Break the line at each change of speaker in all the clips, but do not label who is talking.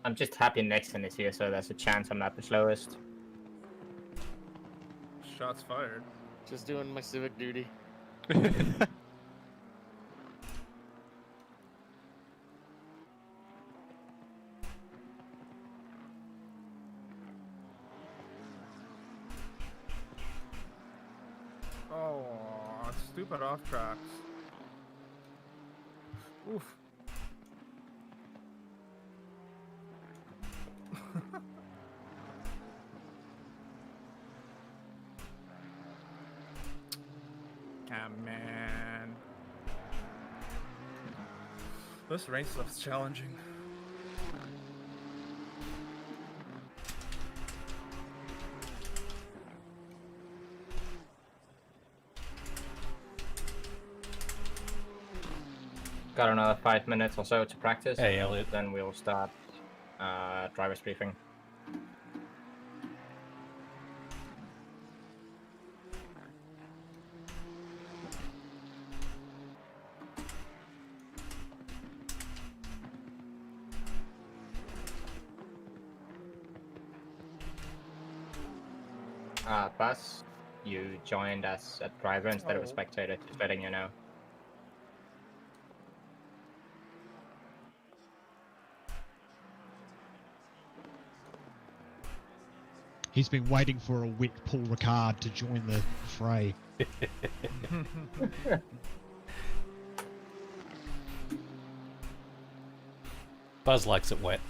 I'm just happy Nixon is here, so there's a chance I'm not the slowest.
Shots fired.
Just doing my civic duty.
Oh, stupid off tracks. Oof. Come on. This race stuff's challenging.
Got another 5 minutes or so to practice.
Hey, Elliot.
Then we'll start driver's briefing. Bus, you joined as a driver instead of a spectator, just letting you know.
He's been waiting for a wit Paul Ricard to join the fray.
Buzz likes it wet.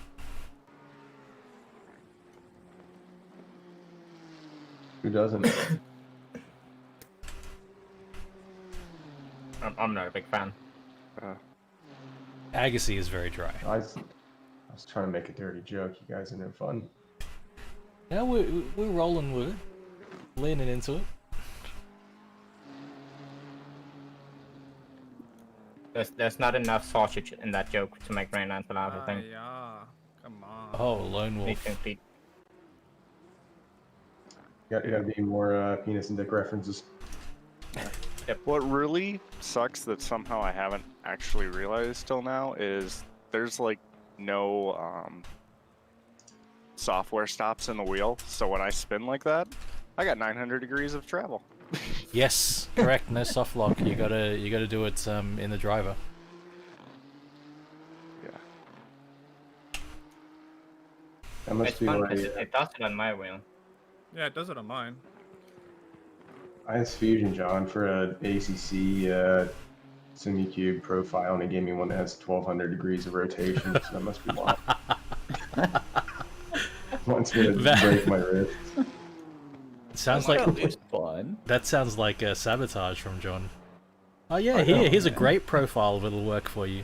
Who doesn't?
I'm not a big fan.
Agassi is very dry.
I was trying to make a dirty joke. You guys are no fun.
Yeah, we're rolling with it, leaning into it.
There's not enough sausage in that joke to make Rain Lance laugh, I think.
Yeah, come on.
Oh, Lone Wolf.
You gotta be more penis and dick references.
What really sucks that somehow I haven't actually realized till now is there's like no software stops in the wheel, so when I spin like that, I got 900 degrees of travel.
Yes, correct. No soft lock. You gotta do it in the driver.
Yeah.
That must
It's
be
fun
why
because it does it on my wheel.
Yeah, it does it on mine.
I asked Fusion John for a ACC SimiCube profile, and he gave me one that has 1,200 degrees of rotation. So that must be why. Wants me to break my wrist.
Sounds like
fun.
that sounds like a sabotage from John. Oh yeah, here's a great profile that'll work for you.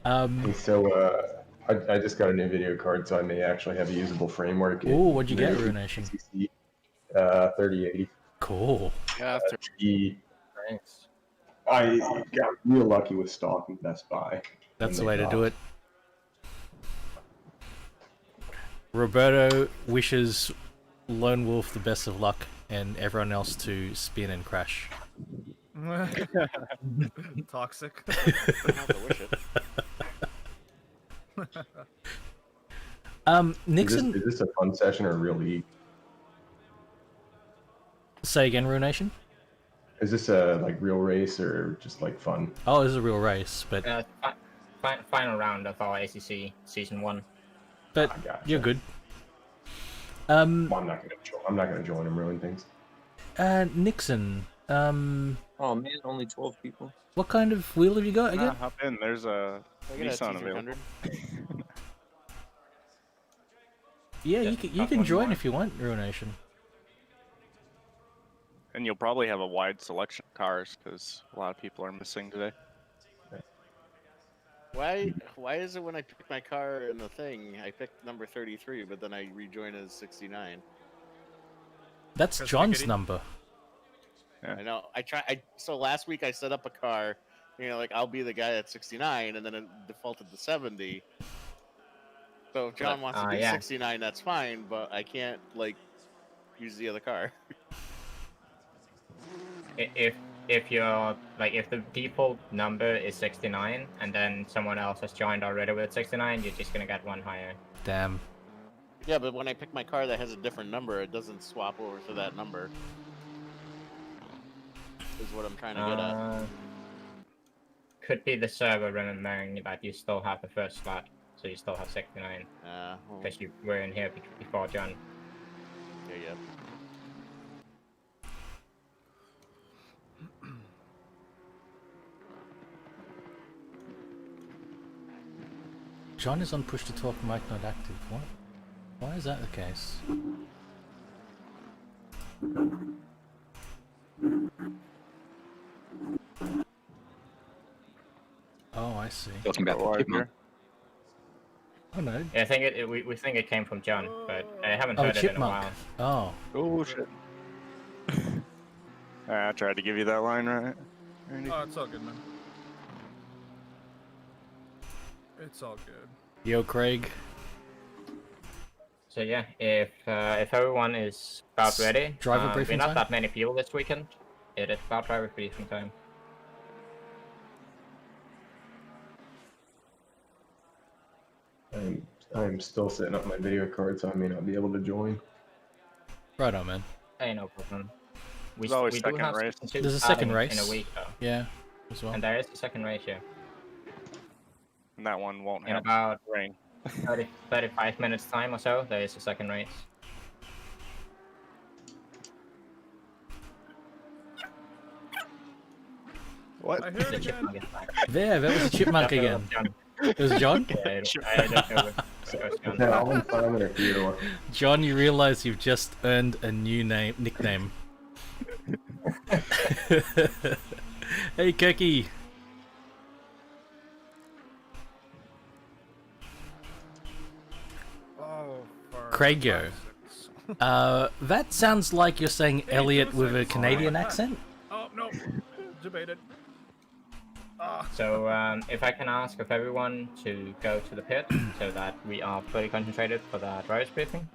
And so I just got a new video card, so I may actually have a usable framework.
Ooh, what'd you get, Ruination?
ACC 3080.
Cool.
Yeah,
Thanks.
I got real lucky with stock in Best Buy.
That's the way to do it. Roberto wishes Lone Wolf the best of luck and everyone else to spin and crash.
Toxic.
Nixon.
Is this a fun session or a real league?
Say again, Ruination.
Is this a like real race or just like fun?
Oh, this is a real race, but
Final round of our ACC season 1.
but
Gotcha.
you're good.
Well, I'm not gonna join and ruin things.
Nixon.
Oh man, only 12 people.
What kind of wheel have you got again?
Hop in. There's a Nissan available.
Yeah, you can join if you want, Ruination.
And you'll probably have a wide selection of cars because a lot of people are missing today.
Why is it when I pick my car in the thing, I pick number 33, but then I rejoin as 69?
That's John's number.
Yeah.
I know. So last week I set up a car, like I'll be the guy at 69, and then it defaulted to 70. So if John wants to do 69, that's fine, but I can't use the other car.
if you're like if the default number is 69 and then someone else has joined already with 69, you're just gonna get one higher.
Damn.
Yeah, but when I pick my car that has a different number, it doesn't swap over to that number. Is what I'm trying to get at.
Could be the server remembering that you still have the first slot, so you still have 69.
Well,
Because you were in here before John.
there you go.
John is on push to talk mic not active. What? Why is that the case? Oh, I see.
Talking about the chipmunk.
Oh no.
Yeah, I think we think it came from John, but I haven't
Oh,
heard it in a
chipmunk.
while.
Oh.
Oh shit. I tried to give you that line right. Randy.
Oh, it's all good, man. It's all good.
Yo, Craig.
So yeah, if everyone is about ready,
Driver
we're
briefing
not
time?
that many people this weekend. It is about driver briefing time.
I'm still setting up my video card, so I may not be able to join.
Right on, man.
Hey, no problem.
There's always
we do
second
have
race.
season two
There's a
starting
second race.
in a week though,
Yeah, as well.
and there is a second race here
And that one won't
in
have
about
rain.
35 minutes time or so. There is a second race.
What?
I hear it
The
again.
chipmunk is back.
There, that was a chipmunk
Yeah,
again.
John.
It was John?
Yeah, I don't know if it was John.
Yeah, I'll Simon or Theodore.
John, you realize you've just earned a new nickname. Hey, Kirky.
Oh, for
Craigio.
fuck's sakes.
That sounds like you're saying
Hey,
Elliot
give
with
us
a Canadian
Oh,
accent.
Oh no, debated. Ah,
So if I can ask of everyone to go to the pit so that we are fully concentrated for the driver's briefing.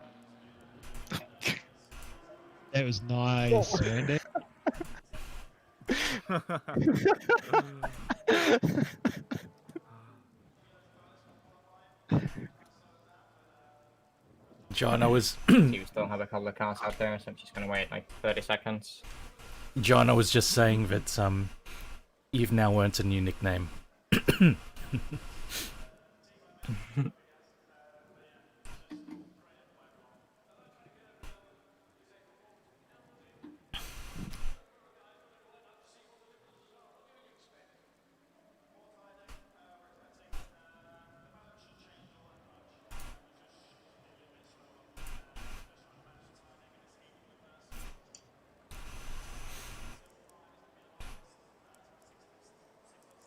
That was nice, Randy.
John, I was
You still have a couple of cars out there, so I'm just gonna wait like 30 seconds.
John, I was just saying that you've now earned a new nickname.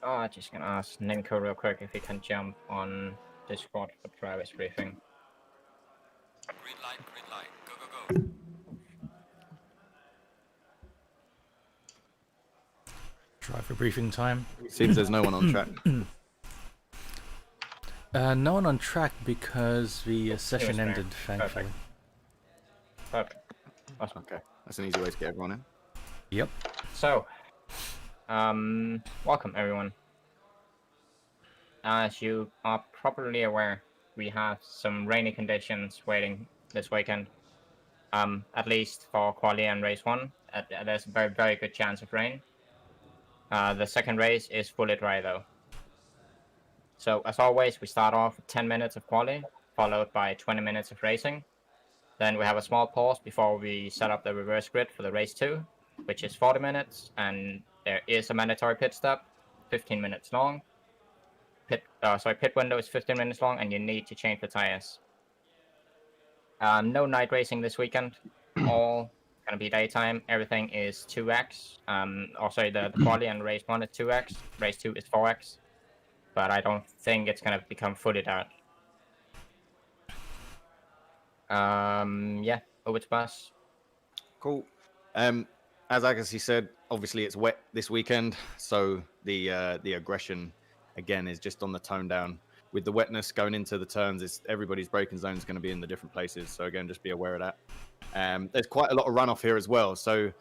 Oh, just gonna ask Ninko real quick if he can jump on Discord for driver's briefing.
Green light, go, go, go.
Driver briefing time.
Seems there's no one on track.
No one on track because the session
there.
ended, thankfully.
Perfect. Awesome.
Okay, that's an easy way to get everyone in.
Yep.
So, welcome everyone. As you are properly aware, we have some rainy conditions waiting this weekend. At least for quali and race 1, there's a very, very good chance of rain. The second race is fully dry though. So as always, we start off with 10 minutes of quali, followed by 20 minutes of racing. Then we have a small pause before we set up the reverse grid for the race 2, which is 40 minutes, and there is a mandatory pit stop, 15 minutes long. Pit window is 15 minutes long, and you need to change the tires. No night racing this weekend. All gonna be daytime. Everything is 2x. The quali and race 1 is 2x. Race 2 is 4x. But I don't think it's gonna become fully dark. Yeah, over to Bas.
Cool. As Agassi said, obviously it's wet this weekend, so the aggression again is just on the tone down. With the wetness going into the turns, everybody's braking zone is going to be in the different places. So again, just be aware of that. There's quite a lot of runoff here as well. So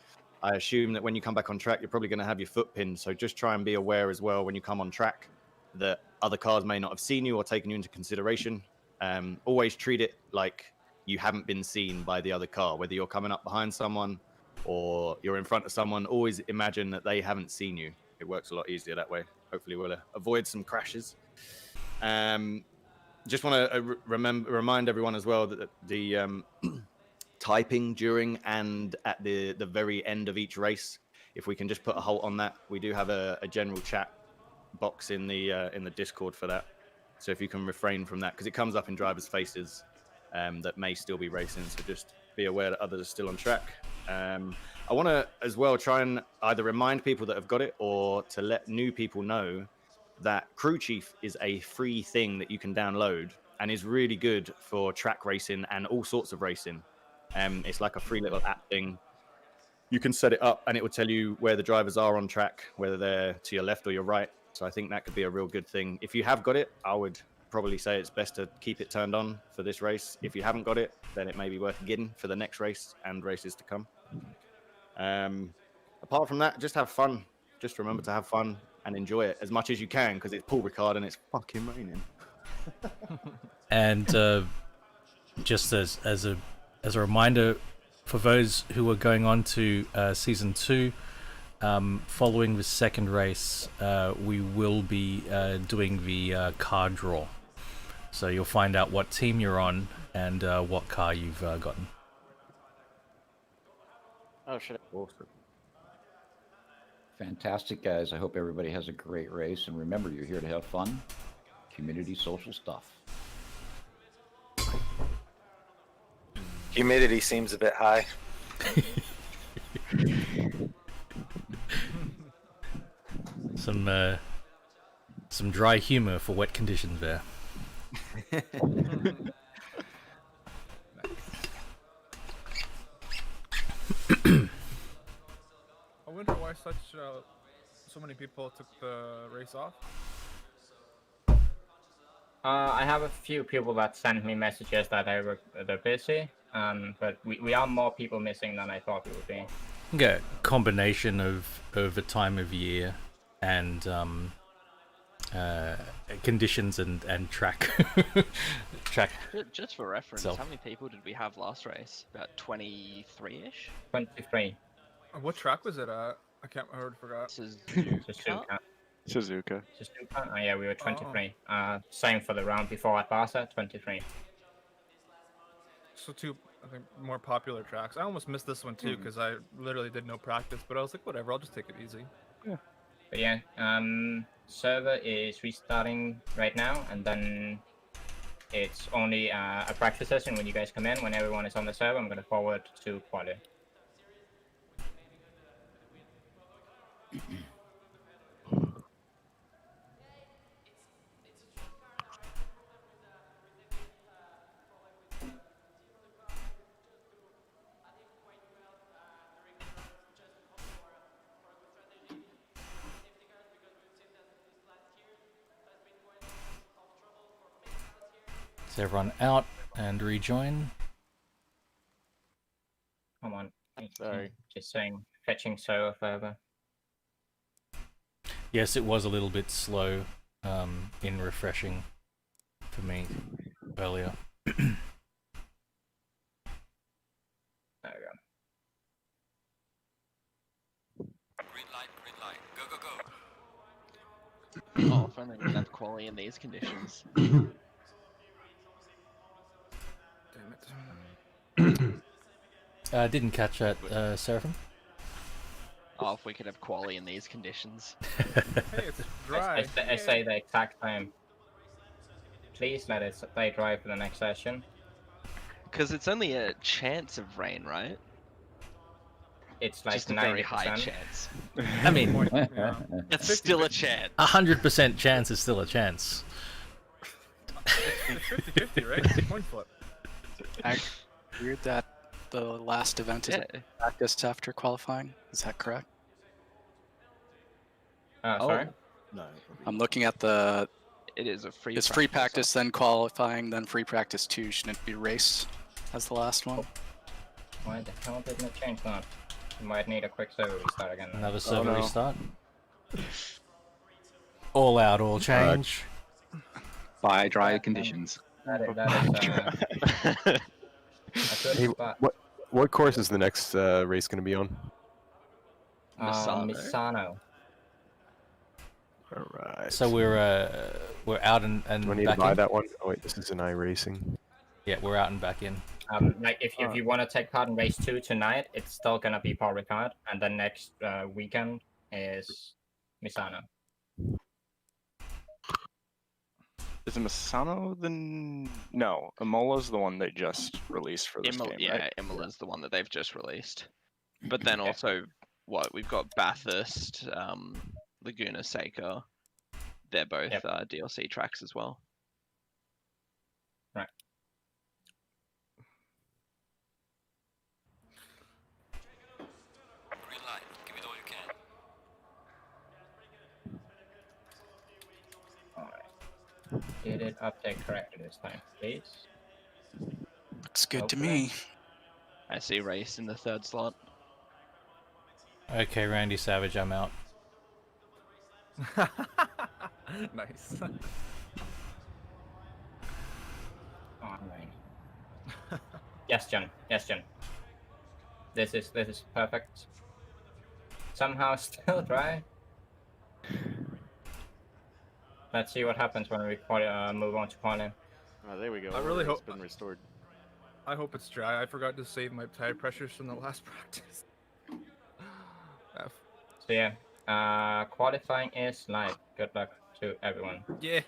I assume that when you come back on track, you're probably going to have your foot pinned. So just try and be aware as well when you come on track that other cars may not have seen you or taken you into consideration. Always treat it like you haven't been seen by the other car, whether you're coming up behind someone or you're in front of someone. Always imagine that they haven't seen you. It works a lot easier that way. Hopefully we'll avoid some crashes. Just want to remind everyone as well that the typing during and at the very end of each race, if we can just put a halt on that. We do have a general chat box in the Discord for that, so if you can refrain from that, because it comes up in drivers' faces that may still be racing, so just be aware that others are still on track. I want to as well try and either remind people that have got it or to let new people know that Crew Chief is a free thing that you can download and is really good for track racing and all sorts of racing. It's like a free little app thing. You can set it up and it will tell you where the drivers are on track, whether they're to your left or your right. So I think that could be a real good thing. If you have got it, I would probably say it's best to keep it turned on for this race. If you haven't got it, then it may be worth getting for the next race and races to come. Apart from that, just have fun. Just remember to have fun and enjoy it as much as you can, because it's Paul Ricard and it's fucking raining.
And just as a reminder for those who are going on to season 2, following the second race, we will be doing the car draw. So you'll find out what team you're on and what car you've gotten.
Oh shit!
Awesome.
Fantastic, guys. I hope everybody has a great race. And remember, you're here to have fun. Community social stuff.
Humidity seems a bit high.
Some dry humor for wet conditions there.
I wonder why so many people took the race off.
I have a few people that sent me messages that they're busy, but we are more people missing than I thought we would be.
Okay, combination of the time of year and conditions and track.
Just for reference,
itself.
How many people did we have last race? About 23-ish?
23.
What track was it at? I forgot.
Suzuka.
Suzuka.
Oh yeah, we were 23. Same for the round before at Barca, 23.
So 2, I think, more popular tracks. I almost missed this one too because I literally did no practice, but I was like, whatever, I'll just take it easy.
Yeah. But yeah, server is restarting right now, and then it's only a practice session when you guys come in. When everyone is on the server, I'm going to forward to quali.
Is everyone out and rejoin?
Come on.
Sorry.
Just saying, fetching server further.
Yes, it was a little bit slow in refreshing for me earlier.
There we go.
Green light, go, go, go.
Oh, if only we had quality in these conditions.
Damn it.
Didn't catch that, Seraphim.
Oh, if we could have quality in these conditions.
Hey, it's dry.
I say the exact time. Please let it stay dry for the next session.
Because it's only a chance of rain, right?
It's like
just a
90%.
very high chance.
I mean,
it's still a chance.
100% chance is still a chance.
It's 50-50, right? Coin flip.
I heard that the last event is practiced after qualifying. Is that correct?
Sorry?
No.
I'm looking at the...
It is a free
It's free practice, then qualifying, then free practice 2. Shouldn't it be race as the last one?
Why the hell didn't it change that? You might need a quick server restart again.
Another server restart. All out, all change.
By dry conditions.
That is a good
Hey,
spot.
what course is the next race going to be on?
Misano.
All right.
So we're out and
Do I need
back
to buy
in?
that one? Oh wait, this is an iRacing.
Yeah, we're out and back in.
Like if you want to take part in race 2 tonight, it's still gonna be Paul Ricard, and then next weekend is Misano.
Is Misano the no? Imola's the one they just released for this game, right?
Imola's the one that they've just released. But then also, we've got Bathurst, Laguna Seca. They're both DLC tracks as well.
Right.
Green light. Give it all you can.
Did it update correctly this time, please?
Looks good to me.
I see race in the 3rd slot.
Okay, Randy Savage, I'm out.
Nice.
Alright. Yes, John. Yes, John. This is perfect. Somehow still dry. Let's see what happens when we move on to qualifying.
Oh, there we go.
I really hope
it's been restored.
I hope it's dry. I forgot to save my tire pressures from the last practice.
So yeah, qualifying is live. Good luck to everyone.
Yeah.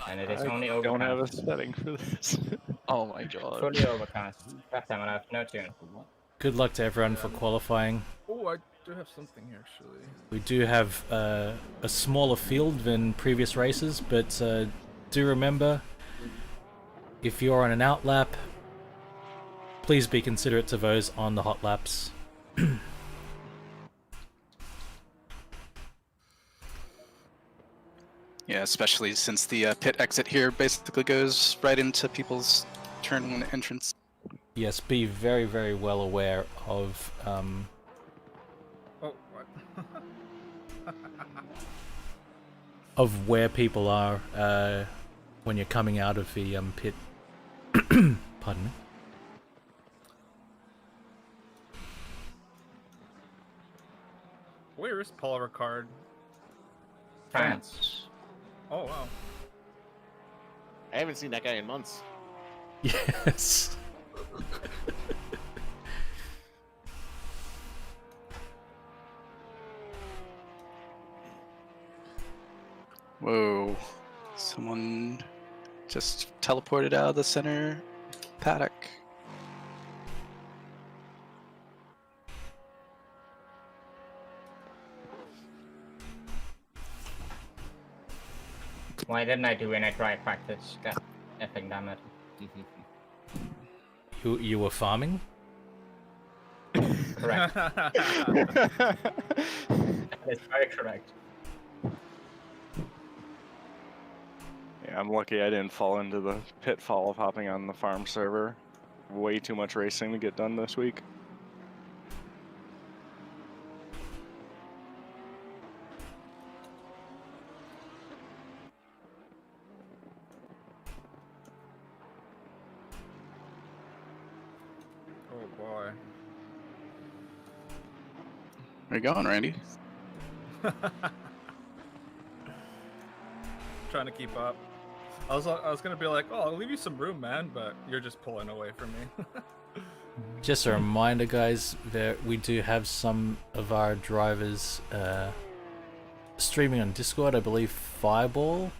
And it is
I
only
don't
overcast.
have a setting for this.
Oh my god.
Fully overcast. That time I have no tune.
Good luck to everyone for qualifying.
Oh, I do have something here actually.
We do have a smaller field than previous races, but do remember, if you're on an out lap, please be considerate to those on the hot laps.
Yeah, especially since the pit exit here basically goes right into people's turn one entrance.
Yes, be very, very well aware of
Oh, what?
of where people are when you're coming out of the pit. Pardon me.
Where is Paul Ricard?
France.
Oh wow.
I haven't seen that guy in months.
Yes.
Whoa. Someone just teleported out of the center paddock.
Why didn't I do any dry practice? God effing damn it.
You were farming?
Correct. That is very correct.
Yeah, I'm lucky I didn't fall into the pitfall of hopping on the farm server. Way too much racing to get done this week.
Oh boy.
Where you going, Randy?
Trying to keep up. I was gonna be like, oh, I'll leave you some room, man, but you're just pulling away from me.
Just a reminder, guys, that we do have some of our drivers streaming on Discord. I believe Fireball,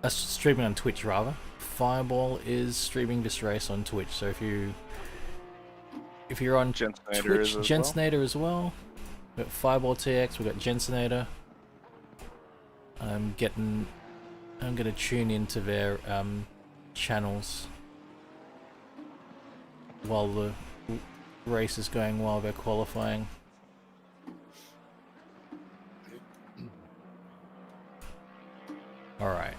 streaming on Twitch rather. Fireball is streaming this race on Twitch. So if you're on
Jensenator
Twitch,
is as
Jensenator as well. We've got Fireball TX. We've got Jensenator. I'm gonna tune into their channels while the race is going, while they're qualifying. All right.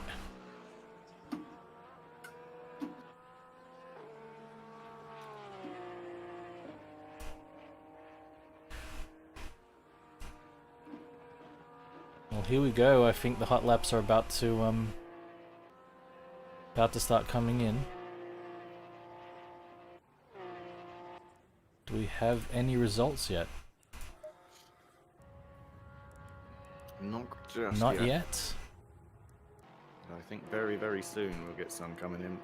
Well, here we go. I think the hot laps are about to start coming in. Do we have any results yet?
Not just
Not yet.
I think very, very soon we'll get some coming in.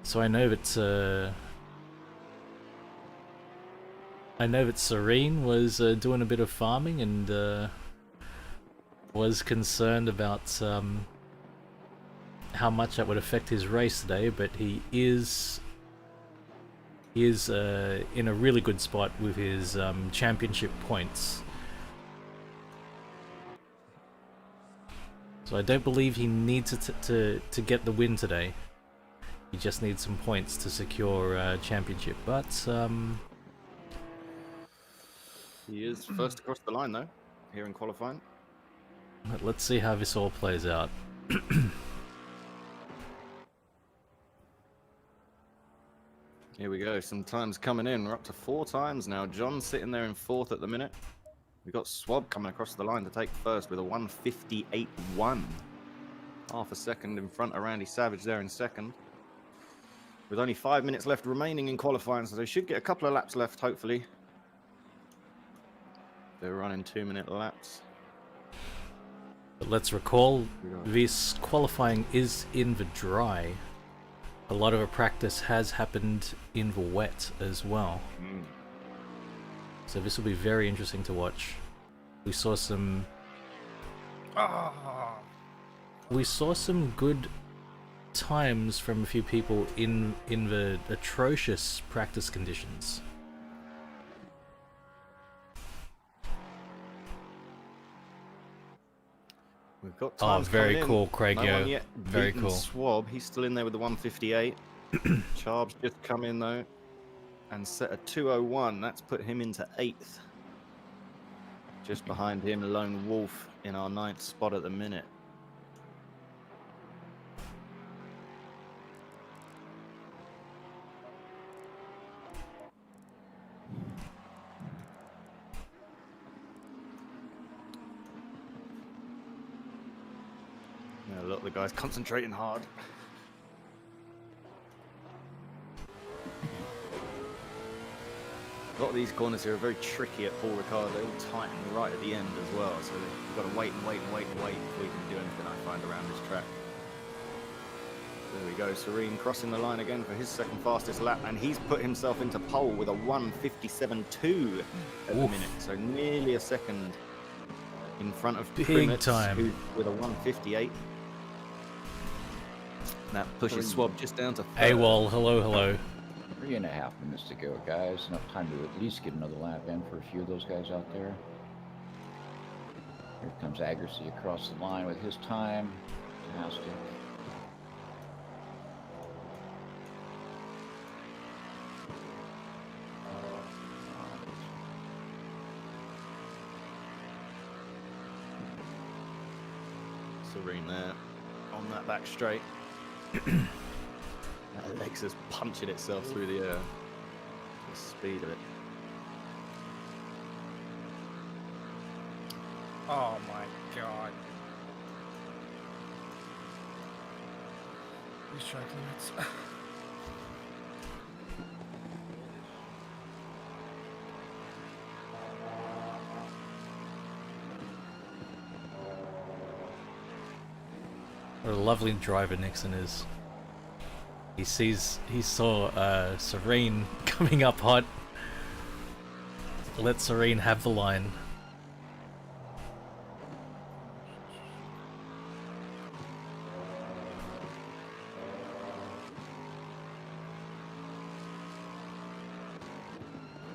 So I know that Serene was doing a bit of farming and was concerned about how much that would affect his race today, but he is in a really good spot with his championship points. So I don't believe he needs to get the win today. He just needs some points to secure championship, but
he is first across the line though, here in qualifying.
Let's see how this all plays out.
Here we go, some times coming in. We're up to 4 times now. John's sitting there in 4th at the minute. We've got Swab coming across the line to take first with a 1:58.1. Half a second in front of Randy Savage there in second. With only 5 minutes left remaining in qualifying, so they should get a couple of laps left, hopefully. They're running 2-minute laps.
But let's recall, this qualifying is in the dry. A lot of a practice has happened in the wet as well. So this will be very interesting to watch. We saw some good times from a few people in the atrocious practice conditions.
We've got times
very
coming
cool,
in.
Craig.
No one yet
Very
beaten
cool.
Swab, he's still in there with the 1:58. Charb's just come in though and set a 2:01. That's put him into 8th. Just behind him, Lone Wolf in our 9th spot at the minute. Yeah, a lot of the guys concentrating hard. A lot of these corners here are very tricky at Paul Ricard. They all tighten right at the end as well, so you've got to wait and wait and wait and wait before you can do anything, I find, around this track. There we go, Serene crossing the line again for his second fastest lap, and he's put himself into pole with a 1:57.2 at the minute, so nearly a second in front of
Big time.
who's with a 1:58. That pushes Swab just down to 3rd.
AWOL, hello.
3.5 minutes to go, guys. Enough time to at least get another lap in for a few of those guys out there. Here comes Agassi across the line with his time. Fantastic.
Serene there on that back straight. That Lexus punching itself through the air. The speed of it.
Oh my god. These track limits.
What a lovely driver Nixon is. He saw Serene coming up hot. Let Serene have the line.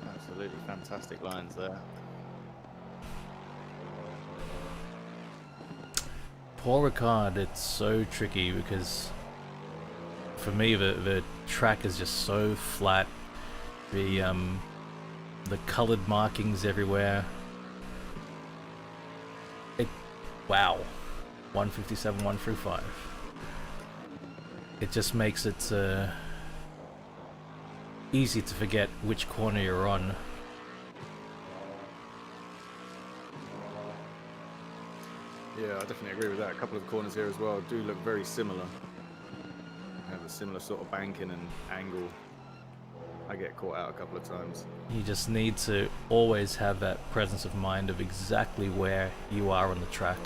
Absolutely fantastic lines there.
Paul Ricard, it's so tricky because for me the track is just so flat. The colored markings everywhere. Wow. 157, 1 through 5. It just makes it easy to forget which corner you're on.
Yeah, I definitely agree with that. A couple of corners here as well do look very similar. Have a similar sort of banking and angle. I get caught out a couple of times.
You just need to always have that presence of mind of exactly where you are on the track.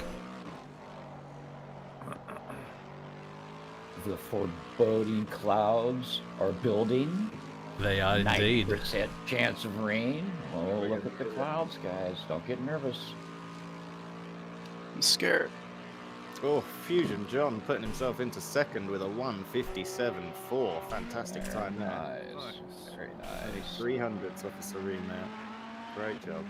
The foreboding clouds are building.
They are indeed.
90% chance of rain. Oh, look at the clouds, guys. Don't get nervous.
I'm scared.
Oh, Fusion John putting himself into second with a 157.4. Fantastic time there.
Very nice.
300s off of Serene there. Great job.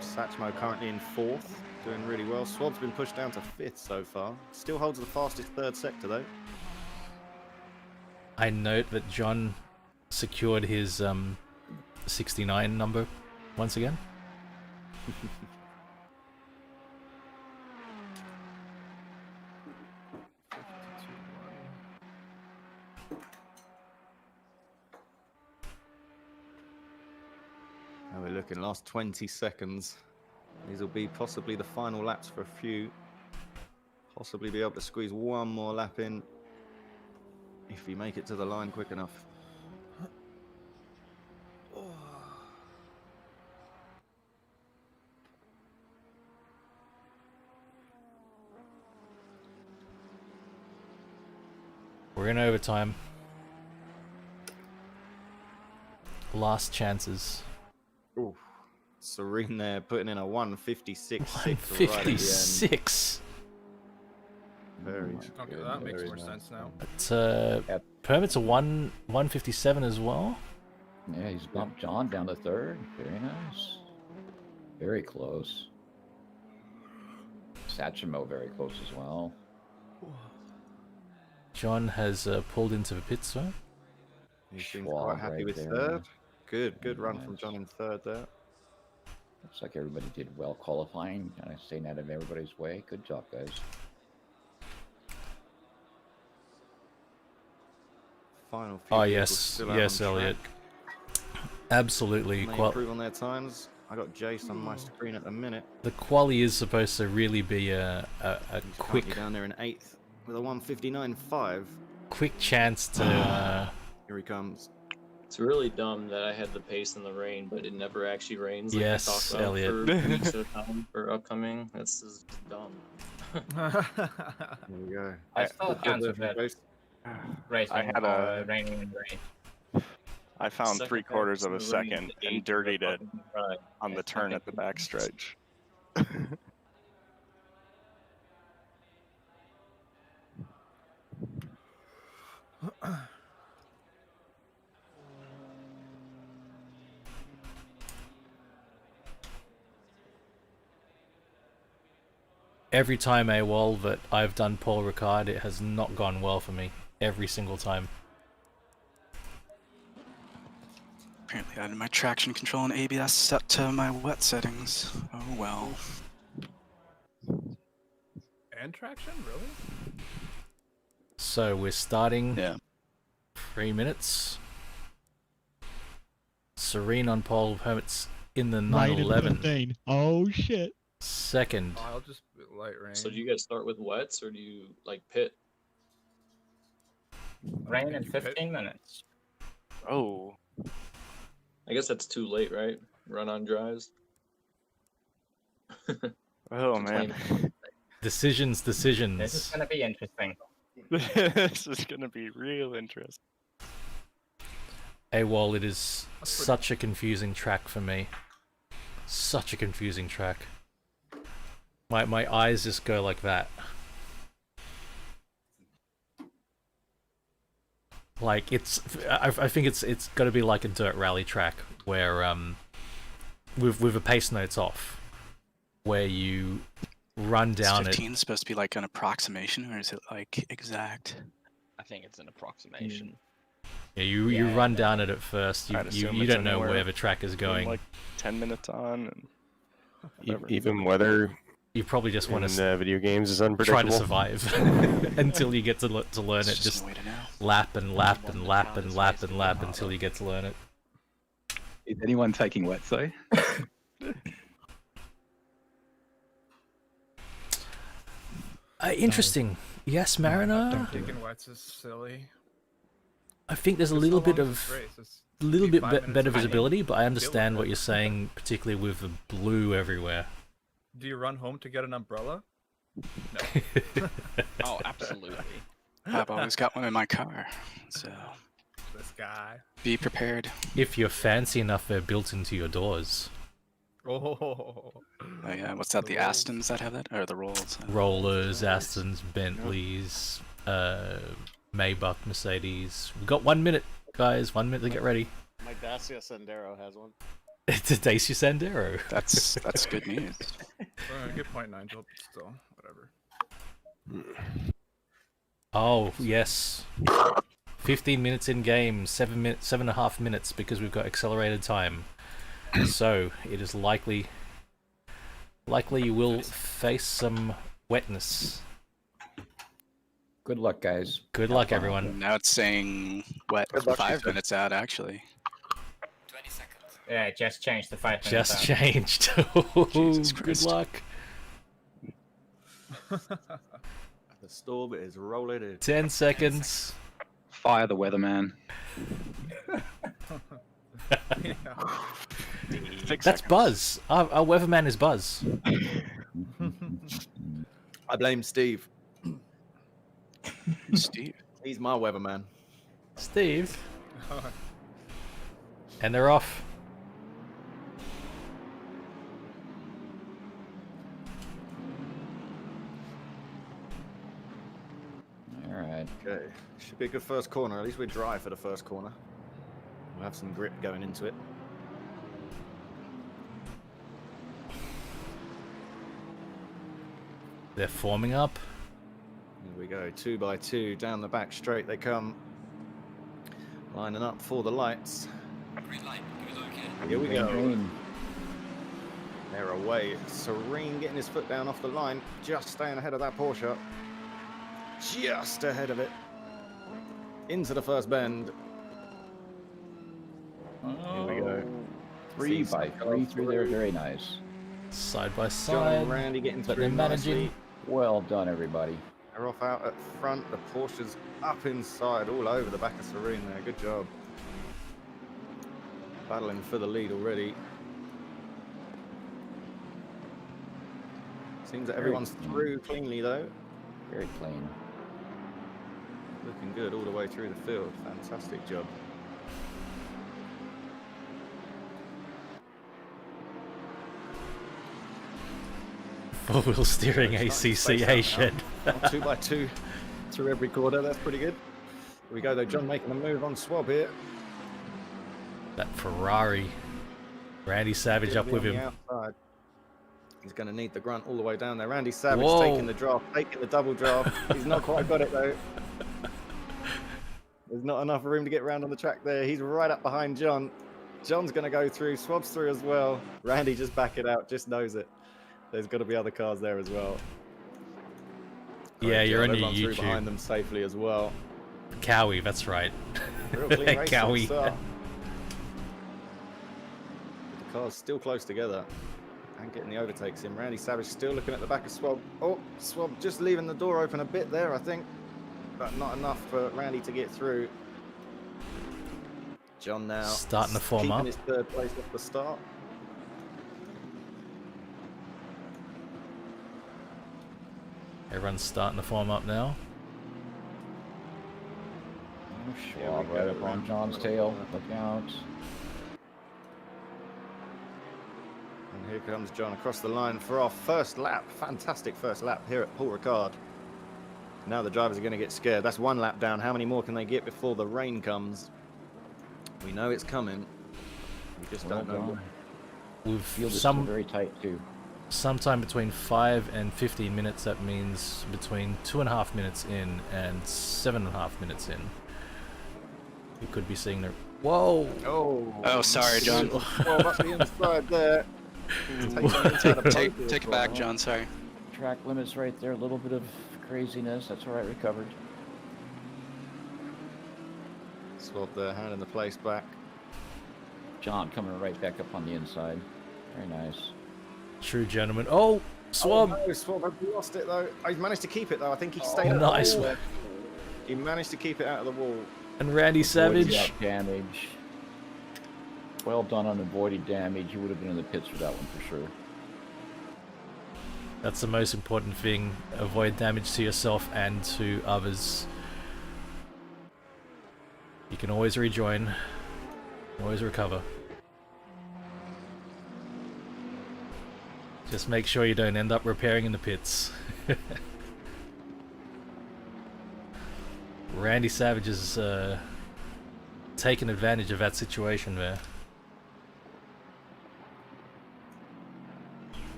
Satchmo currently in 4th, doing really well. Swab's been pushed down to 5th so far. Still holds the fastest third sector though.
I note that John secured his 69 number once again.
Now we're looking last 20 seconds. These will be possibly the final laps for a few. Possibly be able to squeeze one more lap in if you make it to the line quick enough.
We're in overtime. Last chances.
Ooh. Serene there putting in a 156.6
156.
Very
Okay, that makes more sense now.
But Permit's a 157 as well.
Yeah, he's bumped John down to 3rd. Very nice. Very close. Satchmo very close as well.
John has pulled into the pit zone.
He seems quite happy with 3rd. Good run from John in 3rd there.
Looks like everybody did well qualifying. Kind of staying out of everybody's way. Good job, guys.
Final few
Oh
vehicles
yes,
still out
yes,
on
Elliot.
track.
Absolutely.
May improve on their times. I got Jace on my screen at the minute.
The quali is supposed to really be a
He's
quick
currently down there in 8th with a 159.5.
quick chance to.
Here he comes.
It's really dumb that I had the pace in the rain, but it never actually rains. Like
Yes,
we talked about
Elliot.
For weeks at a time for upcoming. That's just dumb.
There we go.
I still have chance of it. Racing
I had a
raining in the rain.
I found
Second
3/4 of a
pace in the rain
second
to
and
8
dirtied it
fucking try.
on the turn at the backstretch.
Every time AWOL that I've done Paul Ricard, it has not gone well for me. Every single time.
Apparently I had my traction control and ABS set to my wet settings. Oh well.
And traction, really?
So we're starting.
Yeah.
3 minutes. Serene on pole. Hermit's in the
Right in
911.
15. Oh shit.
Second.
I'll just light rain.
So do you guys start with wets or do you like pit?
Rain in 15 minutes.
Oh.
I guess that's too late, right? Run on dries.
Oh man.
Decisions.
This is gonna be interesting.
This is gonna be real interesting.
AWOL, it is such a confusing track for me. Such a confusing track. My eyes just go like that. Like I think it's got to be like a dirt rally track where with the pace notes off, where you run down
Is
it.
15 supposed to be like an approximation, or is it like exact?
I think it's an approximation.
Yeah, you run down it at first. You
I'd assume
you
it's
don't know
anywhere
where the track is
between,
going.
like 10 minutes on and whatever.
Even weather
You probably just want to
video games is
try
unpredictable.
to survive until you get to learn it. Just lap and lap and lap and lap and lap until you get to learn it.
Is anyone taking Wetso?
Interesting. Yes, Mariner.
Taking wets is silly.
I think there's a little bit of better visibility, but I understand what you're saying, particularly with the blue everywhere.
Do you run home to get an umbrella? No.
Oh, absolutely.
I've always got one in my car, so
This guy.
be prepared.
If you're fancy enough, they're built into your doors.
Oh.
Oh yeah, what's that? The Astons that have that, or the Rolls?
Rollers, Astons, Bentleys, Maybach, Mercedes. We've got 1 minute, guys. 1 minute to get ready.
My Dacia Sandero has one.
It's a Dacia Sandero.
That's good news.
Good point, Nigel, but still, whatever.
Oh yes, 15 minutes in game, 7.5 minutes because we've got accelerated time. So it is likely you will face some wetness.
Good luck, guys.
Good luck, everyone.
Now it's saying wet 5 minutes out, actually.
20 seconds.
Yeah, it just changed the 5 minutes.
Just
out.
changed.
Jesus
Good
Christ.
luck.
The storm is rolling in.
10 seconds.
Fire the weatherman.
That's Buzz. Our weatherman is Buzz.
I blame Steve.
Steve.
He's my weatherman.
Steve. And they're off.
All right.
Okay, should be a good first corner. At least we're dry for the first corner. We'll have some grip going into it.
They're forming up.
Here we go, 2 by 2 down the back straight they come. Lining up for the lights.
Green light. Give it okay.
Here we go.
Green.
They're away. Serene getting his foot down off the line. Just staying ahead of that Porsche. Just ahead of it. Into the first bend. Here we go.
3 by 3 through there. Very nice.
Side by
John
side.
and Randy getting
But
through
they're managing.
nicely.
Well done, everybody.
They're off out at front. The Porsche's up inside, all over the back of Serene there. Good job. Battling for the lead already. Seems that everyone's through cleanly though.
Very clean.
Looking good all the way through the field. Fantastic job.
Four-wheel steering ACC Asian.
2 by 2 through every corner. That's pretty good. Here we go though. John making a move on swab here.
That Ferrari. Randy Savage up with him.
Outside. He's going to need the grunt all the way down there. Randy Savage
Whoa.
taking the draft, taking the double draft. He's not quite got it though. There's not enough room to get around on the track there. He's right up behind John. John's going to go through. Swab's through as well. Randy just back it out. Just knows it. There's got to be other cars there as well.
Yeah,
Great
you're
job.
on your
Everyone through behind
YouTube.
them safely as well.
Cowie, that's right.
Real clean race from the
Cowie.
start. The cars still close together and getting the overtakes in. Randy Savage still looking at the back of Swab. Oh, Swab just leaving the door open a bit there, I think, but not enough for Randy to get through. John now
Starting to form
keeping
up.
his third place off the start.
Everyone's starting to form up now.
Schwab right up on John's tail. Look out.
And here comes John across the line for our first lap. Fantastic first lap here at Paul Ricard. Now the drivers are going to get scared. That's 1 lap down. How many more can they get before the rain comes? We know it's coming. We just don't know.
With
Field is still very tight too.
sometime between 5 and 15 minutes, that means between 2.5 minutes in and 7.5 minutes in. You could be seeing the... Whoa!
Oh, sorry, John.
Well, up the inside there.
Take it back, John. Sorry.
track limits right there. A little bit of craziness. That's all right, recovered.
Swap the hand and the place back.
John coming right back up on the inside. Very nice.
True gentleman. Oh, Swab.
Oh, no, Swab, he lost it though. Oh, he managed to keep it though. I think he stayed.
Nice.
He managed to keep it out of the wall.
And Randy Savage.
Avoided damage. Well done on avoiding damage. You would have been in the pits for that one for sure.
That's the most important thing. Avoid damage to yourself and to others. You can always rejoin. Always recover. Just make sure you don't end up repairing in the pits. Randy Savage is taking advantage of that situation there.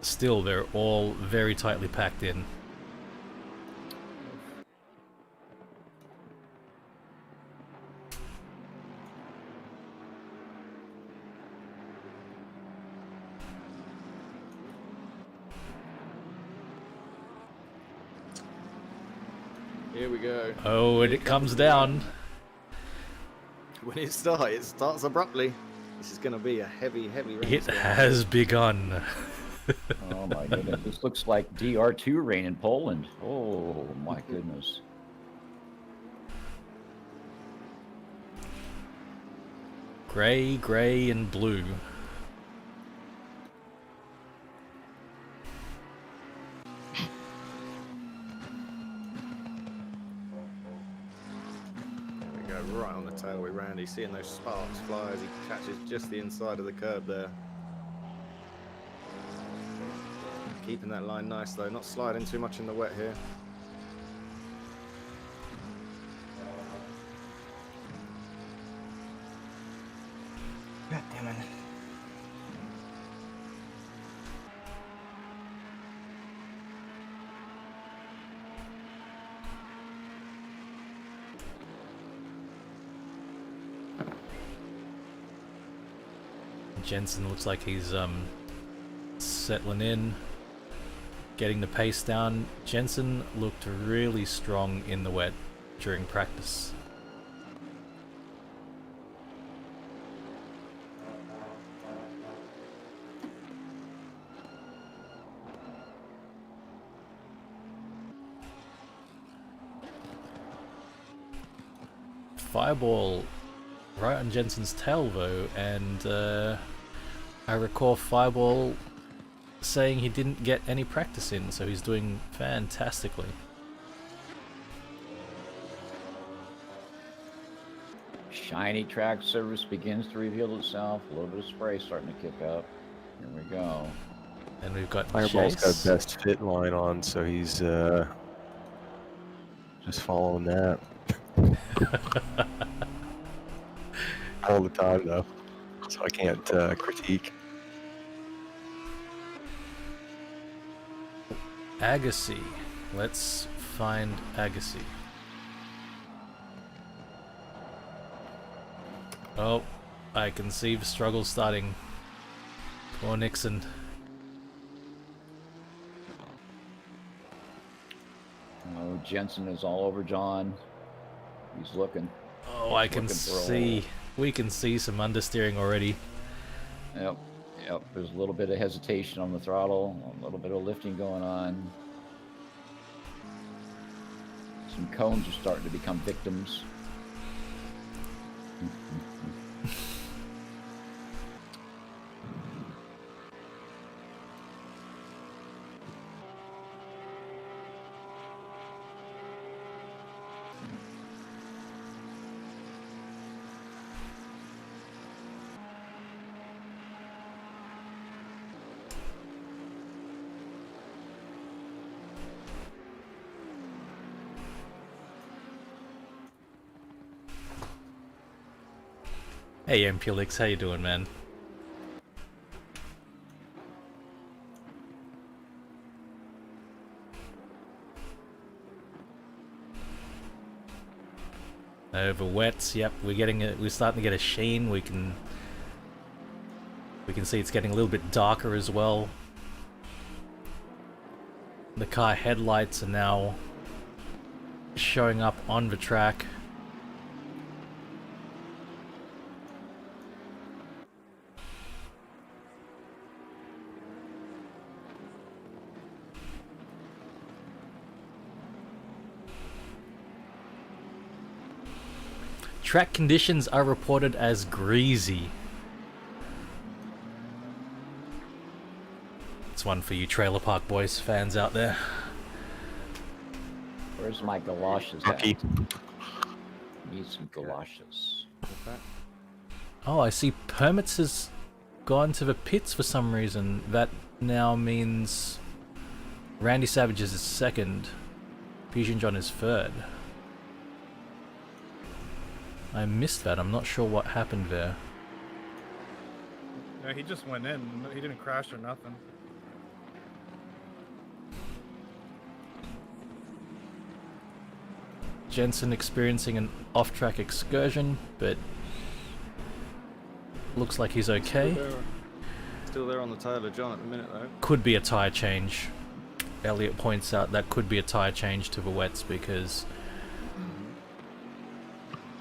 Still, they're all very tightly packed in.
Here we go.
Oh, and it comes down.
When it starts abruptly. This is going to be a heavy rain.
It has begun.
Oh my goodness. This looks like DR2 rain in Poland. Oh my goodness.
Gray, and blue.
There we go, right on the tail with Randy, seeing those sparks fly as he catches just the inside of the curb there. Keeping that line nice though, not sliding too much in the wet here.
God damn it.
Jensen looks like he's settling in, getting the pace down. Jensen looked really strong in the wet during practice. Fireball right on Jensen's tail though, and I recall Fireball saying he didn't get any practice in, so he's doing fantastically.
Shiny track surface begins to reveal itself. A little bit of spray starting to kick up. Here we go.
And we've got
Fireball's
Chase.
got best fit line on, so he's just following that. All the time though, so I can't critique.
Agassi. Let's find Agassi. Oh, I can see the struggle starting. Poor Nixon.
Oh, Jensen is all over John. He's looking.
Oh, I can see. We can see some understeering already.
Yep. There's a little bit of hesitation on the throttle, a little bit of lifting going on. Some cones are starting to become victims.
Hey Mpulix, how you doing, man? Over wets, yep, we're starting to get a sheen. We can We can see it's getting a little bit darker as well. The car headlights are now showing up on the track. Track conditions are reported as greasy. It's one for you Trailer Park Boys fans out there.
Where's my galoshes at? Need some galoshes.
Oh, I see Permits has gone to the pits for some reason. That now means Randy Savage is second. Fusion John is third. I missed that. I'm not sure what happened there.
Yeah, he just went in. He didn't crash or nothing.
Jensen experiencing an off-track excursion, but looks like he's okay.
Still there on the tail of John at the minute, though.
Could be a tyre change. Elliot points out that could be a tyre change to the wets because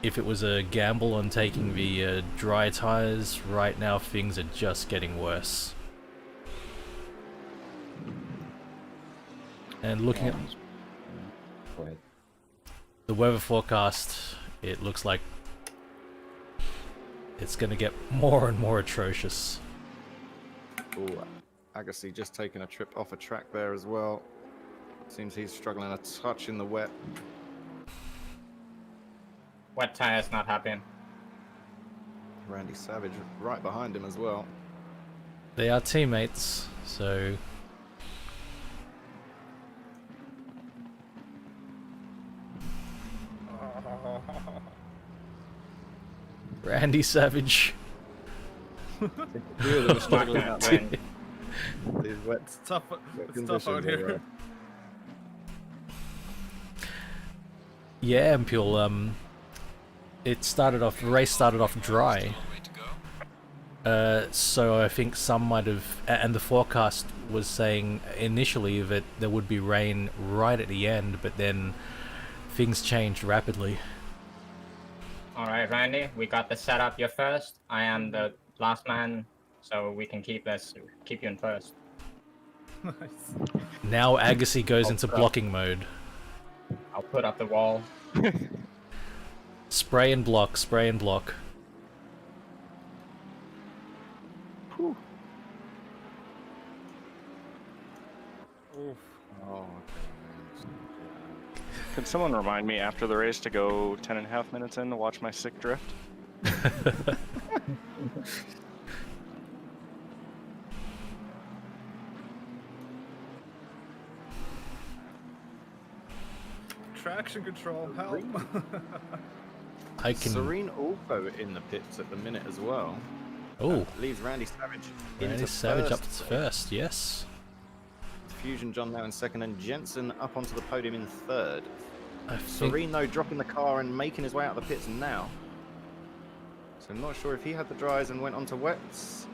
if it was a gamble on taking the dry tyres, right now things are just getting worse. And looking at the weather forecast, it looks like it's going to get more and more atrocious.
Ooh, Agassi just taking a trip off a track there as well. Seems he's struggling a touch in the wet.
Wet tires not happening.
Randy Savage right behind him as well.
They are teammates, so Randy Savage.
Two of them are struggling out there. These wet,
It's tough out
conditions
here.
Yeah, Ampule, it started off, the race started off dry. So I think some might have, and the forecast was saying initially that there would be rain right at the end, but then things changed rapidly.
Alright, Randy, we got the setup. You're first. I am the last man, so we can keep you in first.
Nice.
Now Agassi goes into blocking mode.
I'll put up the wall.
Spray and block, spray and block.
Whew.
Oof.
Oh, okay.
Can someone remind me after the race to go 10.5 minutes in to watch my sick drift?
Traction control, help.
I can.
Serene also in the pits at the minute as well.
Oh,
leaves Randy Savage.
Randy Savage up to first, yes.
Fusion John now in second, and Jensen up onto the podium in third.
I think...
Serene though dropping the car and making his way out of the pits now. So I'm not sure if he had the dries and went onto wets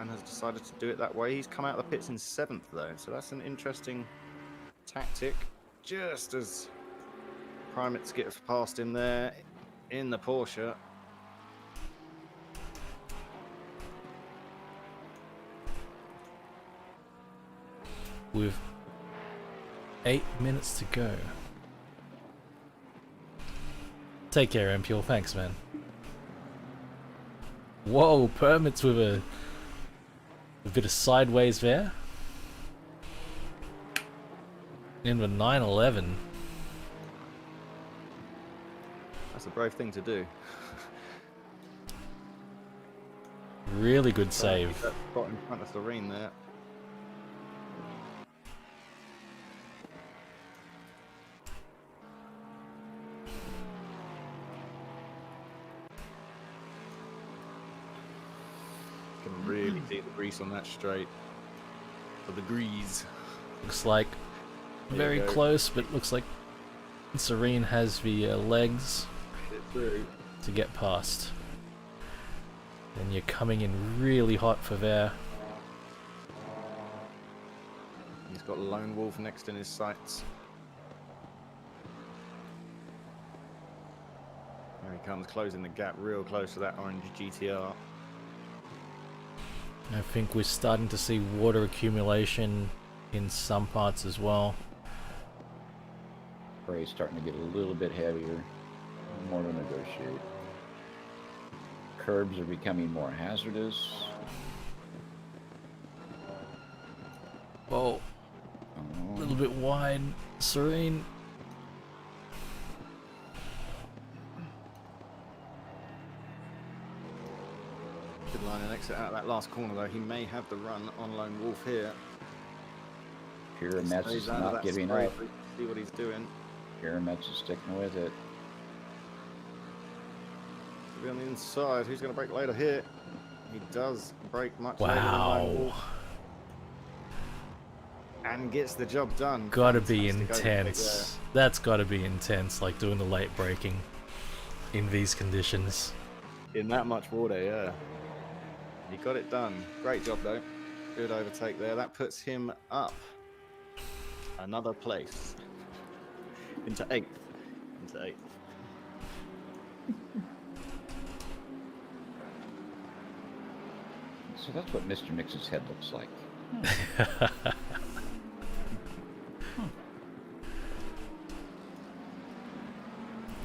and has decided to do it that way. He's come out of the pits in seventh though, so that's an interesting tactic. Just as Primates gets past him there in the Porsche.
With 8 minutes to go. Take care, Ampule. Thanks, man. Whoa, Permits with a bit of sideways there. In the 911.
That's a brave thing to do.
Really good save.
That spot in front of Serene there. Can really see the grease on that straight. For the grease.
Looks like very close, but looks like Serene has the legs to get past. And you're coming in really hot for there.
He's got Lone Wolf next in his sights. There he comes, closing the gap real close to that orange GTR.
I think we're starting to see water accumulation in some parts as well.
Spray's starting to get a little bit heavier. More to negotiate. Curbs are becoming more hazardous.
Whoa. A little bit wide. Serene.
Good line and exit out of that last corner though. He may have the run on Lone Wolf here.
Pyramets is not giving up.
See what he's doing.
Pyramets is sticking with it.
To be on the inside, who's going to break later here? He does break much later than Lone
Wow.
Wolf. And gets the job done.
Gotta be
Fantastic
intense. That's gotta be intense, like doing the late braking in these conditions.
In that much water, yeah. He got it done. Great job though. Good overtake there. That puts him up another place. Into 8th. Into 8th.
So that's what Mr. Mix's head looks like.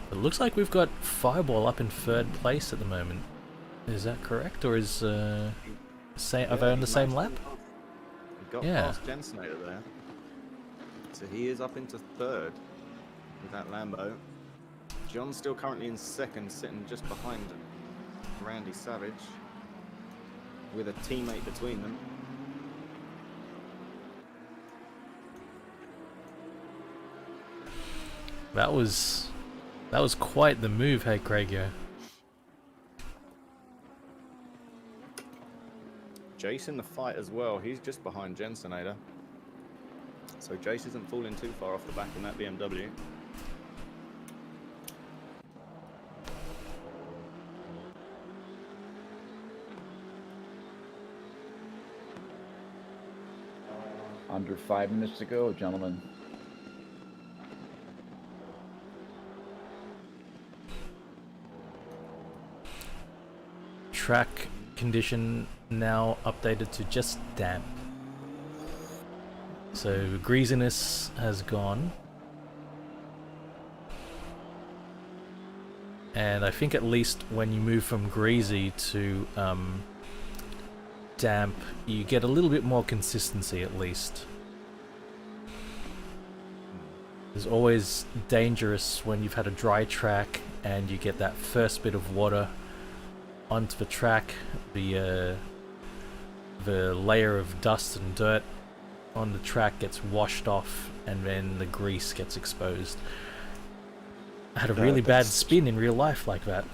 It looks like we've got Fireball up in 3rd place at the moment. Is that correct, or is are they on the same lap?
He got
Yeah.
past Jensenator there. So he is up into 3rd with that Lambo. John's still currently in 2nd, sitting just behind Randy Savage with a teammate between them.
That was quite the move, hey Craigio.
Jace in the fight as well. He's just behind Jensenator. So Jace isn't falling too far off the back in that BMW.
Under 5 minutes to go, gentlemen.
Track condition now updated to just damp. So greasiness has gone. And I think at least when you move from greasy to damp, you get a little bit more consistency at least. It's always dangerous when you've had a dry track and you get that first bit of water onto the track, the layer of dust and dirt on the track gets washed off and then the grease gets exposed. I had a really bad spin in real life like that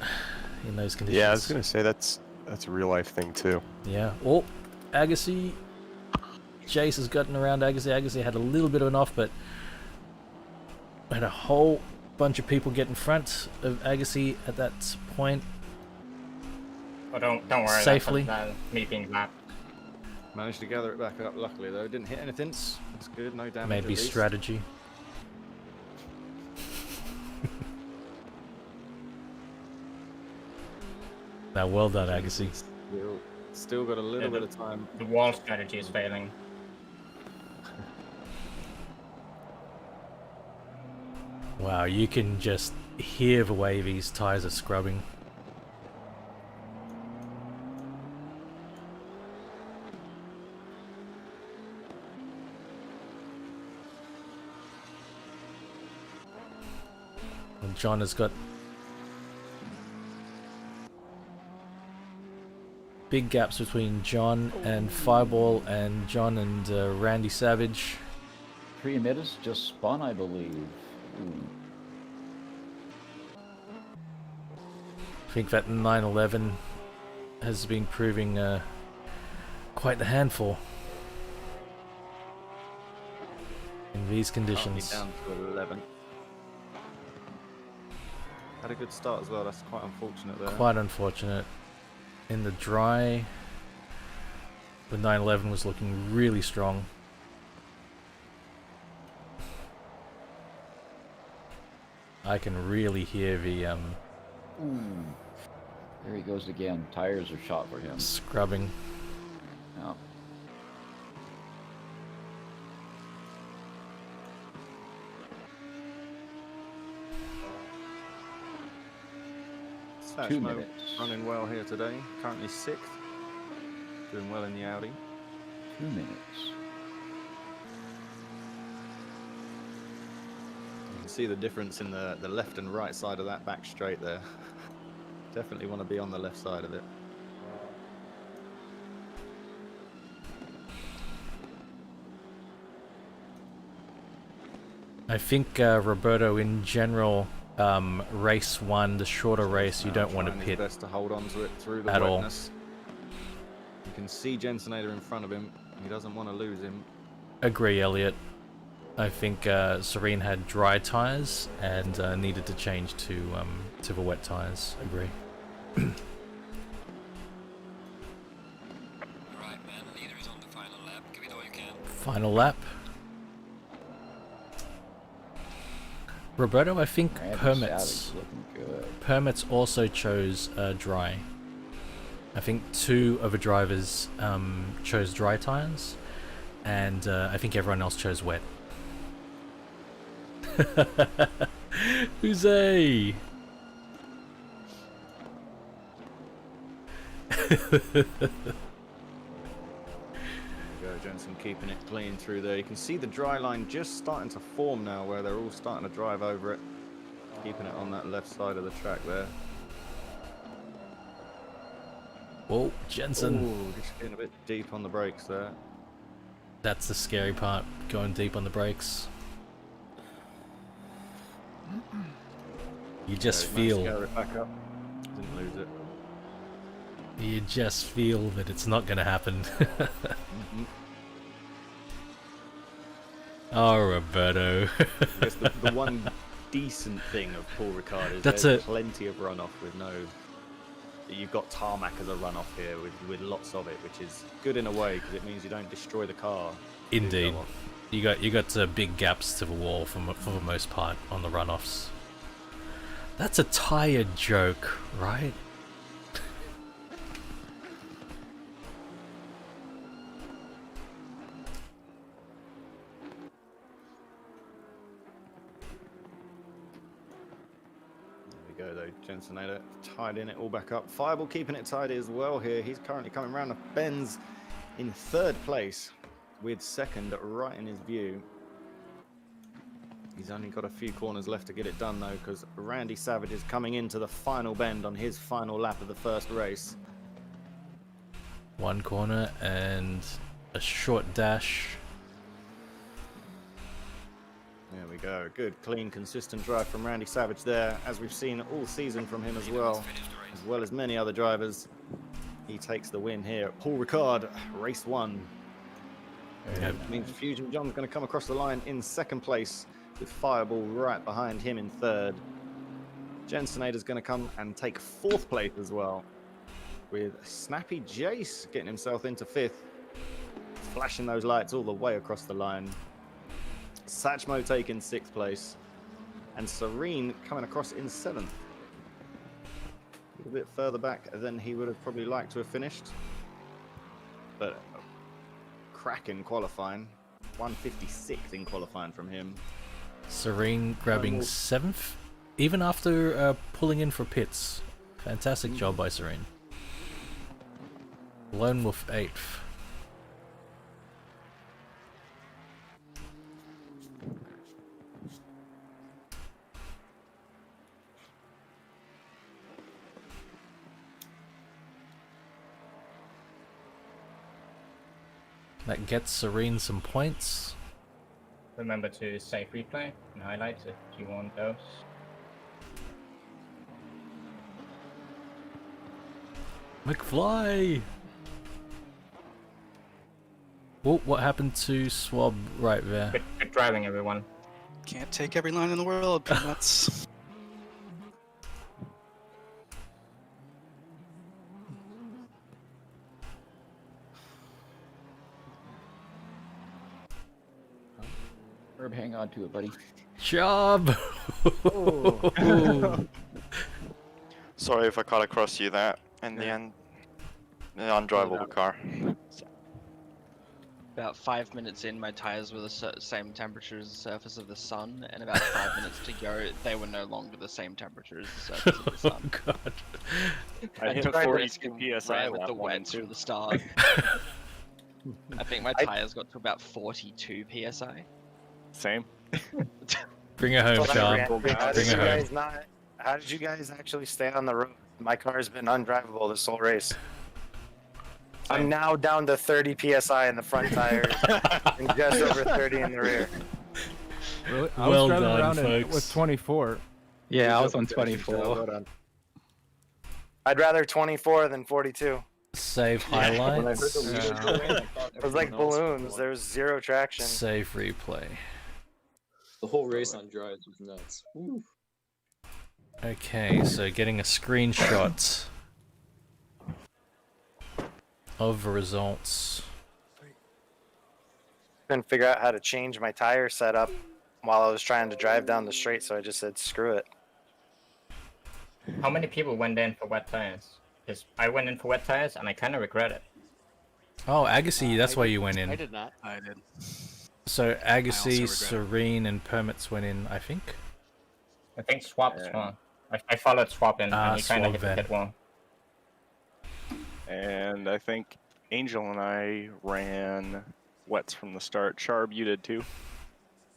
in those conditions.
Yeah, I was gonna say that's a real life thing too.
Yeah. Oh, Agassi. Jace has gotten around Agassi. Agassi had a little bit of an off, but had a whole bunch of people get in front of Agassi at that point.
Oh, don't worry.
Safely.
That's me being back.
Managed to gather it back up, luckily though. Didn't hit anything. That's good, no damage.
Maybe
at least.
strategy. Now, well done, Agassi.
Still got a little bit of time.
The wall strategy is failing.
Wow, you can just hear the way these tires are scrubbing. And John has got big gaps between John and Fireball and John and Randy Savage.
3 minutes just spun, I believe. Ooh.
I think that 911 has been proving quite the handful in these conditions.
Down to 11. Had a good start as well. That's quite unfortunate there.
Quite unfortunate. in the dry. The 911 was looking really strong. I can really hear the
There he goes again. Tires are shot for him.
scrubbing.
Yeah.
Satchmo
2 minutes.
running well here today. Currently 6th. Doing well in the Audi.
2 minutes.
You can see the difference in the left and right side of that back straight there. Definitely want to be on the left side of it.
I think Roberto, in general, race 1, the shorter race, you don't want to
Trying his
pit
best to hold on to it through the
at all.
wetness. You can see Jensenator in front of him. He doesn't want to lose him.
Agree, Elliot. I think Serene had dry tires and needed to change to the wet tires. Agree.
Right, man. Leader is on the final lap. Give it all you can.
Final lap. Roberto, I think Permits also chose dry. I think 2 of the drivers chose dry tires, and I think everyone else chose wet. Jose!
Go, Jensen keeping it clean through there. You can see the dry line just starting to form now, where they're all starting to drive over it. Keeping it on that left side of the track there.
Whoa, Jensen.
Ooh, just getting a bit deep on the brakes there.
That's the scary part, going deep on the brakes. You just feel...
Scale it back up. Didn't lose it.
You just feel that it's not going to happen. Oh, Roberto.
I guess the one decent thing of Paul Ricard is
That's
there's plenty of runoff with no... You've got tarmac as a runoff here with lots of it, which is good in a way because it means you don't destroy the car.
Indeed. You got big gaps to the wall for the most part on the runoffs. That's a tire joke, right?
There we go though, Jensenator tied in it all back up. Fireball keeping it tidy as well here. He's currently coming around the bends in 3rd place with 2nd right in his view. He's only got a few corners left to get it done though, because Randy Savage is coming into the final bend on his final lap of the first race.
1 corner and a short dash.
There we go. Good, clean, consistent drive from Randy Savage there, as we've seen all season from him as well as many other drivers. He takes the win here. Paul Ricard, race 1. It means Fusion John's going to come across the line in 2nd place, with Fireball right behind him in 3rd. Jensenator's going to come and take 4th place as well, with Snappy Jace getting himself into 5th, flashing those lights all the way across the line. Satchmo taking 6th place, and Serene coming across in 7th. A bit further back than he would have probably liked to have finished, but cracking qualifying. 156 in qualifying from him.
Serene grabbing 7th, even after pulling in for pits. Fantastic job by Serene. Lone Wolf 8th. That gets Serene some points.
Remember to save replay and highlights if you want those.
McFly! Oh, what happened to Swab right there?
Good driving, everyone.
Can't take every line in the world, Peanuts.
Herb, hang on to it, buddy.
Job.
Sorry if I cut across you that in the end. The undrivable car.
About 5 minutes in, my tires were the same temperature as the surface of the sun, and about 5 minutes to go, they were no longer the same temperature as the surface of the sun.
Oh god.
I hit
took
42 PSI
ran with
lap
the
one and
wets
two.
from the start. I think my tires got to about 42 PSI.
Same.
Bring it home, Sean. Bring it home.
How did you guys actually stay on the road? My car's been undrivable this whole race. I'm now down to 30 PSI in the front tires and just over 30 in the rear.
Really? I
Well
was driving
done,
around
folks.
with 24.
Yeah, I was on 24.
I'd rather 24 than 42.
Save highlights.
It was like balloons. There was zero traction.
Save replay.
The whole race on drives was nuts. Woo.
Okay, so getting a screenshot of results.
Couldn't figure out how to change my tire setup while I was trying to drive down the straight, so I just said screw it.
How many people went in for wet tires? Because I went in for wet tires and I kind of regret it.
Oh, Agassi, that's why you went in.
I did not.
I did.
So Agassi,
regret it.
Serene, and Permits went in, I think.
I think Swap as well. I followed Swap in and he kind of hit the
Swap
pit wall.
And I think Angel and I ran wets from the start. Sharb, you did too?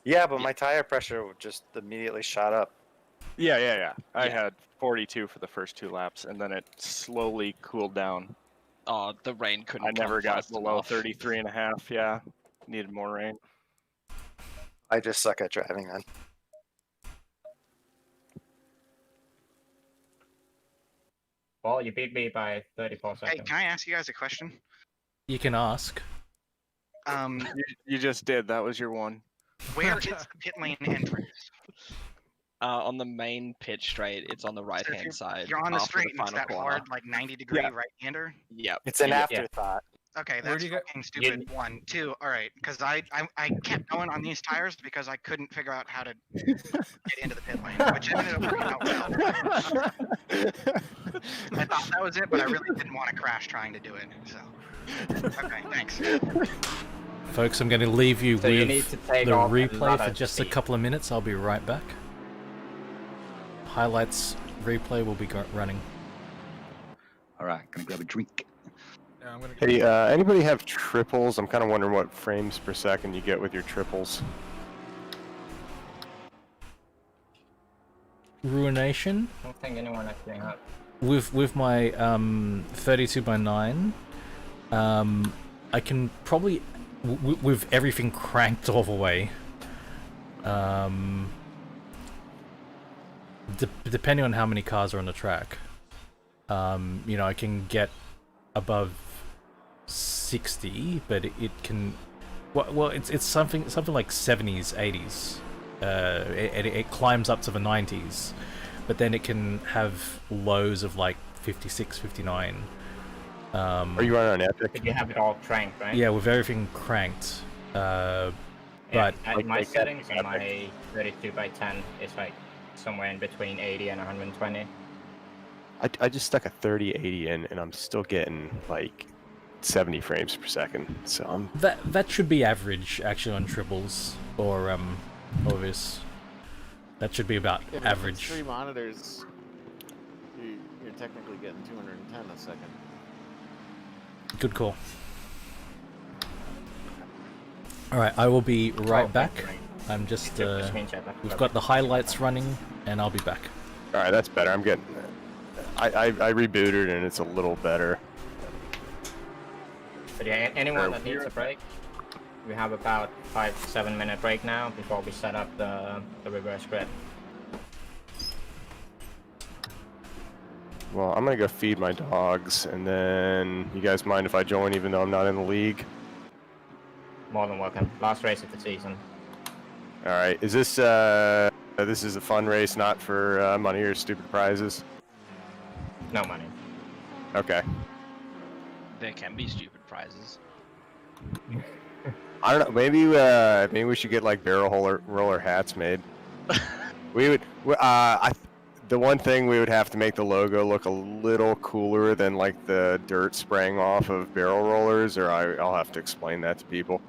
Yeah, but my tire pressure just immediately shot up.
Yeah. I had 42 for the first 2 laps, and then it slowly cooled down.
Oh, the rain couldn't
I never
come
got
fast
below
enough.
33 and a half, yeah. Needed more rain.
I just suck at driving then.
Well, you beat me by 34
Hey,
seconds.
can I ask you guys a question?
You can ask.
You just did. That was your one.
Where is the pit lane entrance?
On the main pit straight, it's on the right hand side.
You're on the
after
straight, and it's
final
that
corner.
hard, like 90-degree
Yeah.
right-hander?
Yep.
It's an afterthought.
Okay,
Where
that's
do you go-
fucking stupid. 1, 2, all right, because I kept going on these tires because I couldn't figure out how to get into the pit lane, which ended up working out well. I thought that was it, but I really didn't want to crash trying to do it. So, okay, thanks.
Folks, I'm going to leave you
So you
with
need to take
the
off
replay
another
for just a
speed.
couple of minutes. I'll be right back. Highlights replay will be running.
Alright, gonna grab a drink.
Yeah, I'm gonna
Hey, anybody have triples? I'm kind of wondering what frames per second you get with your triples.
Ruination.
I don't think anyone actually had.
With my 32x9, I can probably with everything cranked all the way. Depending on how many cars are on the track, you know, I can get above 60, but it can. Well, it's something like 70s, 80s. It climbs up to the 90s, but then it can have lows of like 56, 59.
Are you running on Epic?
But you have it all cranked, right?
Yeah, with everything cranked.
Yeah,
But
my settings on my 32x10 is like somewhere in between 80 and 120.
I just stuck a 3080 in, and I'm still getting like 70 frames per second. So I'm
that should be average actually on triples or this. That should be about
Yeah,
average.
3 monitors, you're technically getting 210 a second.
Good call. All right, I will be right back. I'm just we've got the highlights running, and I'll be back.
all right. That's better. I'm getting. I rebooted, and it's a little better.
But yeah, anyone that needs a break, we have about 5 to 7 minute break now before we set up the reverse grid.
Well, I'm gonna go feed my dogs, and then you guys mind if I join, even though I'm not in the league?
More than welcome. Last race of the season.
All right. Is this this is a fun race, not for money or stupid prizes?
No money.
Okay.
There can be stupid prizes.
I don't know. Maybe we should get like barrel roller hats made. We would. The one thing we would have to make the logo look a little cooler than like the dirt spraying off of barrel rollers, or I'll have to explain that to people.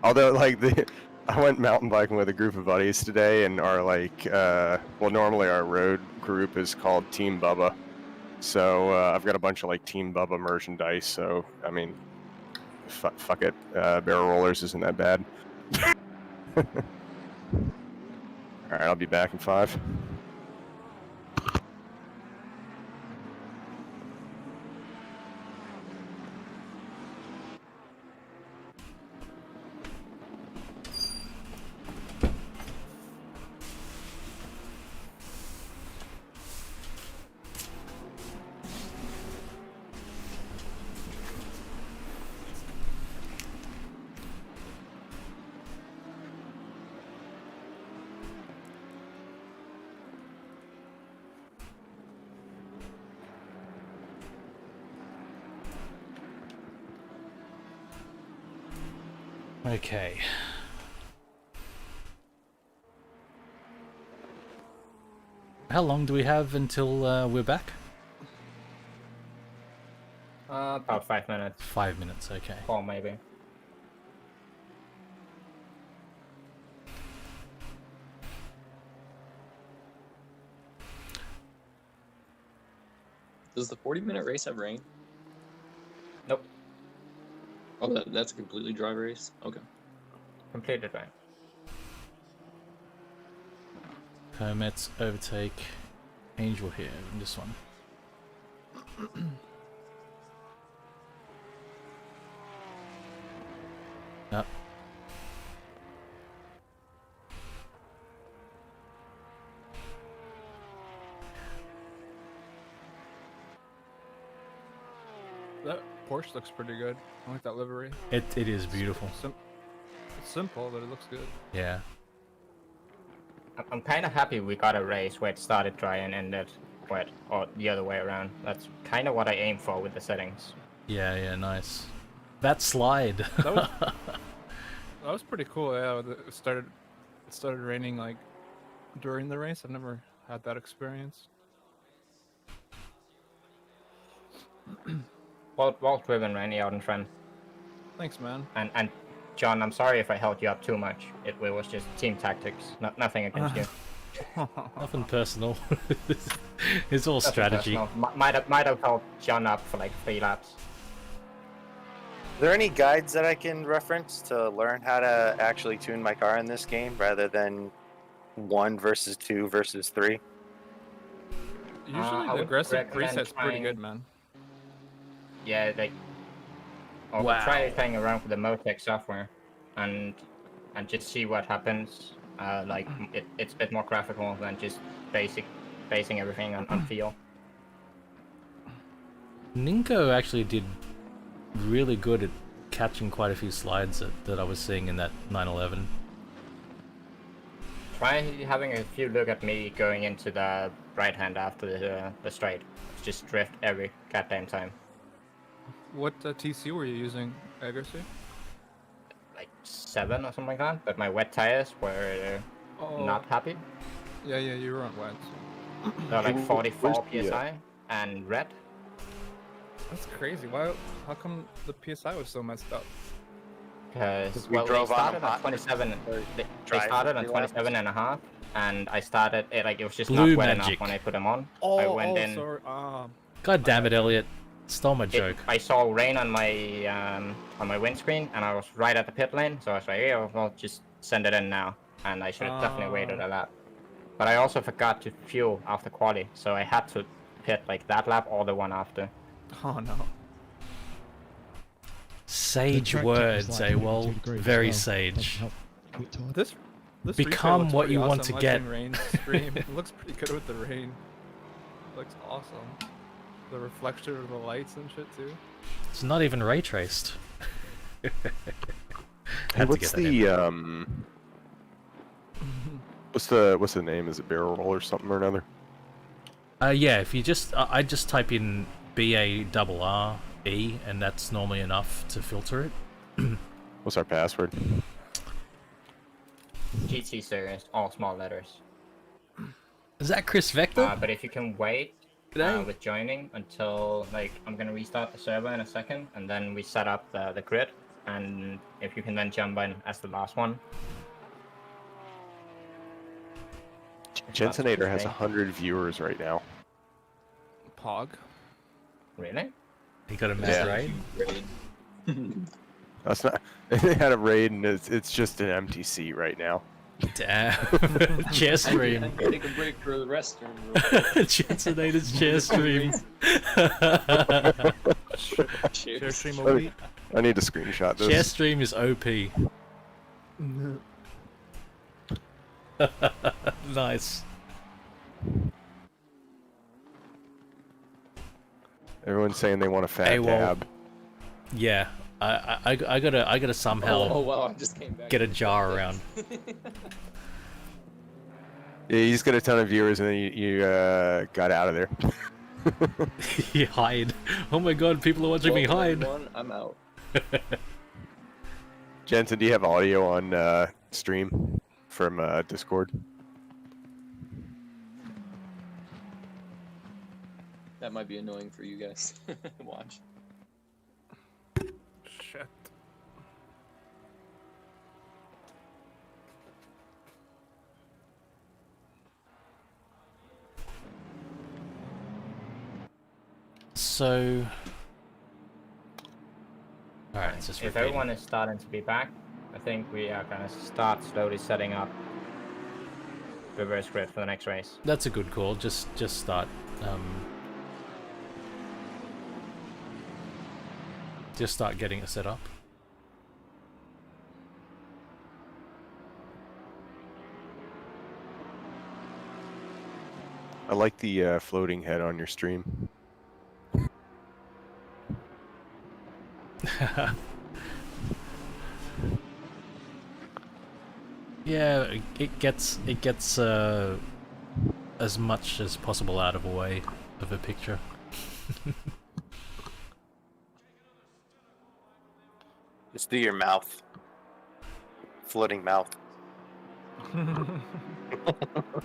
Although, like I went mountain biking with a group of buddies today, and our normally our road group is called Team Bubba. So I've got a bunch of like Team Bubba merchandise. So I mean, fuck it, barrel rollers isn't that bad. All right, I'll be back in 5.
Okay. How long do we have until we're back?
About 5 minutes.
5 minutes, okay.
4 maybe.
Does the 40-minute race have rain?
Nope.
Oh, that's a completely dry race? Okay.
Completely dry.
Permits, overtake, Angel here in this one. Yep.
That Porsche looks pretty good. I like that livery.
It is beautiful.
It's simple, but it looks good.
Yeah.
I'm kind of happy we got a race where it started dry and ended wet, or the other way around. That's kind of what I aim for with the settings.
Yeah, nice. That slide.
That was pretty cool. Yeah, it started raining like during the race. I've never had that experience.
Well driven, Randy, out in front.
Thanks, man.
And John, I'm sorry if I held you up too much. It was just team tactics, nothing against you.
Nothing personal. It's all strategy.
Might have held John up for like 3 laps.
Are there any guides that I can reference to learn how to actually tune my car in this game rather than 1 versus 2 versus 3?
Usually the aggressive preset's pretty good, man.
Yeah, like try playing around with the Motec software and just see what happens. It's a bit more graphical than just basing everything on feel.
Ninko actually did really good at catching quite a few slides that I was seeing in that 911.
Try having a few look at me going into the right hand after the straight. Just drift every goddamn time.
What TC were you using, Agassi?
Like 7 or something like that, but my wet tires were not happy.
Yeah, you were on wet. So.
They're like 44 PSI and red.
That's crazy. How come the PSI was so messed up?
Because they started on 27. They started on 27 and a half, and I started it was just
Blue
not wet
magic.
enough when I put them on. I went in.
Sorry.
God damn it, Elliot! Stole my joke.
I saw rain on my windscreen, and I was right at the pit lane, so I was like, yeah, well, just send it in now. And I should have definitely waited a lap. But I also forgot to fuel after quali, so I had to pit like that lap or the one after.
Oh no.
Sage words, well, very sage.
This
Become
replay looks
what
pretty
you
awesome.
want to
Watching
get.
Rain stream. It looks pretty good with the rain. Looks awesome. The reflection of the lights and shit too.
It's not even ray traced.
Hey, what's the name? Is it barrel roll or something or another?
Yeah, if you just I just type in BARR E, and that's normally enough to filter it.
What's our password?
GT series, all small letters.
Is that Chris Vector?
But if you can wait with joining until, like, I'm gonna restart the server in a second, and then we set up the grid, and if you can then jump in as the last one.
Jensenator has 100 viewers right now.
Pog.
Really?
He got a mad raid.
That's not. They had a raid, and it's just an empty seat right now.
Damn. Chair stream.
I can take a break for the restroom.
Jensenator's chair stream.
Chair stream OP.
I need to screenshot this.
Chair stream is OP. Nice.
Everyone's saying they want a fat dab.
Yeah, I gotta somehow
I just came back
get a jar around.
Yeah, you just got a ton of viewers, and then you got out of there.
You hide. Oh my god, people are watching me hide.
I'm out.
Jensen, do you have audio on stream from Discord?
That might be annoying for you guys. Watch.
Shit.
So, alright, it's just
if
repeating.
everyone is starting to be back, I think we are gonna start slowly setting up reverse grid for the next race.
That's a good call. Just start. Just start getting it set up.
I like the floating head on your stream.
Yeah, it gets as much as possible out of a way of a picture.
Just do your mouth. Floating mouth.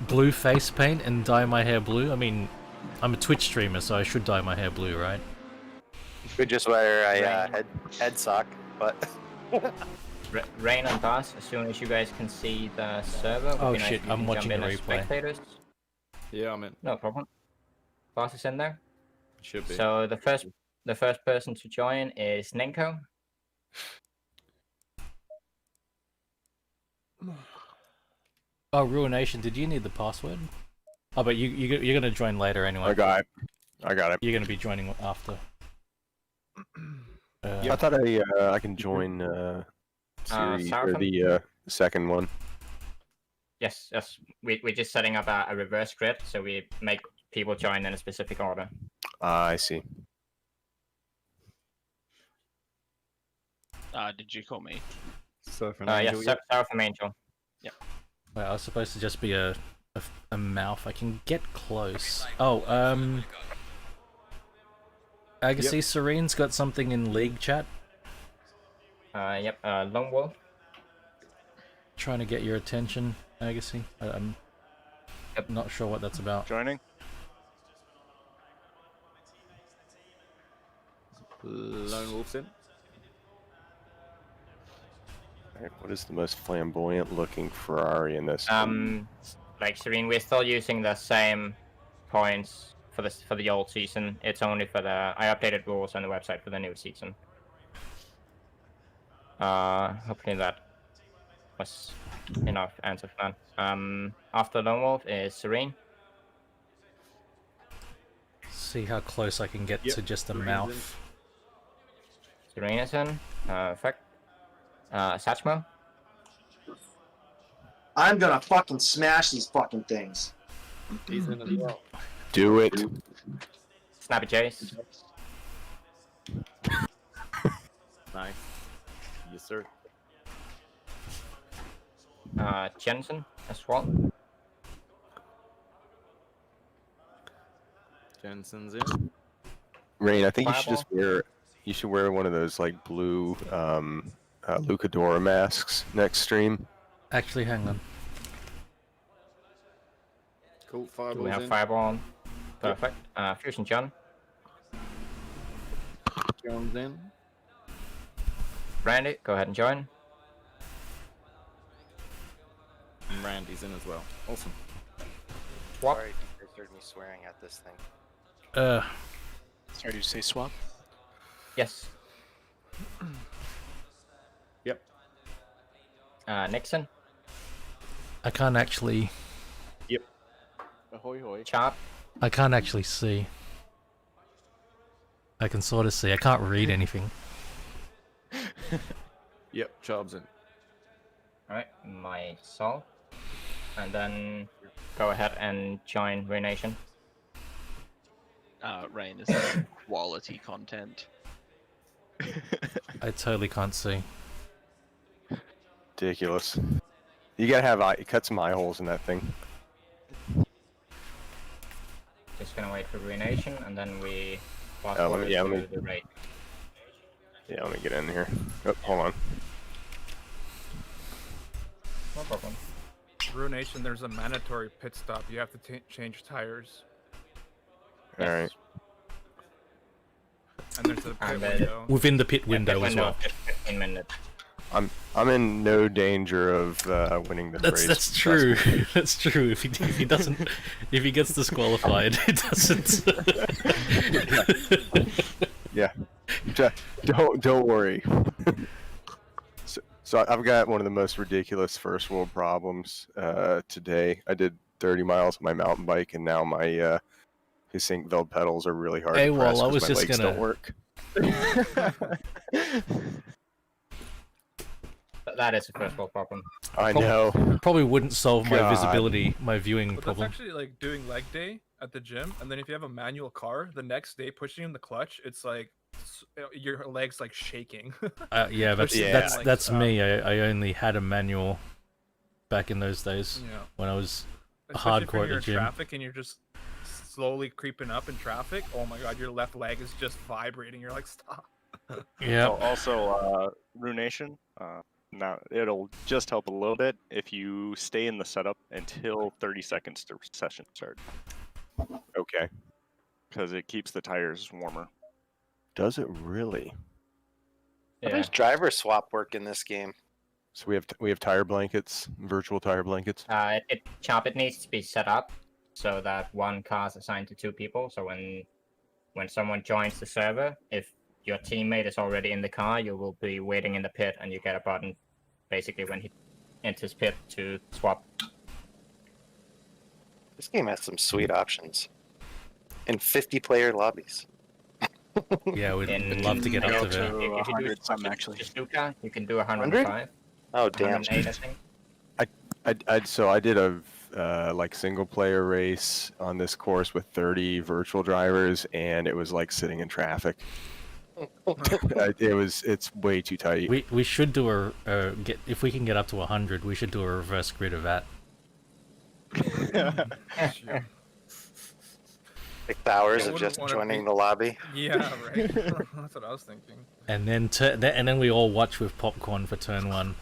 Blue face paint and dye my hair blue? I mean, I'm a Twitch streamer, so I should dye my hair blue, right?
You could just wear a head sock, but...
Rain and Bass, as soon as you guys can see the server,
Oh
be nice
shit,
if you
I'm
can
watching
jump
the
in as
replay.
spectators.
Yeah, I'm in.
No problem. Bass is in there.
Should be.
So the first person to join is Ninko.
Oh, Ruination, did you need the password? Oh, but you're gonna join later anyway.
I got it.
You're gonna be joining after.
I thought I can join series or the second one.
Yes. We're just setting up a reverse grid, so we make people join in a specific order.
I see.
Did you call me?
Surf
Yes, South from Angel.
Yep.
Wait, I was supposed to just be a mouth. I can get close. Oh, Agassi Serene's got something in League chat.
Yep, Lone Wolf.
Trying to get your attention, Agassi. I'm not sure what that's about.
Joining?
Lone Wolf's in.
Alright, what is the most flamboyant looking Ferrari in this?
Like Serene, we're still using the same points for the old season. It's only for the I updated rules on the website for the new season. Hopefully that was enough answer for that. After Lone Wolf is Serene.
See how close I can get to just a mouth.
Serene is in. Perfect. Satchmo.
I'm gonna fucking smash these fucking things.
He's in as well.
Do it.
Snappy Chase.
Nice. Yes, sir.
Jensen as well.
Jensen's in.
Rain, I think you should just wear You should wear one of those like blue Lucadora masks next stream.
Actually, hang on.
Cool.
Do
Fireballs
we have
in.
fireball on? Perfect. Fusion John.
John's in.
Randy, go ahead and join.
And Randy's in as well. Awesome.
Swap.
Sorry if you guys heard me swearing at this thing.
Sorry, did you say swap?
Yes.
Yep.
Nixon.
I can't actually.
Yep. Ahoy hoy.
Chop.
I can't actually see. I can sort of see. I can't read anything.
Yep. Chob's in.
Alright, myself. And then go ahead and join Renation.
Rain is like quality content.
I totally can't see.
Ridiculous. You gotta have cut some eye holes in that thing.
Just gonna wait for Renation, and then we pass
let
forward
me
to the raid.
Yeah, let me get in here. Oh, hold on.
No problem.
Ruination, there's a mandatory pit stop. You have to change tires.
All right.
And there's a pit window.
Within the pit window as well.
15 minutes.
I'm in no danger of winning this race.
That's true. That's true. If he doesn't, if he gets disqualified, it doesn't.
Yeah. Don't worry. So I've got one of the most ridiculous first world problems today. I did 30 miles on my mountain bike, and now my his sync valve pedals are really hard
Hey,
to press
well, I was
my
just
legs
gonna
don't work.
That is a first world problem.
I know.
Probably wouldn't solve my
God.
visibility, my viewing
But
problem.
that's actually like doing leg day at the gym, and then if you have a manual car, the next day pushing in the clutch, it's like your legs like shaking.
Yeah, that's
Like,
that's me. I only had a manual back in those days
Yeah.
when I was
Especially
hardcore
when
at
you're
the
in
gym.
traffic and you're just slowly creeping up in traffic. Oh my god, your left leg is just vibrating. You're like, stop.
Yeah.
Also, Ruination. Now it'll just help a little bit if you stay in the setup until 30 seconds to session start.
Okay.
Because it keeps the tires warmer.
Does it really?
How does driver swap work in this game?
So we have tire blankets, virtual tire blankets.
It needs to be set up so that one car is assigned to 2 people. So when someone joins the server, if your teammate is already in the car, you will be waiting in the pit, and you get a button basically when he enters pit to swap.
This game has some sweet options. And 50-player lobbies.
Yeah, we'd love to get up to that.
If you do
100 some actually.
Stuka, you can do 105.
Oh damn!
108, I think.
So I did a like single player race on this course with 30 virtual drivers, and it was like sitting in traffic. It's way too tight.
We should do if we can get up to 100, we should do a reverse grid of that.
Like the hours of just joining the lobby.
Yeah, right. That's what I was thinking.
And then we all watch with popcorn for turn 1.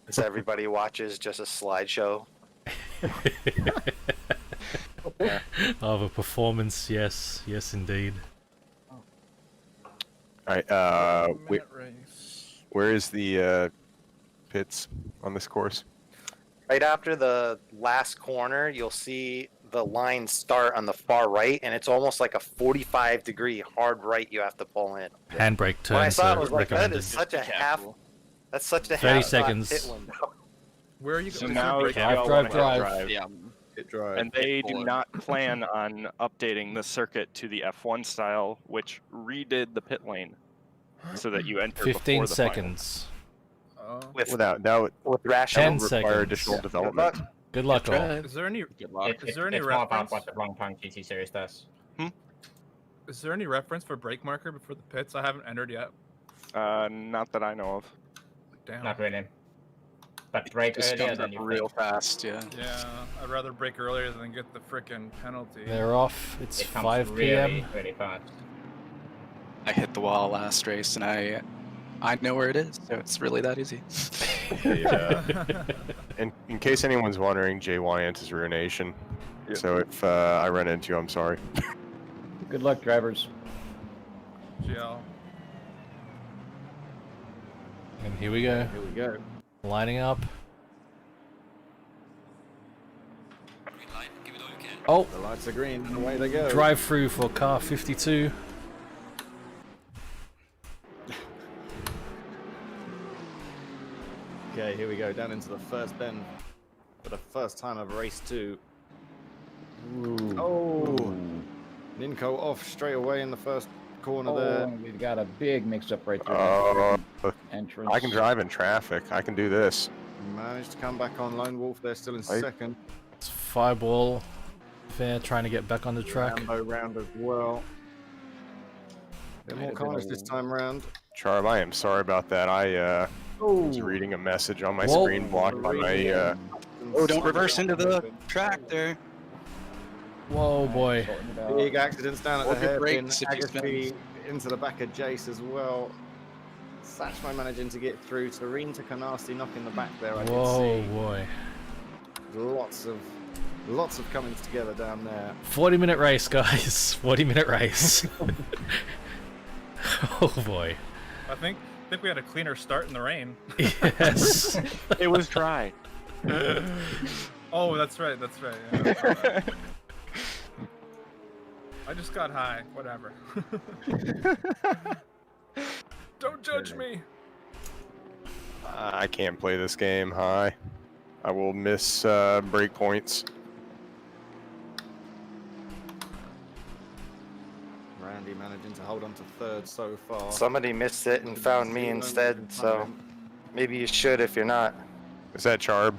As everybody watches just a slideshow.
Of a performance, yes, indeed.
All right. Where is the pits on this course?
Right after the last corner, you'll see the line start on the far right, and it's almost like a 45-degree hard right you have to pull in.
Handbrake turns.
When I saw it, I was like, that
recommended.
is such a half. That's such a
30
half
seconds.
pit window.
Where are you
So
going?
now you
Drive,
all
drive,
wanna
drive.
Yeah.
Hit drive.
And they do not plan on updating the circuit to the F1 style, which redid the pit lane so that you enter
15
before the
seconds.
With
with
rational
10 seconds.
require additional development.
Good luck, all.
Is there any?
It's
there any
more about
reference?
what the Long Pong GT series does.
Is there any reference for brake marker before the pits? I haven't entered yet.
Not that I know of.
Damn.
Not really. but brake
Just
earlier
comes
than
up
you
real
think.
fast, yeah.
Yeah, I'd rather break earlier than get the frickin' penalty.
They're off. It's
It comes
5 p.m.
really, really fast.
I hit the wall last race, and I know where it is, so it's really that easy.
Yeah. In case anyone's wondering, Jay Wyant is Ruination. So if I run into you, I'm sorry.
Good luck, drivers.
GL.
And here we go.
Here we go.
Lining up.
Green light, give it all you can.
Oh!
The lights are green, and away they go.
Drive through for car 52.
Okay, here we go, down into the first bend for the first time of race 2.
Ooh.
Oh! Ninko off straight away in the first corner there.
Oh, we've got a big mix-up right there. Entrance.
I can drive in traffic. I can do this.
Managed to come back on. Lone Wolf, they're still in second.
It's Fireball. Fair trying to get back on the track.
Rambo round as well. A bit more carnage this time round.
Charb, I am sorry about that. I was reading a message on my
Whoa.
screen blocked by my.
Oh, don't reverse into the track there.
Whoa, boy.
Big accidents down at
Or
the
good
hairpin.
brakes if you
Agassi into the back of Jace as well. Satchmo managing to get through. Serene to Canasti knocking the back there. I can
Whoa,
see.
boy.
Lots of comings together down there.
40-minute race, guys. 40-minute race. Oh, boy.
I think we had a cleaner start in the rain.
Yes.
It was dry.
Oh, that's right. Yeah. I just got high. Whatever. Don't judge me.
I can't play this game. Hi. I will miss break points.
Randy managing to hold on to third so far.
Somebody missed it and found me instead, so maybe you should if you're not.
Is that Charb?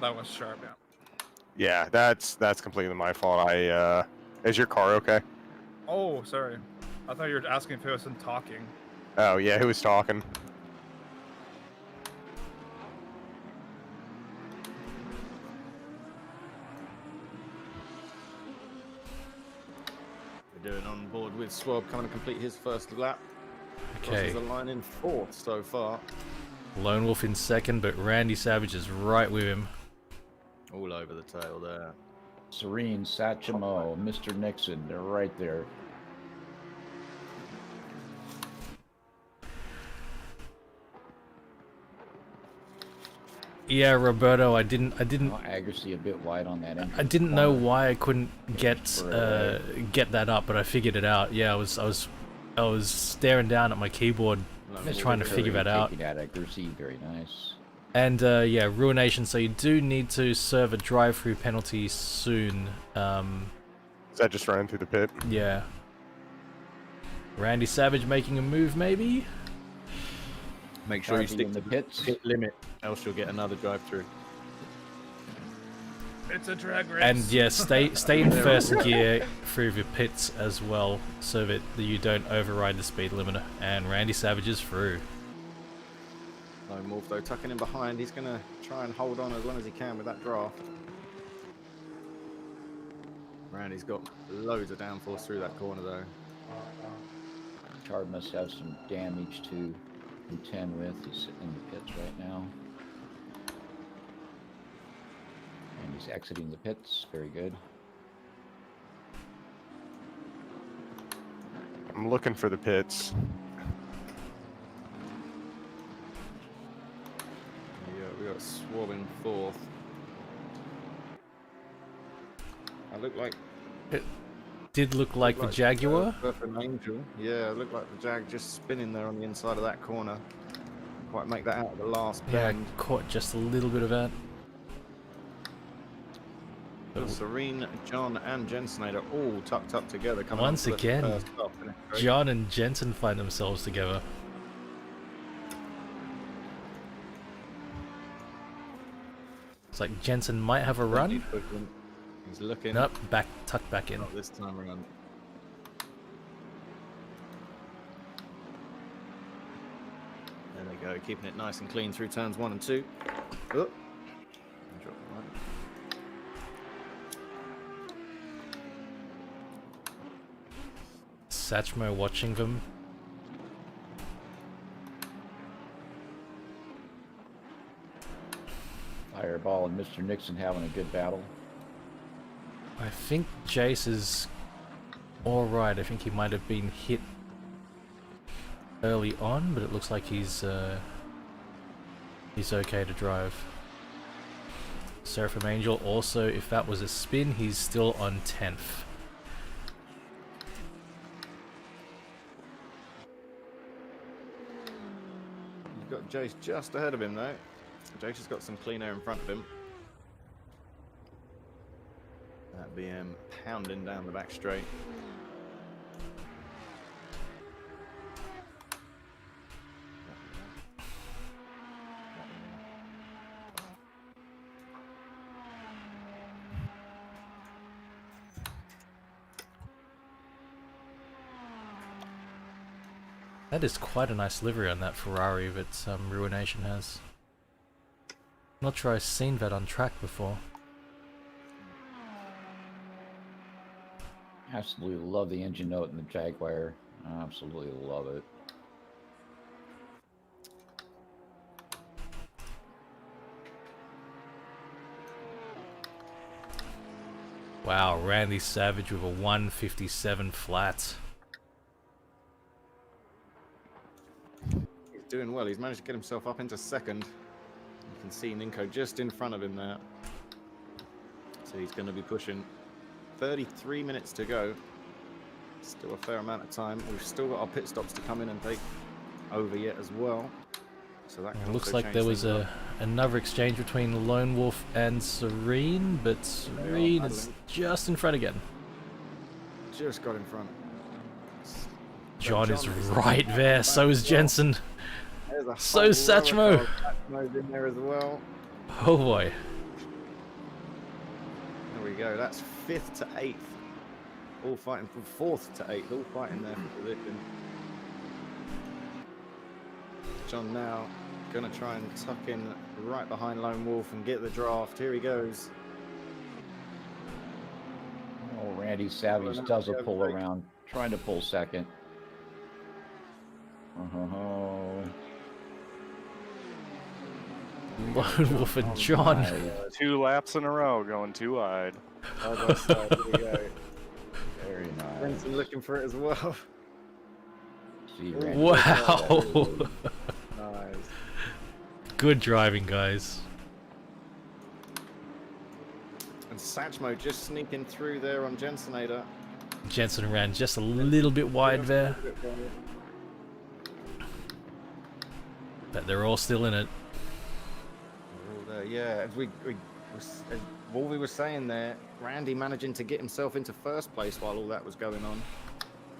That was sharp, yeah.
Yeah, that's completely my fault. Is your car okay?
Oh, sorry. I thought you were asking if I wasn't talking.
Oh yeah, who was talking?
We're doing on board with Swab coming to complete his first lap.
Okay.
He's a line in fourth so far.
Lone Wolf in second, but Randy Savage is right with him.
All over the tail there.
Serene, Satchmo, Mr. Nixon, they're right there.
Yeah, Roberto, I didn't.
Oh, accuracy a bit wide on that end.
I didn't know why I couldn't get that up, but I figured it out. Yeah, I was staring down at my keyboard, trying to figure that out.
That accuracy, very nice.
And yeah, Ruination. So you do need to serve a drive-through penalty soon.
Is that just running through the pit?
Yeah. Randy Savage making a move, maybe.
Make sure you
Driving
stick
in
to
the
the
pits.
pit limit, else you'll get another drive-through.
It's a drag race.
And yeah, stay in first gear through the pits as well, so that you don't override the speed limiter. And Randy Savage is through.
Lone Wolf though tucking in behind. He's gonna try and hold on as long as he can with that draft. Randy's got loads of downforce through that corner though.
Chard must have some damage to contend with. He's sitting in the pits right now. And he's exiting the pits. Very good.
I'm looking for the pits.
Yeah, we got Swab in fourth. I look like
It did look like the Jaguar.
An Angel. Yeah, it looked like the Jag just spinning there on the inside of that corner. Quite make that out of the last
Yeah,
bend.
caught just a little bit of that. But
Serene, John, and Jensen are all tucked up together. Coming
once
up for the
again,
first stop, isn't it? Great.
John and Jensen find themselves together. It's like Jensen might have a run.
He's looking.
Nope, tucked back in.
Not this time around. we go, keeping it nice and clean through turns 1 and 2. Oh. Drop the line.
Satchmo watching them.
Fireball and Mr. Nixon having a good battle.
I think Jace is alright. I think he might have been hit early on, but it looks like he's okay to drive. Seraphim Angel also, if that was a spin, he's still on 10th.
You've got Jace just ahead of him though. Jace has got some clean air in front of him. That BM pounding down the back straight.
That is quite a nice livery on that Ferrari that Ruination has. Not sure I've seen that on track before.
Absolutely love the engine note in the Jaguar. Absolutely love it.
Wow, Randy Savage with a 157 flat.
He's doing well. He's managed to get himself up into second. You can see Ninko just in front of him there. So he's going to be pushing. 33 minutes to go. Still a fair amount of time. We've still got our pit stops to come in and take over yet as well. So that
It looks like there was another exchange between Lone Wolf and Serene, but Serene is just in front again.
Just got in front.
John is right there, so is Jensen. So is Satchmo.
Satchmo's in there as well.
Oh boy.
There we go. That's 5th to 8th. All fighting from 4th to 8th. All fighting there for position. John now going to try and tuck in right behind Lone Wolf and get the draft. Here he goes.
Oh, Randy Savage does a pull around, trying to pull second.
Lone Wolf and John.
2 laps in a row, going too wide.
Side by side, here we go.
Very nice.
Benson looking for it as well.
Wow.
Nice.
Good driving, guys.
And Satchmo just sneaking through there on Jensenator.
Jensen ran just a little bit wide there. But they're all still in it.
Yeah, as Wolvie was saying there, Randy managing to get himself into first place while all that was going on.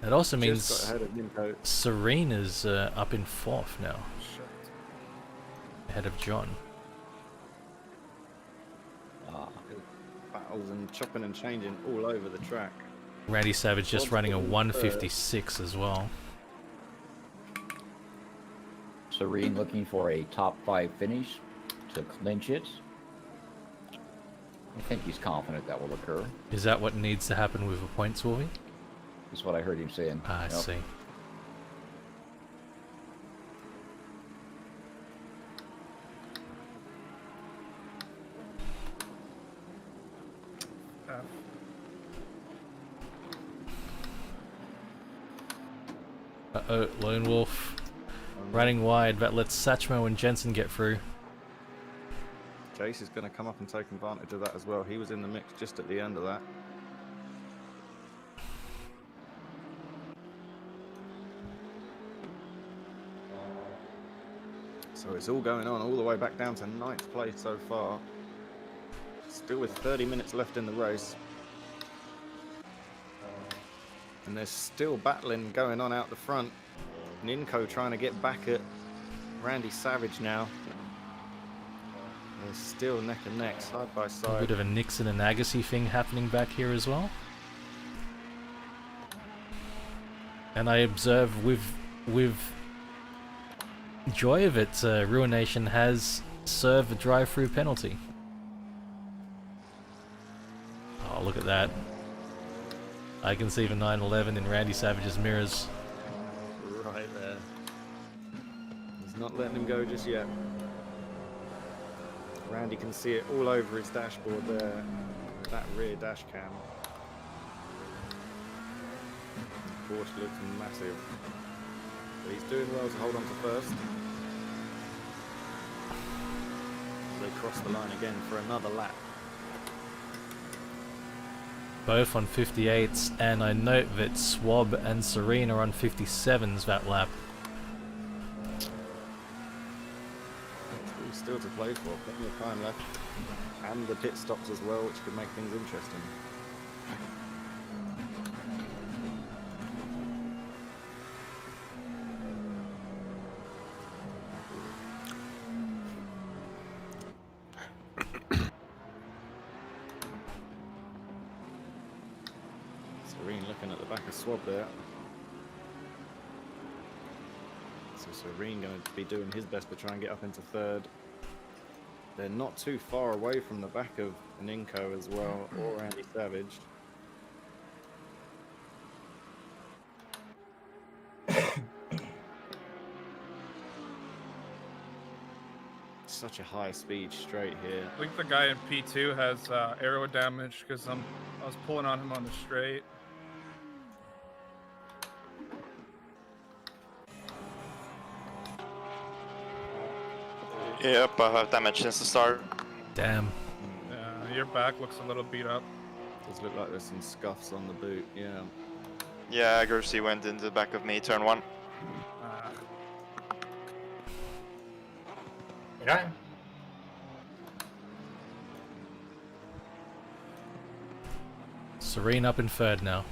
That also
Just
means
got ahead of Ninko.
Serene is up in 4th now. Ahead of John.
Battles and chopping and changing all over the track.
Randy Savage just running a 156 as well.
Serene looking for a top 5 finish to clinch it. I think he's confident that will occur.
Is that what needs to happen with the points, Wolvie?
That's what I heard him saying.
I see. Uh-oh, Lone Wolf running wide. That lets Satchmo and Jensen get through.
Jace is going to come up and take advantage of that as well. He was in the mix just at the end of that. So it's all going on all the way back down to 9th place so far. Still with 30 minutes left in the race. And there's still battling going on out the front. Ninko trying to get back at Randy Savage now. They're still neck and neck, side by side.
A bit of a Nixon and Agassi thing happening back here as well. And I observe with joy of it, Ruination has served a drive-through penalty. Oh, look at that. I can see the 911 in Randy Savage's mirrors.
Right there. He's not letting him go just yet. Randy can see it all over his dashboard there. That rear dash cam. Porsche looks massive. But he's doing well to hold on to first. They cross the line again for another lap.
Both on 58s, and I note that Swab and Serene are on 57s that lap.
Still to play for, plenty of time left. And the pit stops as well, which could make things interesting. Serene looking at the back of Swab there. So Serene going to be doing his best to try and get up into third. They're not too far away from the back of Ninko as well, or Andy Savage. Such a high speed straight here.
I think the guy in P2 has aero damage because I was pulling on him on the straight.
Yep, I have damage since the start.
Damn.
Yeah, your back looks a little beat up.
Does look like there's some scuffs on the boot, yeah.
Yeah, Grossy went into the back of me, turn 1.
Okay.
Serene up in third now.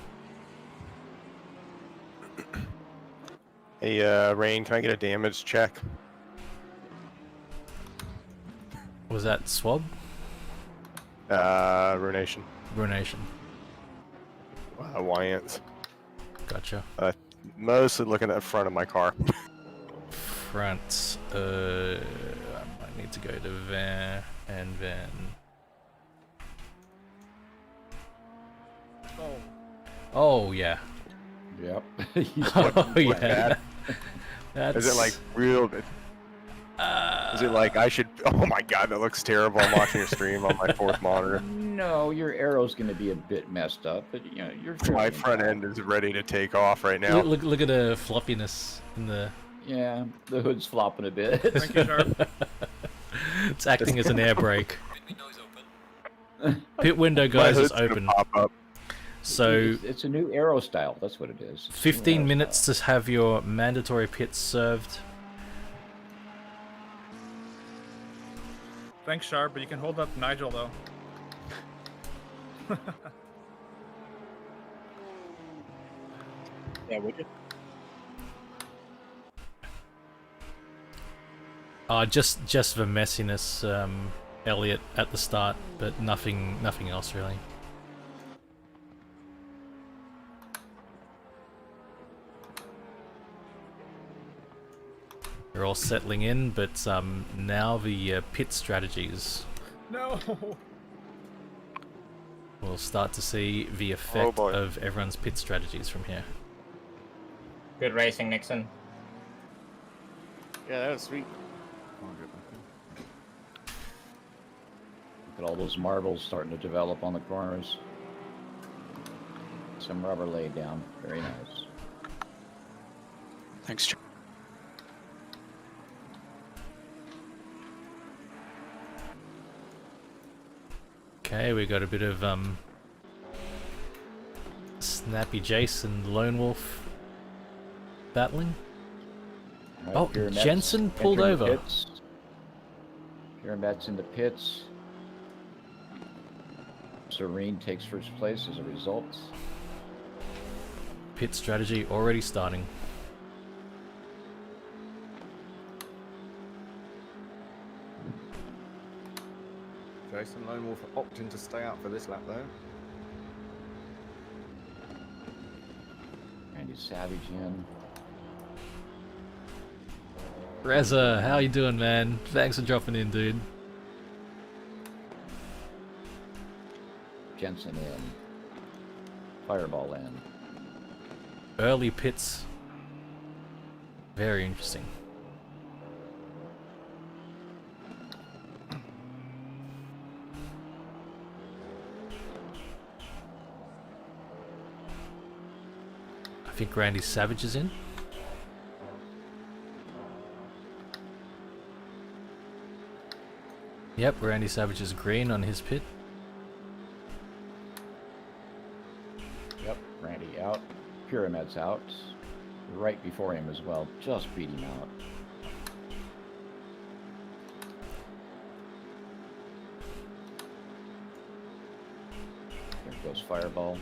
Hey, Rain, can I get a damage check?
Was that Swab?
Ruination.
Ruination.
Wyants.
Gotcha.
Mostly looking at the front of my car.
Front. I might need to go to there and then. Oh yeah.
Yep.
Oh yeah. That's...
Is it like real? Is it like I should? Oh my god, that looks terrible. I'm watching your stream on my fourth monitor.
No, your arrow's going to be a bit messed up, but you know you're.
My front end is ready to take off right now.
Look at the fluffiness in the.
Yeah, the hood's flopping a bit.
Thank you, Sharp.
It's acting as an air brake. Pit window, guys, is open.
Pop up.
So
it's a new arrow style. That's what it is.
15 minutes to have your mandatory pits served.
Thanks, Sharp, but you can hold up Nigel though.
Yeah, would you?
Just the messiness, Elliot, at the start, but nothing else really. They're all settling in, but now the pit strategies.
No.
We'll start to see the effect of everyone's pit strategies from here.
Good racing, Nixon.
Yeah, that was sweet.
Look at all those marbles starting to develop on the corners. Some rubber laid down. Very nice.
Thanks, John.
Okay, we got a bit of Snappy Jason, Lone Wolf battling.
Right,
Oh,
Pyramid's
Jensen pulled
entering the
over.
pits. Pyramid's in the pits. Serene takes first place as a result.
Pit strategy already starting.
Jason Lone Wolf opting to stay out for this lap though.
Randy Savage in.
Reza, how you doing, man? Thanks for dropping in, dude.
Jensen in. Fireball in.
Early pits. Very interesting. I think Randy Savage is in. Yep, Randy Savage is green on his pit.
Yep, Randy out. Pyramid's out. Right before him as well. Just beat him out. There goes Fireball.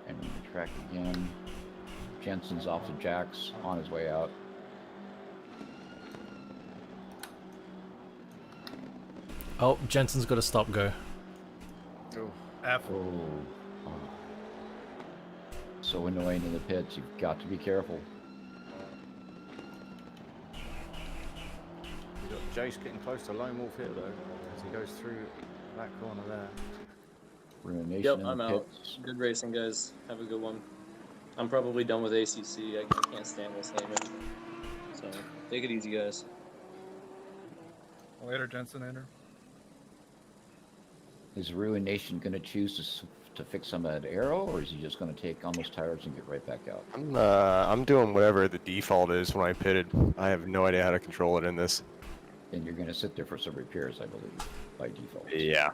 And the track again. Jensen's off the jacks on his way out.
Oh, Jensen's got a stop go.
Oh. So annoying in the pits, you've got to be careful.
We've got Jace getting close to Lone Wolf here though, as he goes through that corner there.
Ruination
Yep,
in
I'm
the
out.
pits.
Good racing, guys. Have a good one. I'm probably done with ACC. I can't stand this Heyman. So take it easy, guys.
Later, Jensen. Later.
Is Ruination going to choose to fix some of that arrow, or is he just going to take on those tires and get right back out?
I'm doing whatever the default is when I pitted. I have no idea how to control it in this.
And you're going to sit there for some repairs, I believe, by default.
Yeah.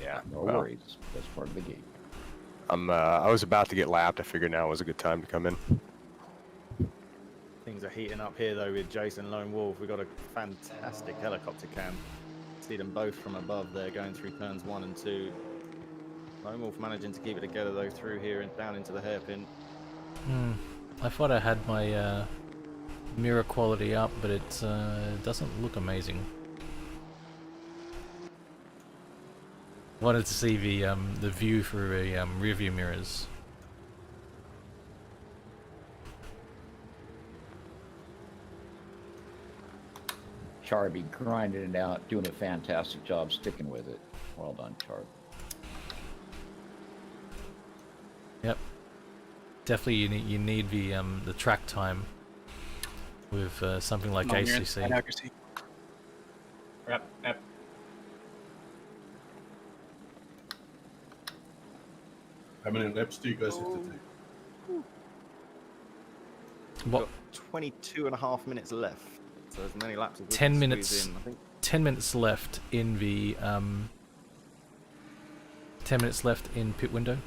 Yeah.
No
well,
worries. That's part of the game.
I was about to get lapped. I figured now was a good time to come in.
Things are heating up here though with Jason Lone Wolf. We've got a fantastic helicopter cam. See them both from above there going through turns 1 and 2. Lone Wolf managing to keep it together though through here and down into the hairpin.
I thought I had my mirror quality up, but it doesn't look amazing. Wanted to see the view through a rear view mirrors.
Charby grinding it out, doing a fantastic job sticking with it. Well done, Charb.
Yep. Definitely you need the track time with something like ACC.
Yep, yep.
How many laps do you guys have to do?
What?
22.5 minutes left. So as many laps as we
10
can squeeze
minutes.
in, I think.
10 minutes left in the 10 minutes left in pit window.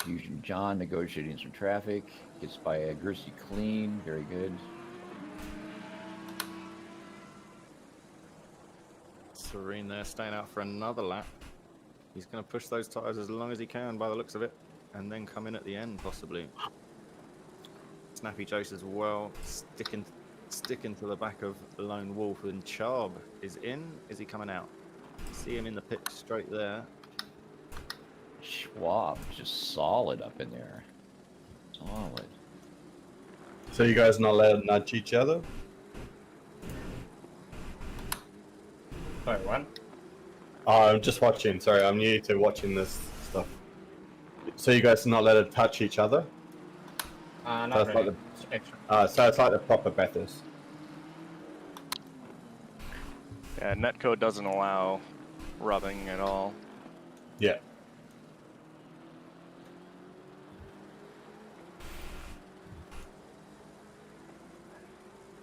Fusion John negotiating some traffic. Gets by a Greasy Clean. Very good.
Serene there, staying out for another lap. He's going to push those tyres as long as he can by the looks of it, and then come in at the end possibly. Snappy Chase as well, sticking to the back of Lone Wolf, and Charb is in. Is he coming out? See him in the pit straight there.
Schwab just solid up in there. Solid.
So you guys not allowed to nudge each other?
Sorry, what?
I'm just watching. Sorry, I'm new to watching this stuff. So you guys are not allowed to touch each other?
Not
so it's
really.
like
It's extra.
so it's like the proper Bathurst.
Yeah, netcode doesn't allow rubbing at all.
Yeah.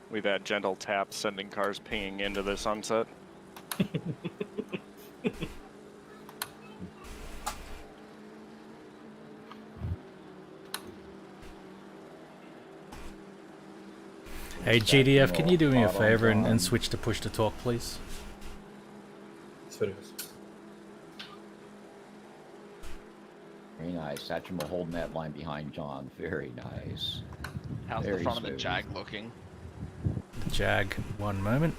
We've had gentle taps sending cars pinging into the sunset.
Hey GDF, can you do me a favor and switch to push to talk, please?
Very nice. Satchmo holding that line behind John. Very nice.
How's
Very
the front of the
smooth.
Jag looking?
The Jag, one moment.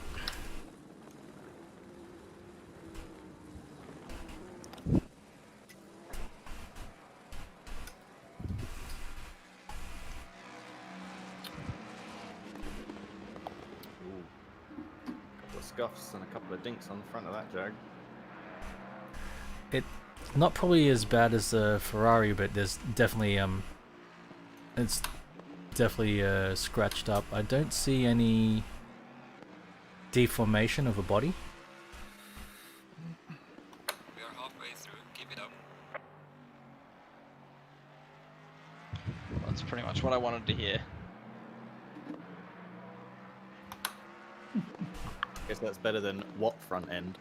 Couple of scuffs and a couple of dinks on the front of that Jag.
It not probably as bad as the Ferrari, but there's definitely it's definitely scratched up. I don't see any deformation of a body.
We are halfway through. Keep it up.
That's pretty much what I wanted to hear.
Guess that's better than what front end.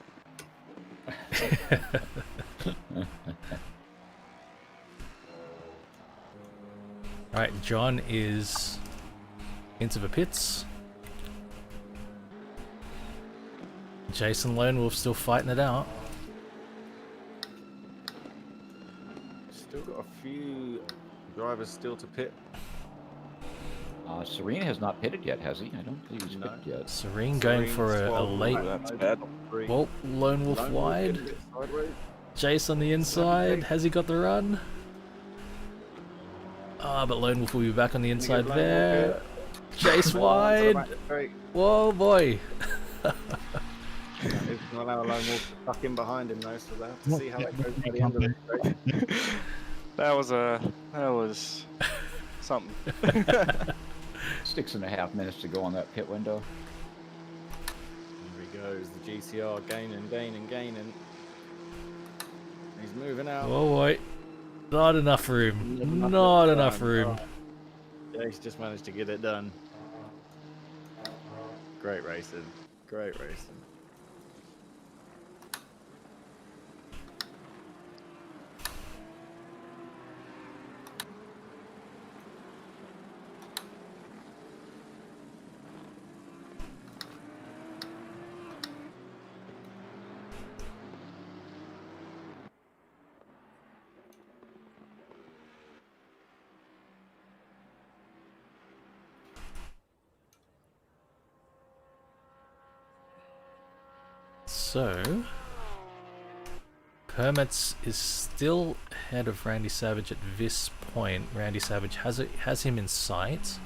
Alright, John is into the pits. Jason Lone Wolf still fighting it out.
Still got a few drivers still to pit.
Serene has not pitted yet, has he? I don't believe he's pitted yet.
Serene going for a late. Well, Lone Wolf wide. Jace on the inside. Has he got the run? Ah, but Lone Wolf will be back on the inside there. Jace wide. Whoa, boy.
It's not allow Lone Wolf to tuck in behind him though, so they have to see how it goes by the end of the race.
That was something.
6.5 minutes to go on that pit window.
Here he goes, the GCR gaining. He's moving out.
Oh boy. Not enough room. Not enough room.
Yeah, he's just managed to get it done. Great racing. Great racing.
So, Permits is still ahead of Randy Savage at this point. Randy Savage has him in sight.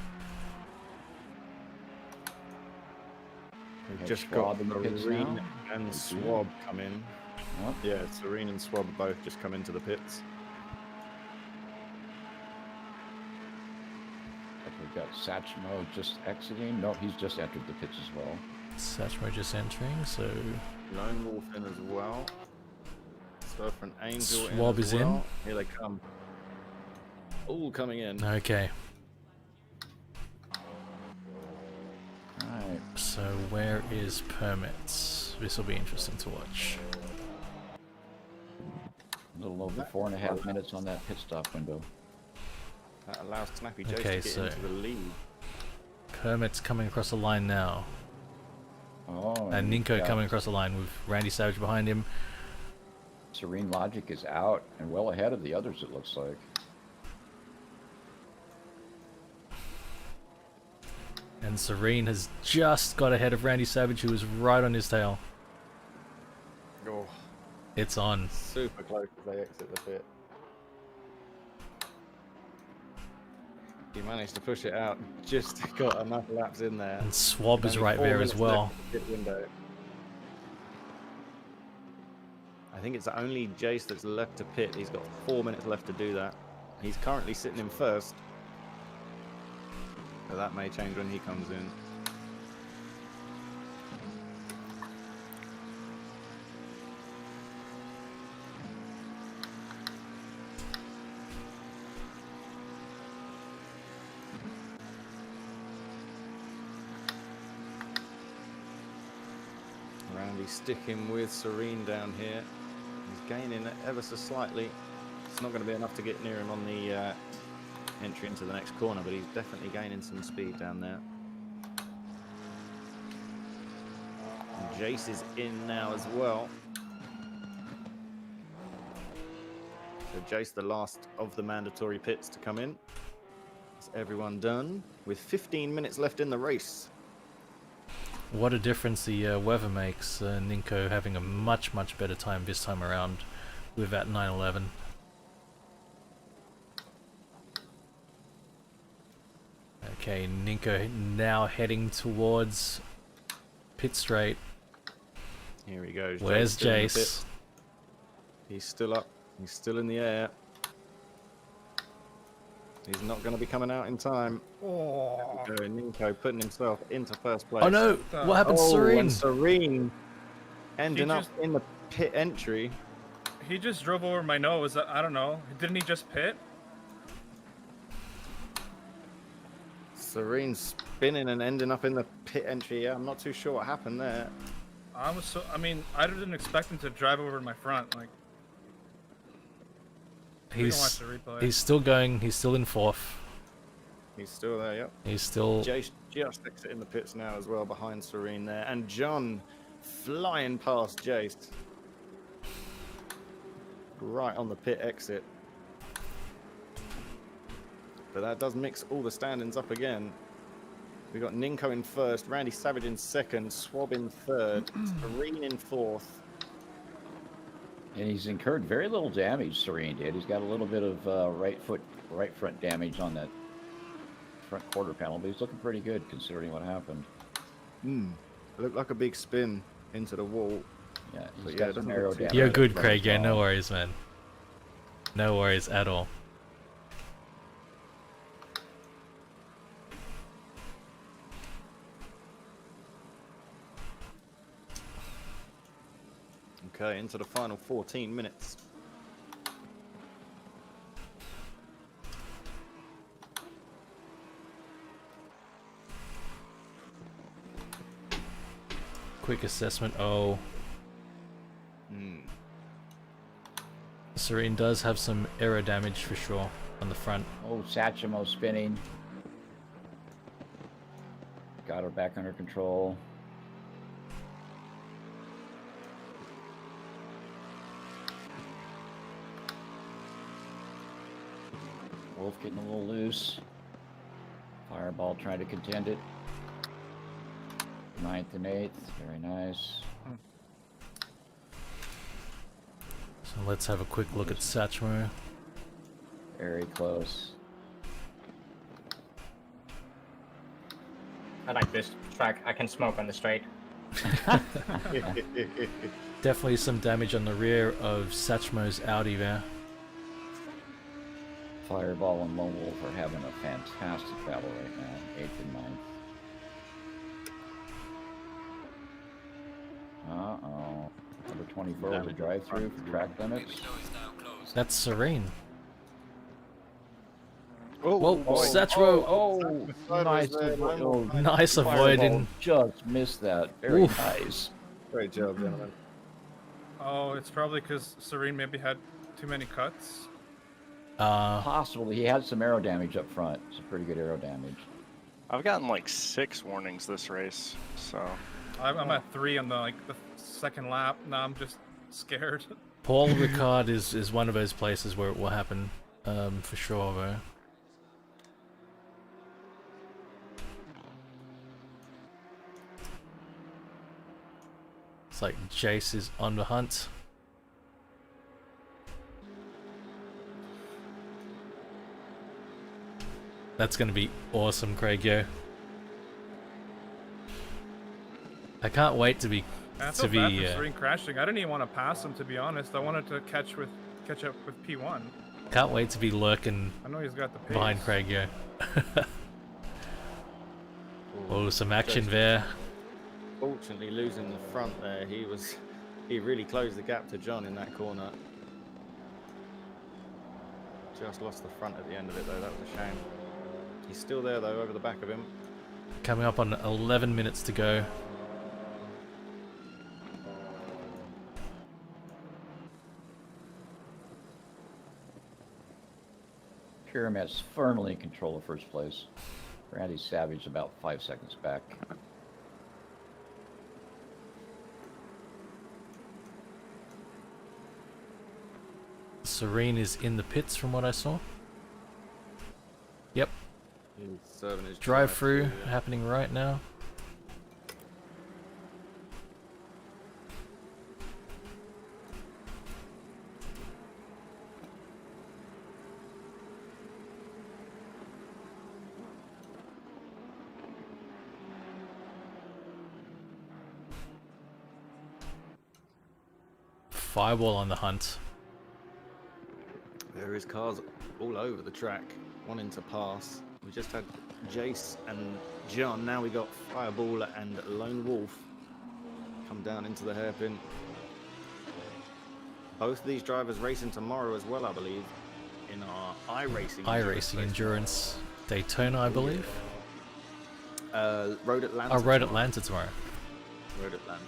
We've just got Serene and Swab come in. Yeah, Serene and Swab both just come into the pits.
We've got Satchmo just exiting. No, he's just entered the pits as well.
Satchmo just entering, so...
Lone Wolf in as well. Surf and Angel
Swab
in as
is
well.
in.
Here they come. All coming in.
Okay.
Alright.
So where is Permits? This will be interesting to watch.
A little over 4.5 minutes on that pit stop window.
That allows Snappy Jace
Okay,
to get
so
into the lead.
Permits coming across the line now.
Oh,
And Ninko coming across the line with Randy Savage behind him.
Serene Logic is out and well ahead of the others, it looks like.
And Serene has just got ahead of Randy Savage, who was right on his tail.
Oh,
It's on.
super close as they exit the pit. He managed to push it out, just got enough laps in there.
And Swab is
Only
right
4
there as
minutes
well.
left of the pit window. I think it's only Jace that's left to pit. He's got 4 minutes left to do that. He's currently sitting in first. So that may change when he comes in. Randy sticking with Serene down here. He's gaining ever so slightly. It's not going to be enough to get near him on the entry into the next corner, but he's definitely gaining some speed down there. And Jace is in now as well. So Jace, the last of the mandatory pits to come in. Is everyone done? With 15 minutes left in the race.
What a difference the weather makes. Ninko having a much better time this time around with that 911. Okay, Ninko now heading towards pit straight.
Here he goes.
Where's
still in the
Jace?
pit. He's still up. He's still in the air. He's not going to be coming out in time.
Oh.
There we go, Ninko putting himself into first place.
Oh no! What happened to Serene?
And Serene ending up
just-
in the pit entry.
He just drove over my nose. I don't know. Didn't he just pit?
Serene spinning and ending up in the pit entry. Yeah, I'm not too sure what happened there.
I mean, I didn't expect him to drive over my front. Like, we can watch the replay.
He's still going. He's still in fourth.
He's still there, yep.
He's still.
Jace just exiting the pits now as well behind Serene there. And John flying past Jace. Right on the pit exit. But that does mix all the standings up again. We got Ninko in first, Randy Savage in second, Swab in third, Serene in fourth.
And he's incurred very little damage, Serene did. He's got a little bit of right front damage on that front quarter panel, but he's looking pretty good considering what happened.
Looked like a big spin into the wall.
Yeah,
But
he's
yeah,
got some
doesn't
aero
look too
damage.
You're
on the
good,
front
Craig.
as
Yeah, no
well.
worries, man. No worries at all.
Okay, into the final 14 minutes.
Quick assessment. Oh. Serene does have some aero damage for sure on the front.
Oh, Sachimo spinning. Got her back under control. Wolf getting a little loose. Fireball trying to contend it. 9th and 8th, very nice.
So let's have a quick look at Satchmo.
Very close.
I like this track. I can smoke on the straight.
Definitely some damage on the rear of Satchmo's Audi there.
Fireball and Lone Wolf are having a fantastic battle right now, 8th and 9th. Uh-oh. Number 24 with a drive-through for track limits.
That's Serene.
Oh,
whoa, Satchmo!
Oh, nice,
Nice avoiding.
Just missed that. Very
Oof.
nice.
Great job, gentlemen.
Oh, it's probably because Serene maybe had too many cuts.
Possibly. He had some aero damage up front. Some pretty good aero damage.
I've gotten like 6 warnings this race, so.
I'm at 3 on the second lap. Now I'm just scared.
Paul Ricard is one of those places where it will happen, for sure, though. It's like Jace is on the hunt. That's gonna be awesome, Craig. Yo, I can't wait to be
I feel bad for Serene crashing. I didn't even want to pass him, to be honest. I wanted to catch up with P1.
Can't wait to be lurking
I know he's got the pace.
behind Craig. Yo. Oh, some action there.
Fortunately, losing the front there, he really closed the gap to John in that corner. Just lost the front at the end of it though. That was a shame. He's still there though, over the back of him.
Coming up on 11 minutes to go.
Pyramid's firmly in control of first place. Randy Savage about 5 seconds back.
Serene is in the pits from what I saw. Yep.
He's serving his
Drive through happening right now. Fireball on the hunt.
There is cars all over the track wanting to pass. We just had Jace and John. Now we got Fireball and Lone Wolf come down into the hairpin. Both of these drivers racing tomorrow as well, I believe, in our iRacing
Endurance Daytona, I believe.
Road Atlanta.
Oh, Road Atlanta tomorrow.
Road Atlanta.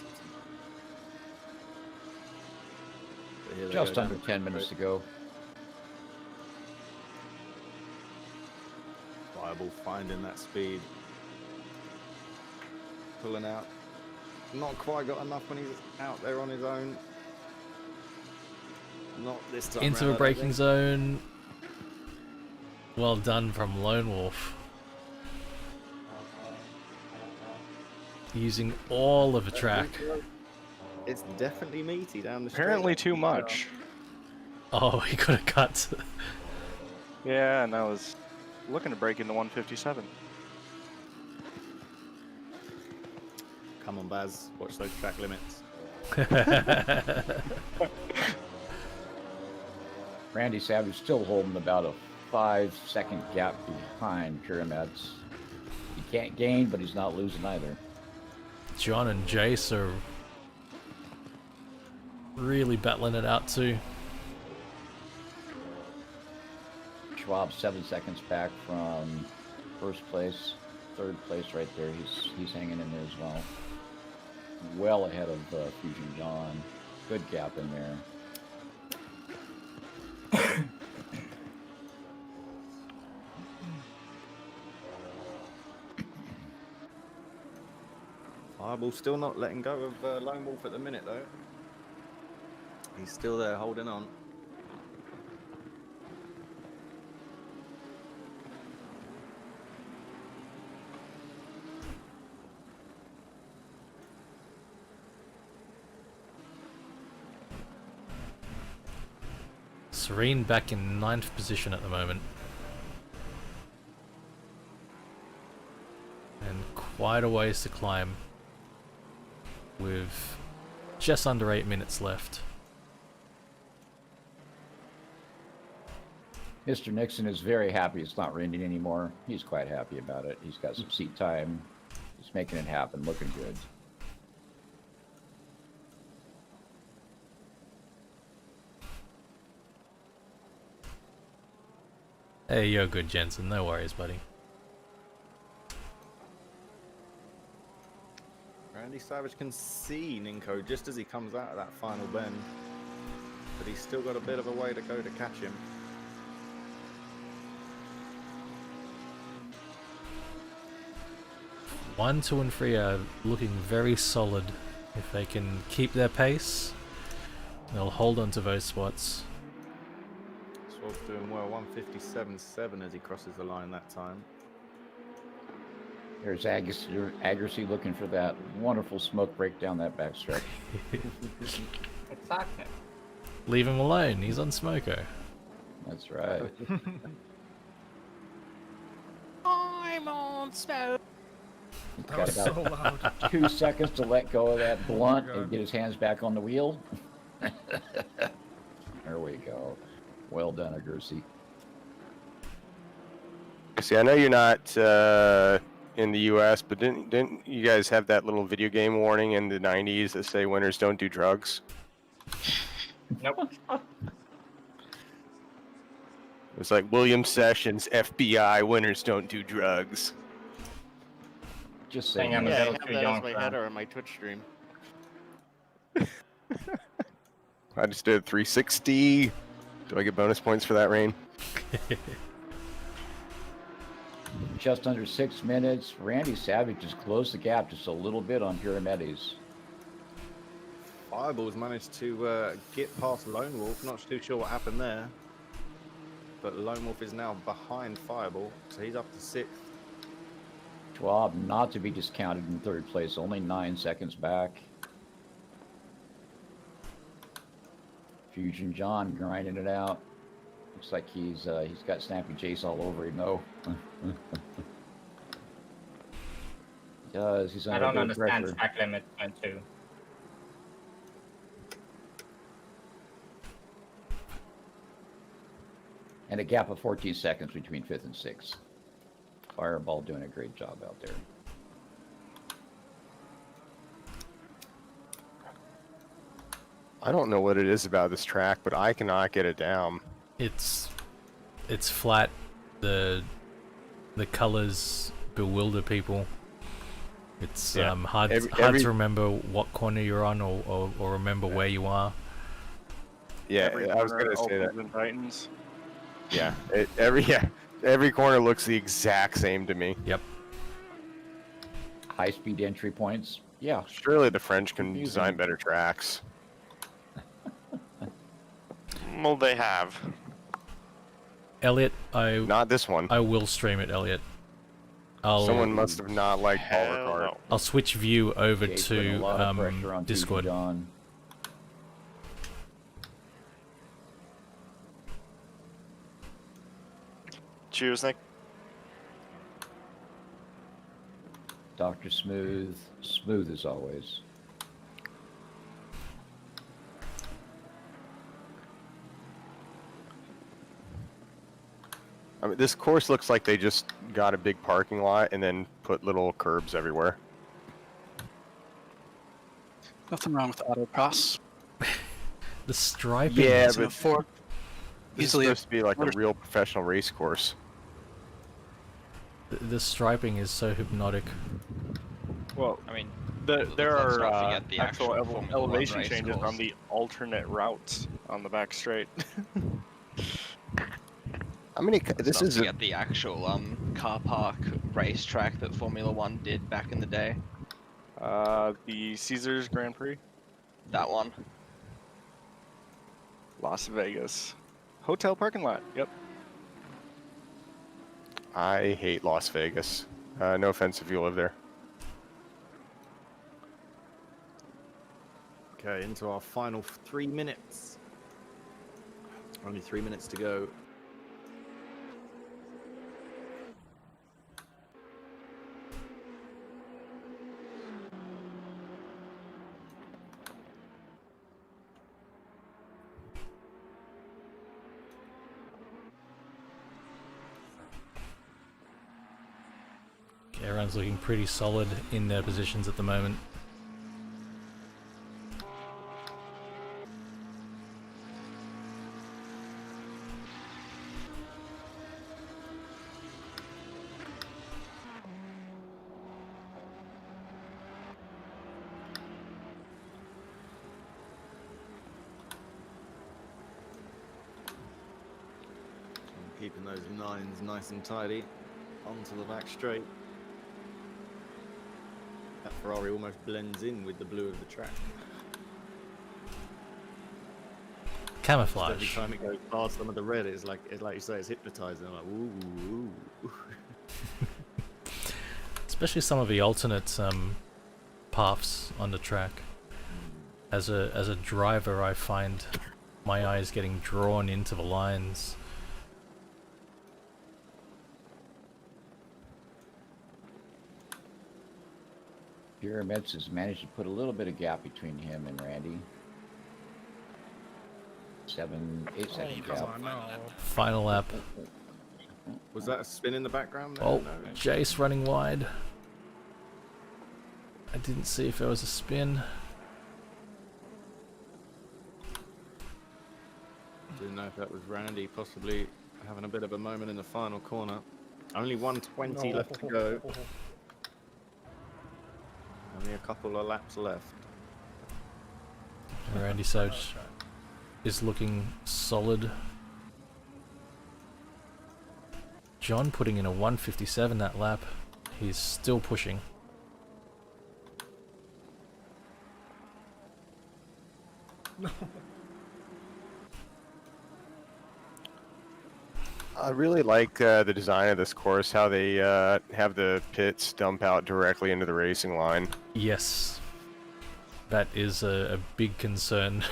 Just under 10 minutes to go.
Fireball finding that speed. Pulling out. Not quite got enough when he's out there on his own. Not this time.
Into a braking zone. Well done from Lone Wolf. Using all of the track.
It's definitely meaty down the street.
Apparently too much.
Oh, he could have cut.
Yeah, and I was looking to break into 157.
Come on, Baz. Watch those track limits.
Randy Savage still holding about a 5-second gap behind Pyramids. He can't gain, but he's not losing either.
John and Jace are really battling it out too.
Schwab 7 seconds back from first place, third place right there. He's hanging in there as well. Well ahead of Fusion John. Good gap in there.
Fireball still not letting go of Lone Wolf at the minute though. He's still there holding on.
Serene back in 9th position at the moment. And quite a ways to climb with just under 8 minutes left.
Mr. Nixon is very happy it's not raining anymore. He's quite happy about it. He's got some seat time. He's making it happen, looking good.
Hey, you're good, Jensen. No worries, buddy.
Randy Savage can see Ninko just as he comes out of that final bend. But he's still got a bit of a way to go to catch him.
One, 2, and 3 are looking very solid. If they can keep their pace, they'll hold on to those spots.
Swab's doing well, 157.7 as he crosses the line that time.
There's Agassi looking for that wonderful smoke break down that backstretch.
Exactly.
Leave him alone, he's on Smoko.
That's right.
I'm on smoke.
He's got about 2 seconds to let go of that blunt and get his hands back on the wheel. There we go. Well done, Agassi.
See, I know you're not in the U.S., but didn't you guys have that little video game warning in the 90s that say winners don't do drugs?
Nope.
It was like William Sessions, FBI, winners don't do drugs.
Just
saying.
I'm a
Yeah, I
little
have
too
that
young
as my
for
header on my Twitch stream.
I just did 360. Do I get bonus points for that, Rain?
Just under 6 minutes. Randy Savage just closed the gap just a little bit on Pyramides.
Fireball's managed to get past Lone Wolf. Not too sure what happened there. But Lone Wolf is now behind Fireball, so he's up to 6th.
Schwab not to be discounted in 3rd place, only 9 seconds back. Fusion John grinding it out. Looks like he's got Snappy Jace all over him though. He does. He's under
I don't
big
understand
pressure.
track limit 2.
And a gap of 14 seconds between 5th and 6th. Fireball doing a great job out there.
I don't know what it is about this track, but I cannot get it down.
It's flat. The colors bewilder people. It's hard to remember what corner you're on or remember where you are.
Yeah,
Every
I was
corner
gonna say that.
opens and tightens.
Yeah, every corner looks the exact same to me.
Yep.
High-speed entry points. Yeah.
Surely the French can design better tracks.
Well, they have.
Elliot,
not this one.
I will stream it, Elliot.
Someone must have not liked Paul Ricard.
No.
I'll switch view over
Jake's putting a lot of pressure
to
on
Discord.
John.
Cheers, Nick.
Dr. Smooth. Smooth as always.
I mean, this course looks like they just got a big parking lot and then put little curbs everywhere.
Nothing wrong with autocross.
The striping.
Yeah,
Easily
but
afford-
this is
easily
supposed to be like a real professional race course.
The striping is so hypnotic.
Well,
I mean,
there
let's
are
not forget the
actual
actual Formula One
elevation
race
changes
course.
on the alternate routes on the back straight.
How many?
Let's
This
not
is
forget the actual car park racetrack that Formula One did back in the day.
The Caesars Grand Prix,
That one.
Las Vegas, hotel parking lot. Yep.
I hate Las Vegas. No offense if you live there.
Okay, into our final 3 minutes. Only 3 minutes to go.
Everyone's looking pretty solid in their positions at the moment.
Keeping those nines nice and tidy onto the back straight. That Ferrari almost blends in with the blue of the track.
Camouflage.
Every time it goes past some of the red, it's like you say, it's hypnotizing. I'm like, ooh, ooh.
Especially some of the alternate paths on the track. As a driver, I find my eyes getting drawn into the lines.
Pyramids has managed to put a little bit of gap between him and Randy. 8 second gap.
Final lap.
Was that a spin in the background?
Oh,
No.
Jace running wide. I didn't see if there was a spin.
Didn't know if that was Randy possibly having a bit of a moment in the final corner. Only 120 left to go. Only a couple of laps left.
Randy Soch is looking solid. John putting in a 157 that lap. He's still pushing.
I really like the design of this course, how they have the pits dump out directly into the racing line.
Yes. That is a big concern.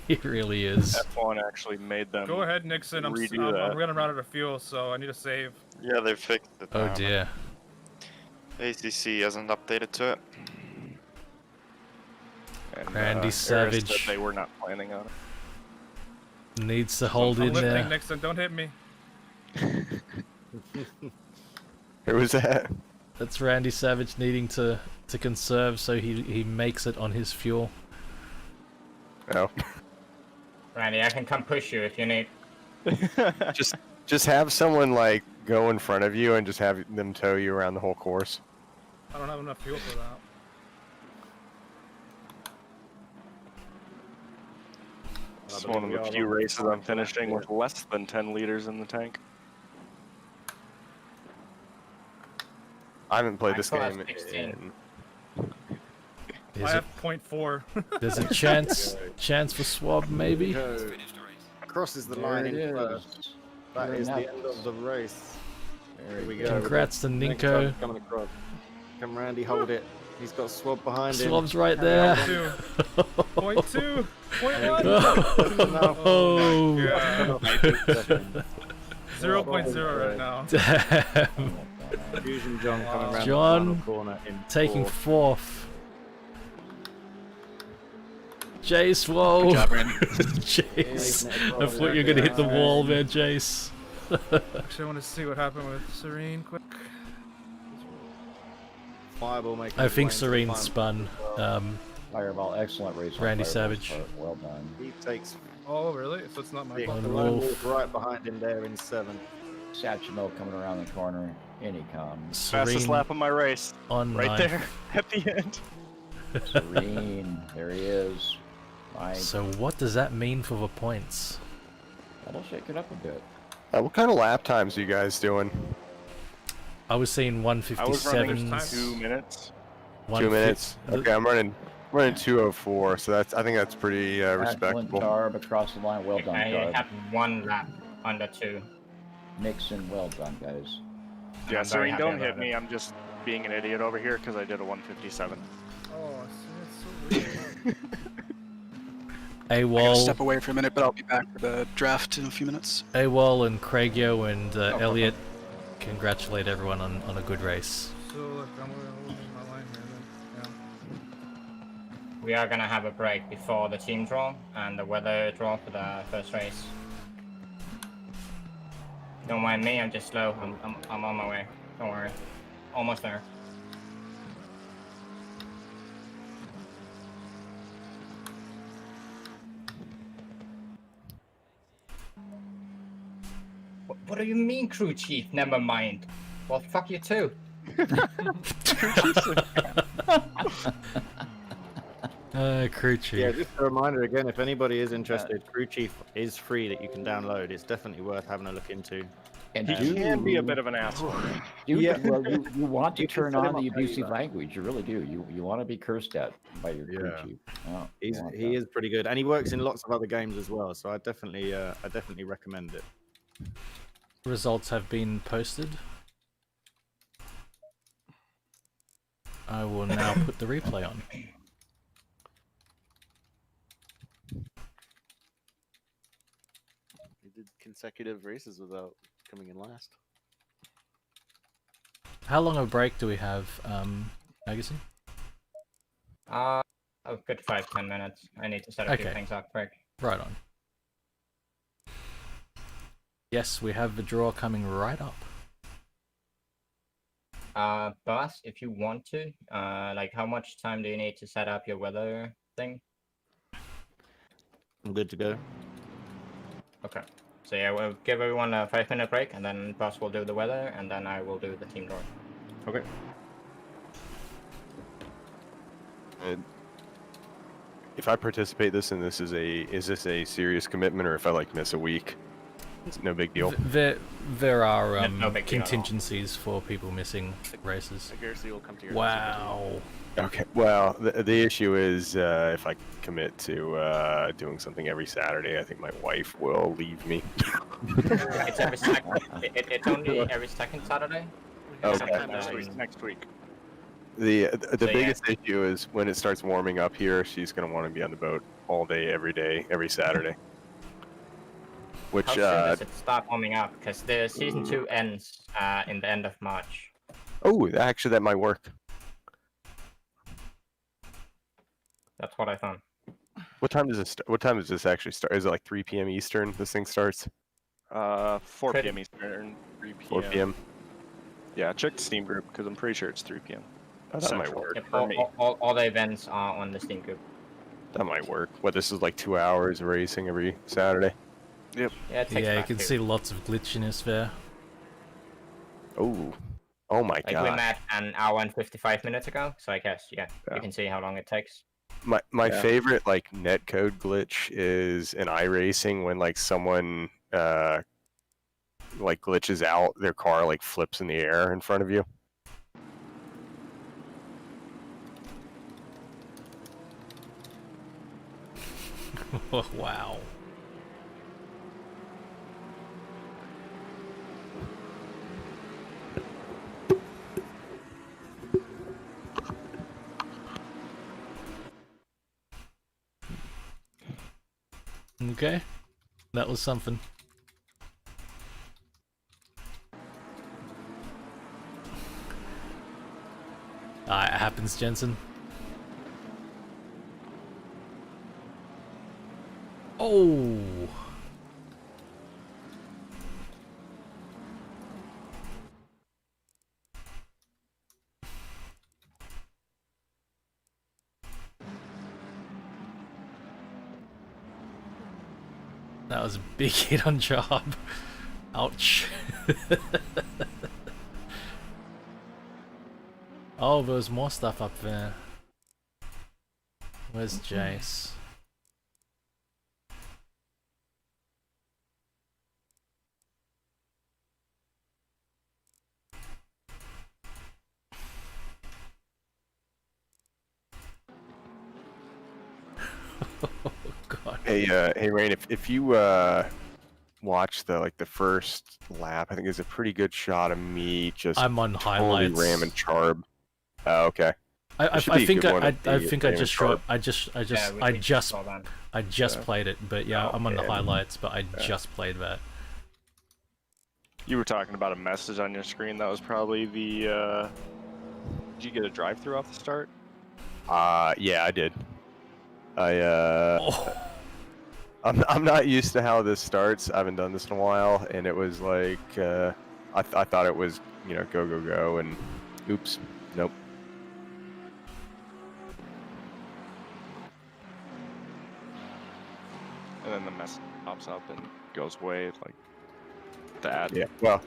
It really is.
F1 actually made them.
Go ahead, Nixon. I'm running out of fuel, so I need to save.
Yeah, they fixed it.
Oh dear.
ACC hasn't updated to it.
And,
Randy
Aris said
Savage
they were not planning on it.
needs to hold
I'm
in
lifting,
there.
Nixon. Don't hit me.
Who was that?
That's Randy Savage needing to conserve, so he makes it on his fuel.
Oh.
Randy, I can come push you if you need.
Just have someone like go in front of you and just have them tow you around the whole course.
I don't have enough fuel for that.
It's one of the few races I'm finishing with less than 10 liters in the tank.
I haven't played this
still have
game
16.
I have 0.4.
There's a chance for swab maybe.
Crosses the
There
line
it
in
is.
first. That
Very
is the
nice.
end of the race.
There
Here we
you
go.
go.
Congrats to
Next
Ninko.
time coming across. Come Randy, hold it. He's got Swab behind him.
Swab's right there.
0.2. 0.1.
Oh.
my God. 0.0 right now.
Damn.
Fusion John coming around
John
the final corner in
taking
fourth.
fourth. Jace, whoa.
Good job, Randy.
Jace. I thought you were going to hit the wall there, Jace.
Actually, I want to see what happened with Serene quick.
Fireball making
I
his
think
way into the
Serene
final.
spun.
Fireball, excellent race. on
Randy
Fireball's
Savage.
part. Well done.
He takes
Oh, really? So it's not my
the
fault.
lone wolf right behind him there in seventh.
Satchmo coming around the corner. In he comes.
Fastest
Serene
lap of my race.
on
Right
ninth.
there at the end.
Serene. There he is. Nice.
So what does that mean for the points?
That'll shake it up a bit.
What kind of lap times are you guys doing?
I was seeing
I was running
157s.
2 minutes.
2 minutes. Okay, I'm running 2:04, so I think that's pretty
Excellent
respectable.
Carb across the line. Well done,
I
Carb.
have one lap under 2.
Nixon, well done, guys.
Yeah,
I'm very
Serene,
happy
don't
about
hit me. I'm just being an idiot over here because I did a 157.
Oh, it's so weird.
I gotta
AWOL,
step away for a minute, but I'll be back for the draft in a few minutes.
AWOL and Craigio and Elliot congratulate everyone on a good race.
So look, I'm holding my line here. Then.
We are gonna have a break before the team draw and the weather draw for the first race. Don't mind me, I'm just slow. I'm on my way. Don't worry. Almost there. What do you mean, crew chief? Never mind. Well, fuck you too.
Crew chief.
Yeah, just a reminder again, if anybody is interested, Crew Chief is free that you can download. It's definitely worth having a look into.
And
He can be a bit of an asshole.
Well, you want to
You can
turn
set him
on the
up how you
abusive
like.
language. You really do. You want to be cursed at by your crew
Yeah.
chief. Oh,
He is pretty good, and he works in lots of other games as well. So I definitely recommend it.
Results have been posted. I will now put the replay on.
He did consecutive races without coming in last.
How long a break do we have, Magazine?
A good 5-10 minutes. I need to set a few
Okay.
things up quick.
Right on. Yes, we have the draw coming right up.
Boss, if you want to, like, how much time do you need to set up your weather thing?
I'm good to go.
Okay. So yeah, we'll give everyone a 5-minute break, and then Boss will do the weather, and then I will do the team draw.
Okay. If I participate this and is this a serious commitment, or if I like miss a week, it's no big deal.
There are
No big deal at all.
contingencies for people missing races.
Garcia will come to your
Wow.
Okay. Well, the issue is if I commit to doing something every Saturday, I think my wife will leave me.
It's every second. It's only every second Saturday.
Okay.
Sometime
Next week.
The
So, yeah.
biggest issue is when it starts warming up here, she's gonna want to be on the boat all day, every Saturday. Which
How soon does it start warming up? Because the season 2 ends in the end of March.
oh, actually that might work.
That's what I thought.
What time does this actually start? Is it like 3 p.m. Eastern? This thing starts.
4 p.m. Eastern, 3 p.m.
4 p.m.
Yeah, check the Steam group because I'm pretty sure it's 3 p.m.
Oh, that might
Central
work.
Yep,
for me.
all the events are on the Steam group.
That might work. What, this is like 2 hours of racing every Saturday?
Yep.
Yeah, it takes
Yeah, you
about
can
2.
see lots of glitchiness there.
Oh. Oh my
Like
god.
we met an hour and 55 minutes ago, so I guess, yeah, you can see how long it takes.
My favorite like netcode glitch is in iRacing when like someone like glitches out, their car like flips in the air in front of you.
Wow. Okay, that was something. It happens, Jensen. Oh. That was a big hit on job. Ouch. Oh, there's more stuff up there. Where's Jace? Oh god.
Hey Rain, if you watch the first lap, I think there's a pretty good shot of me just
I'm on
totally
highlights.
ramming Charb. Oh, okay.
I think I just showed. I just
Yeah.
played it, but yeah, I'm on the
Okay.
highlights, but I just played that.
You were talking about a message on your screen. That was probably the. Did you get a drive-through off the start?
Yeah, I did. I'm not used to how this starts. I haven't done this in a while, and it was like I thought it was go, and oops, nope.
And then the message pops up and goes away like that.
Yeah. Well,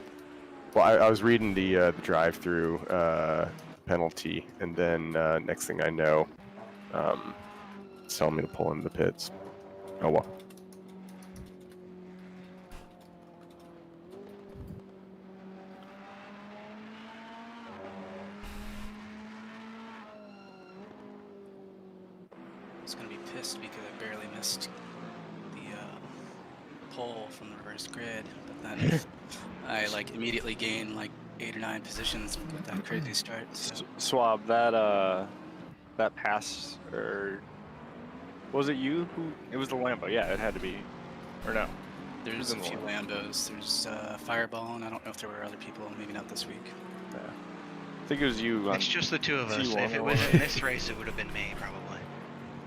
I was reading the drive-through penalty, and then next thing I know, it's telling me to pull into the pits. Oh well.
I was gonna be pissed because I barely missed the pole from the first grid, but then I like immediately gained like 8 or 9 positions with that crazy start. So.
Swab, that pass, or was it you who? It was the Lambo. Yeah, it had to be, or no?
There's a few Lambos. There's Fireball, and I don't know if there were other people. Maybe not this week.
Yeah. I think it was you.
It's just the two of us.
T1
If it was in this race, it would have been me, probably.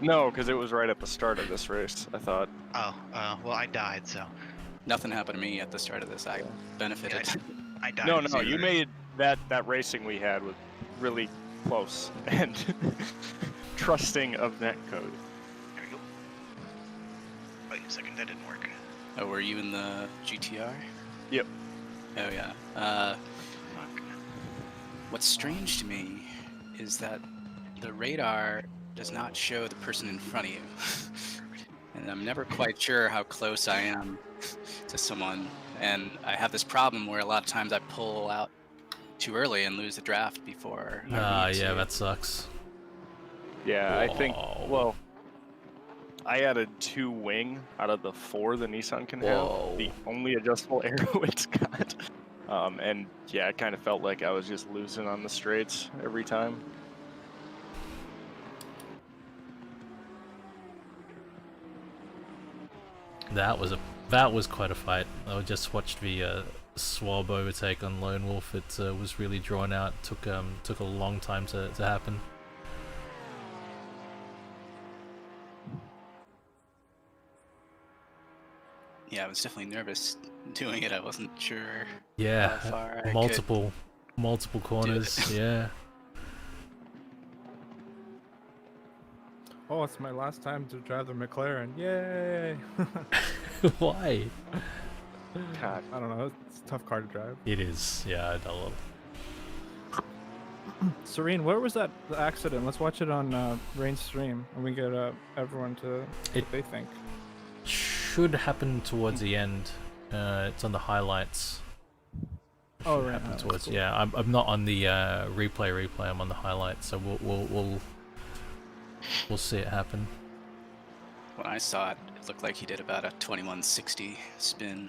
No, because it was right at the start of this race, I thought.
Oh, well, I died, so.
Nothing happened to me at the start of this. I benefited.
I died.
No, you made that racing we had was really close and trusting of netcode.
There we go. Wait a second, that didn't work.
Oh, were you in the GTR?
Yep.
Oh, yeah. What's strange to me is that the radar does not show the person in front of you. And I'm never quite sure how close I am to someone. And I have this problem where a lot of times I pull out too early and lose the draft before.
Yeah, that sucks.
Yeah, I think, well, I added 2 wing out of the 4 the Nissan can have. The only adjustable arrow it's got. And yeah, it kind of felt like I was just losing on the straights every time.
That was quite a fight. I just watched the Swab overtake on Lone Wolf. It was really drawn out. Took a long time to happen.
Yeah, I was definitely nervous doing it. I wasn't sure
Yeah,
how far I
multiple corners. Yeah.
Oh, it's my last time to drive the McLaren. Yay!
Why?
I don't know. It's a tough car to drive.
It is. Yeah, I know.
Serene, where was the accident? Let's watch it on Rain's stream, and we get everyone to what they think.
Should happen towards the end. It's on the highlights.
Oh,
Should
right.
happen
Oh,
towards.
cool.
Yeah, I'm not on the replay. I'm on the highlights, so we'll see it happen.
When I saw it, it looked like he did about a 2160 spin.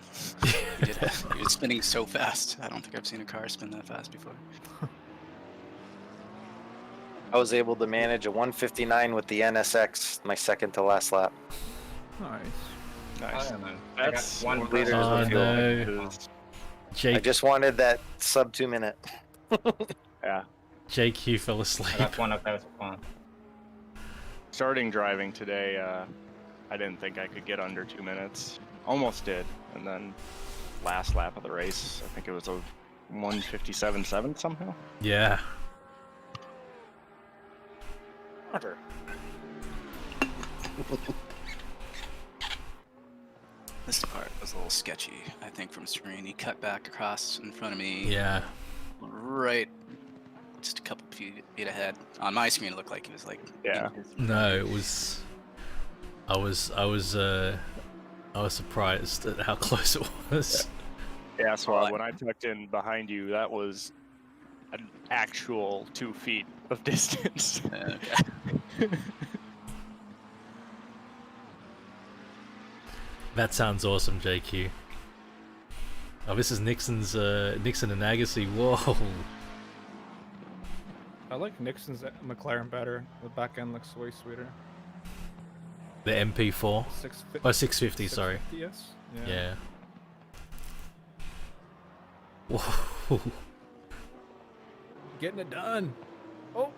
He was spinning so fast. I don't think I've seen a car spin that fast before.
I was able to manage a 159 with the NSX my second to last lap.
Nice.
That's
1 liters of fuel.
Jake,
I just wanted that sub 2 minute.
Yeah.
JQ fell asleep.
That's one of those fun.
Starting driving today, I didn't think I could get under 2 minutes. Almost did, and then last lap of the race, I think it was a 1:57.7 somehow.
Yeah.
This part was a little sketchy, I think, from Serene. He cut back across in front of me.
Yeah.
Right, just a couple feet ahead. On my screen, it looked like he was like.
Yeah.
No, it was. I was surprised at how close it was.
Yeah, so when I tucked in behind you, that was an actual 2 feet of distance.
Okay.
That sounds awesome, JQ. Oh, this is Nixon and Agassi. Whoa.
I like Nixon's McLaren better. The back end looks way sweeter.
The MP4. 650. Sorry.
Yes.
Yeah. Whoa.
Getting it done. Oh.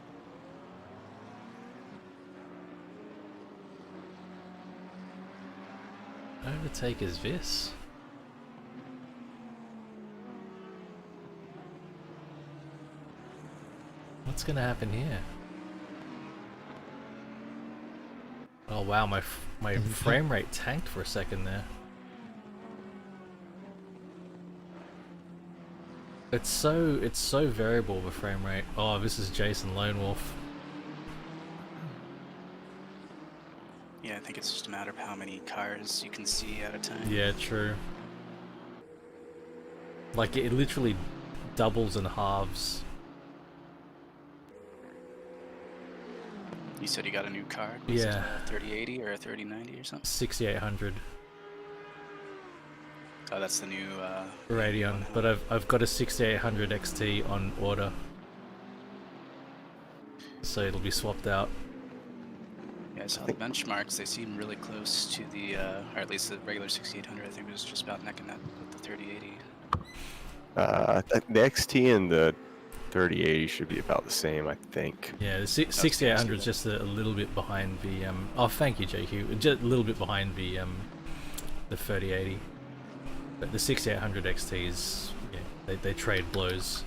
Overtake is this? What's gonna happen here? Oh wow, my frame rate tanked for a second there. It's so variable, the frame rate. Oh, this is Jason Lone Wolf.
Yeah, I think it's just a matter of how many cars you can see at a time.
Yeah, true. Like it literally doubles and halves.
You said you got a new car? Was
Yeah.
it a 3080 or a 3090 or something?
6800
Oh, that's the new
Radeon, but I've got a 6800 XT on order, so it'll be swapped out.
Yeah, I saw the benchmarks. They seem really close to the, or at least the regular 6800. I think it was just about neck and neck with the 3080.
The XT and the 3080 should be about the same, I think.
Yeah, the 6800 is just a little bit behind the oh, thank you, JQ. Just a little bit behind the 3080. But the 6800 XT is, yeah, they trade blows.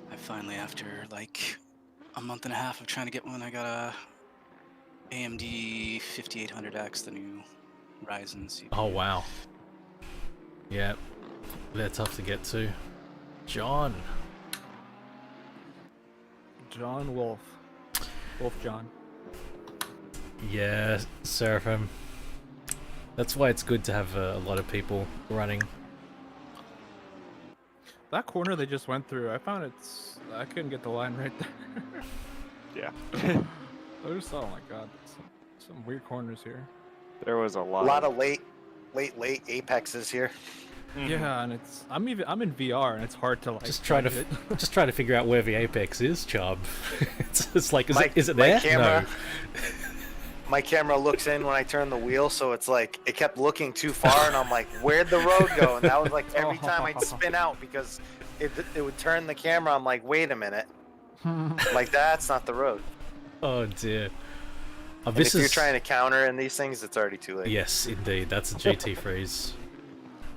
I finally, after like a month and a half of trying to get one, I got a AMD 5800X, the new Ryzen CPU.
Oh wow. Yeah, they're tough to get to. John
Wolf. Wolf John.
Yeah, Seraphim. That's why it's good to have a lot of people running.
That corner they just went through, I found I couldn't get the line right there.
Yeah.
I just thought, oh my god, some weird corners here.
There was a
A lot of late apexes here.
Yeah, and I'm in VR and it's hard to like
Just try to figure out where the apex is, Chubb. it's like, is it
my
there?
Camera,
No.
My camera looks in when I turn the wheel, so it's like it kept looking too far, and I'm like, "Where'd the road go?" And that was like every time I'd spin out because it would turn the camera. I'm like, "Wait a minute, like that's not the road."
Oh dear.
And if you're trying to counter in these things, it's already too late.
Yes, indeed. That's a GT freeze.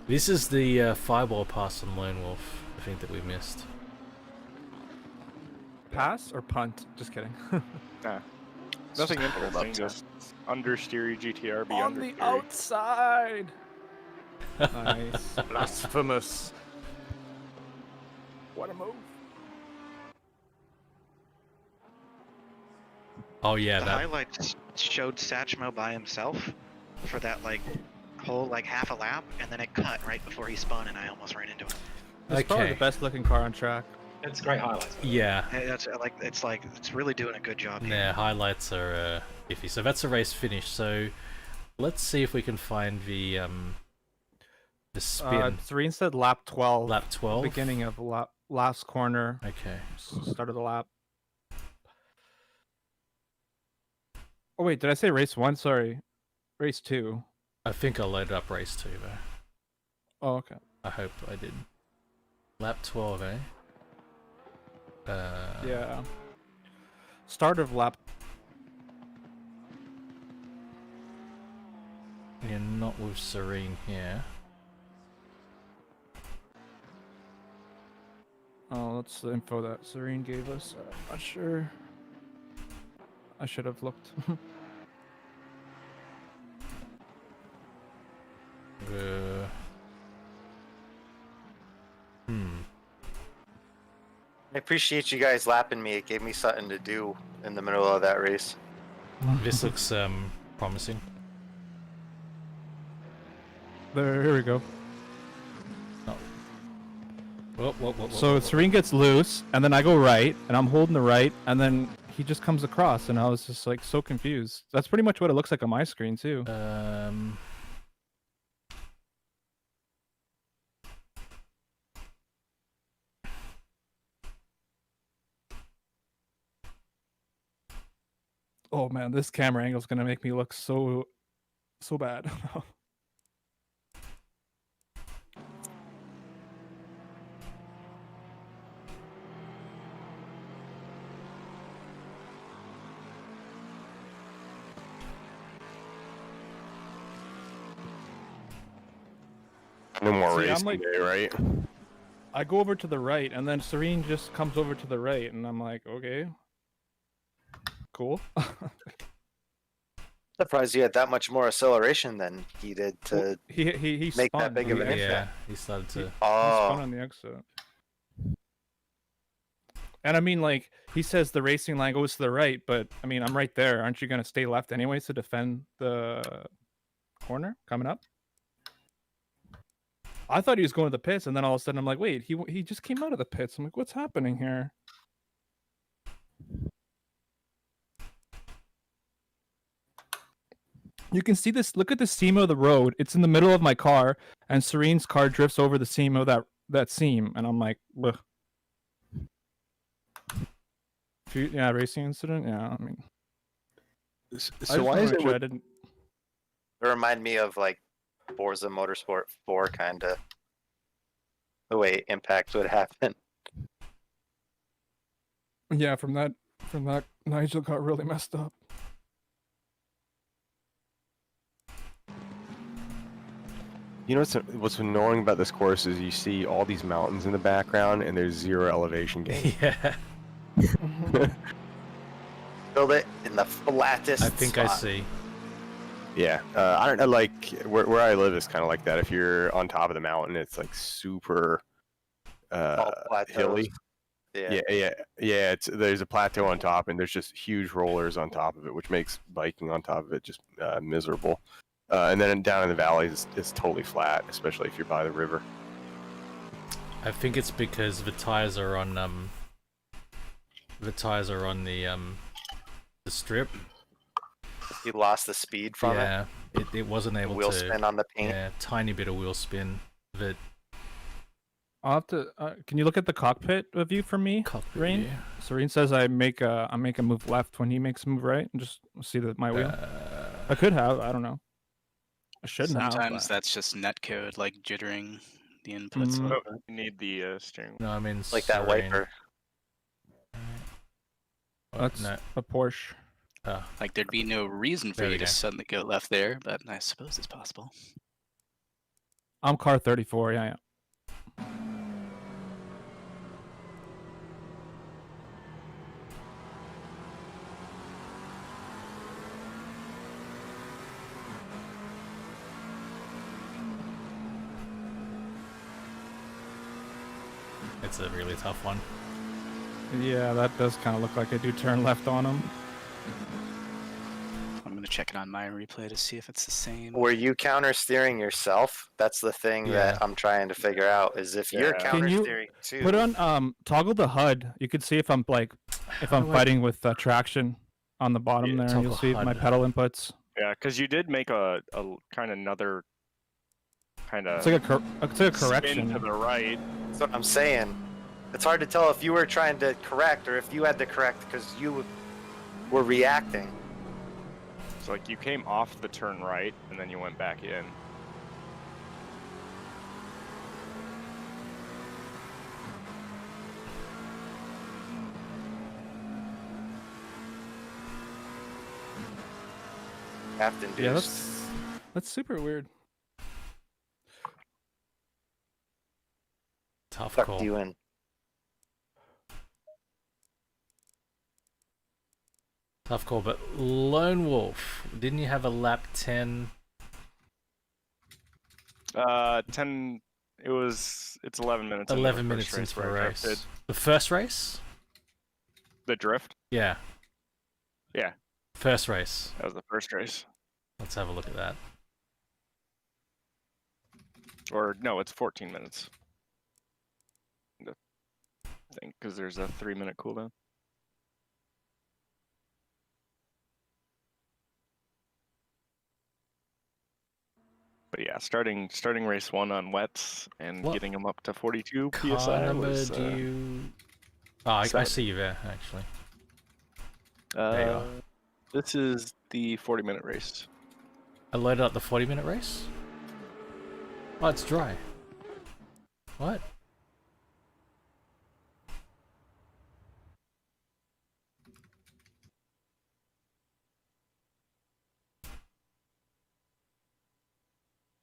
This is the fireball pass on Lone Wolf, I think, that we missed.
Pass or punt? Just kidding.
Nah. Nothing interesting, just understeer GTR, be
On the outside! Nice.
Blasphemous.
What a move.
Oh yeah,
The
that
highlights showed Satchmo by himself for that like whole like half a lap, and then it cut right before he spun, and I almost ran into him.
It's probably the best looking car on track.
It's great highlights.
Yeah.
Hey, that's it's really doing a good job here.
Yeah, highlights are iffy. So that's a race finish. So let's see if we can find the spin.
Serene said lap 12.
Lap 12?
Beginning of last corner.
Okay.
Start of the lap. Oh wait, did I say race 1? Sorry. Race 2.
I think I loaded up race 2 though.
Oh, okay.
I hope I did. Lap 12, eh?
Yeah. Start of lap.
Yeah, not with Serene here.
Oh, that's the info that Serene gave us. I'm not sure. I should have looked.
I appreciate you guys lapping me. It gave me something to do in the middle of that race.
This looks promising.
Here we go.
Whoa,
so Serene gets loose, and then I go right, and I'm holding the right, and then he just comes across, and I was just like so confused. That's pretty much what it looks like on my screen too. Oh man, this camera angle is gonna make me look so bad.
No more
See, I'm
racing
like-
day, right?
I go over to the right, and then Serene just comes over to the right, and I'm like, okay, cool.
Surprised you had that much more acceleration than he did to
Well, he
make
spun.
that big of an
Yeah,
impact.
he started to.
He
Oh,
spun on the exit. And I mean, like, he says the racing line goes to the right, but I mean, I'm right there. Aren't you going to stay left anyways to defend the corner coming up? I thought he was going to the pits, and then all of a sudden I'm like, wait, he just came out of the pits. I'm like, what's happening here? You can see this. Look at the seam of the road. It's in the middle of my car, and Serene's car drifts over the seam of that seam, and I'm like, ugh. Yeah, racing incident. Yeah, I mean,
So why is it?
I didn't.
it reminded me of like Forza Motorsport 4 kind of the way impact would happen.
Yeah, from that, Nigel got really messed up.
You know what's annoying about this course is you see all these mountains in the background and there's zero elevation gain.
Yeah.
Build it in the flattest.
I think I
spot.
see.
Yeah, I don't know. Like where I live is kind of like that. If you're on top of the mountain, it's like super hilly.
Yeah.
Yeah. There's a plateau on top, and there's just huge rollers on top of it, which makes biking on top of it just miserable. And then down in the valleys, it's totally flat, especially if you're by the river.
I think it's because the tires are on the strip.
You lost the speed from
Yeah, it wasn't able
wheel
to
spin on the paint.
Yeah, tiny bit of wheel spin. That
I'll have to. Can you look at the cockpit view for me, Rain?
yeah.
Serene says I make a move left when he makes a move right, and just see that my wheel. I could have. I don't know. I shouldn't have.
Sometimes
but-
that's just netcode, like jittering the inputs.
Mm.
Oh, you need the steering wheel.
No, I mean
Like that
Serene.
wiper.
That's
No.
a Porsche.
Like there'd be no reason for
There
you
we
to
go.
suddenly go left there, but I suppose it's possible.
I'm car 34. Yeah.
It's a really tough one.
Yeah, that does kind of look like I do turn left on him.
I'm gonna check it on my replay to see if it's the same.
Were you counter steering yourself? That's the thing
Yeah.
that I'm trying to figure out. Is if you're
Can
counter
you
steering too.
put on toggle the HUD? You could see if I'm like if I'm
do I-
fighting with traction on the bottom there.
toggle
You'll see my
HUD.
pedal inputs.
Yeah, because you did make a kind of another kind of.
It's like a correction.
Spin to the right.
That's what I'm saying. It's hard to tell if you were trying to correct or if you had to correct because you were reacting.
So like you came off the turn right and then you went back in.
Half induced.
Yeah, that's super weird.
Tough
Sucked
call.
you in.
Tough call, but Lone Wolf, didn't you have a lap 10?
10. It's 11 minutes.
11
into the
minutes
first race
into
where
the
I
race.
drifted.
The first race?
The drift.
Yeah.
Yeah,
First race.
that was the first race.
Let's have a look at that.
Or no, it's 14 minutes. I think because there's a 3-minute cooldown. But yeah, starting race 1 on wets and
What
getting them up to 42
Car
psi
number
was.
do you... Oh, I
7.
see you there, actually. There you are.
This is the 40-minute race.
I loaded up the 40-minute race? Oh, it's dry. What?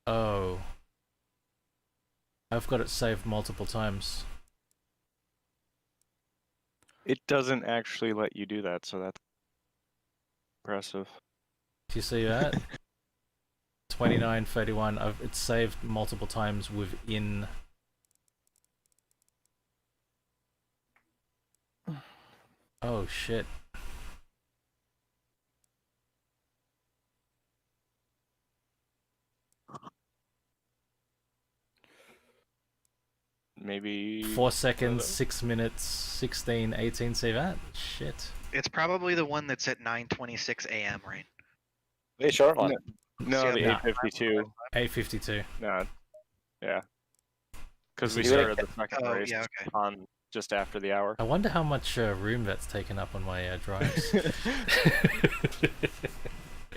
Oh. I've got it saved multiple times.
It doesn't actually let you do that, so that's impressive.
Do you see that? 29:31. It's saved multiple times within. Oh shit.
Maybe
4 seconds, 6 minutes, 16, 18. See that? Shit.
It's probably the one that's at 9:26 a.m. right?
Hey, short one.
No, the 852.
8:52.
No, yeah. Because we
So you
started the second
Oh,
race
yeah, okay.
on just after the hour.
I wonder how much room that's taken up on my drives.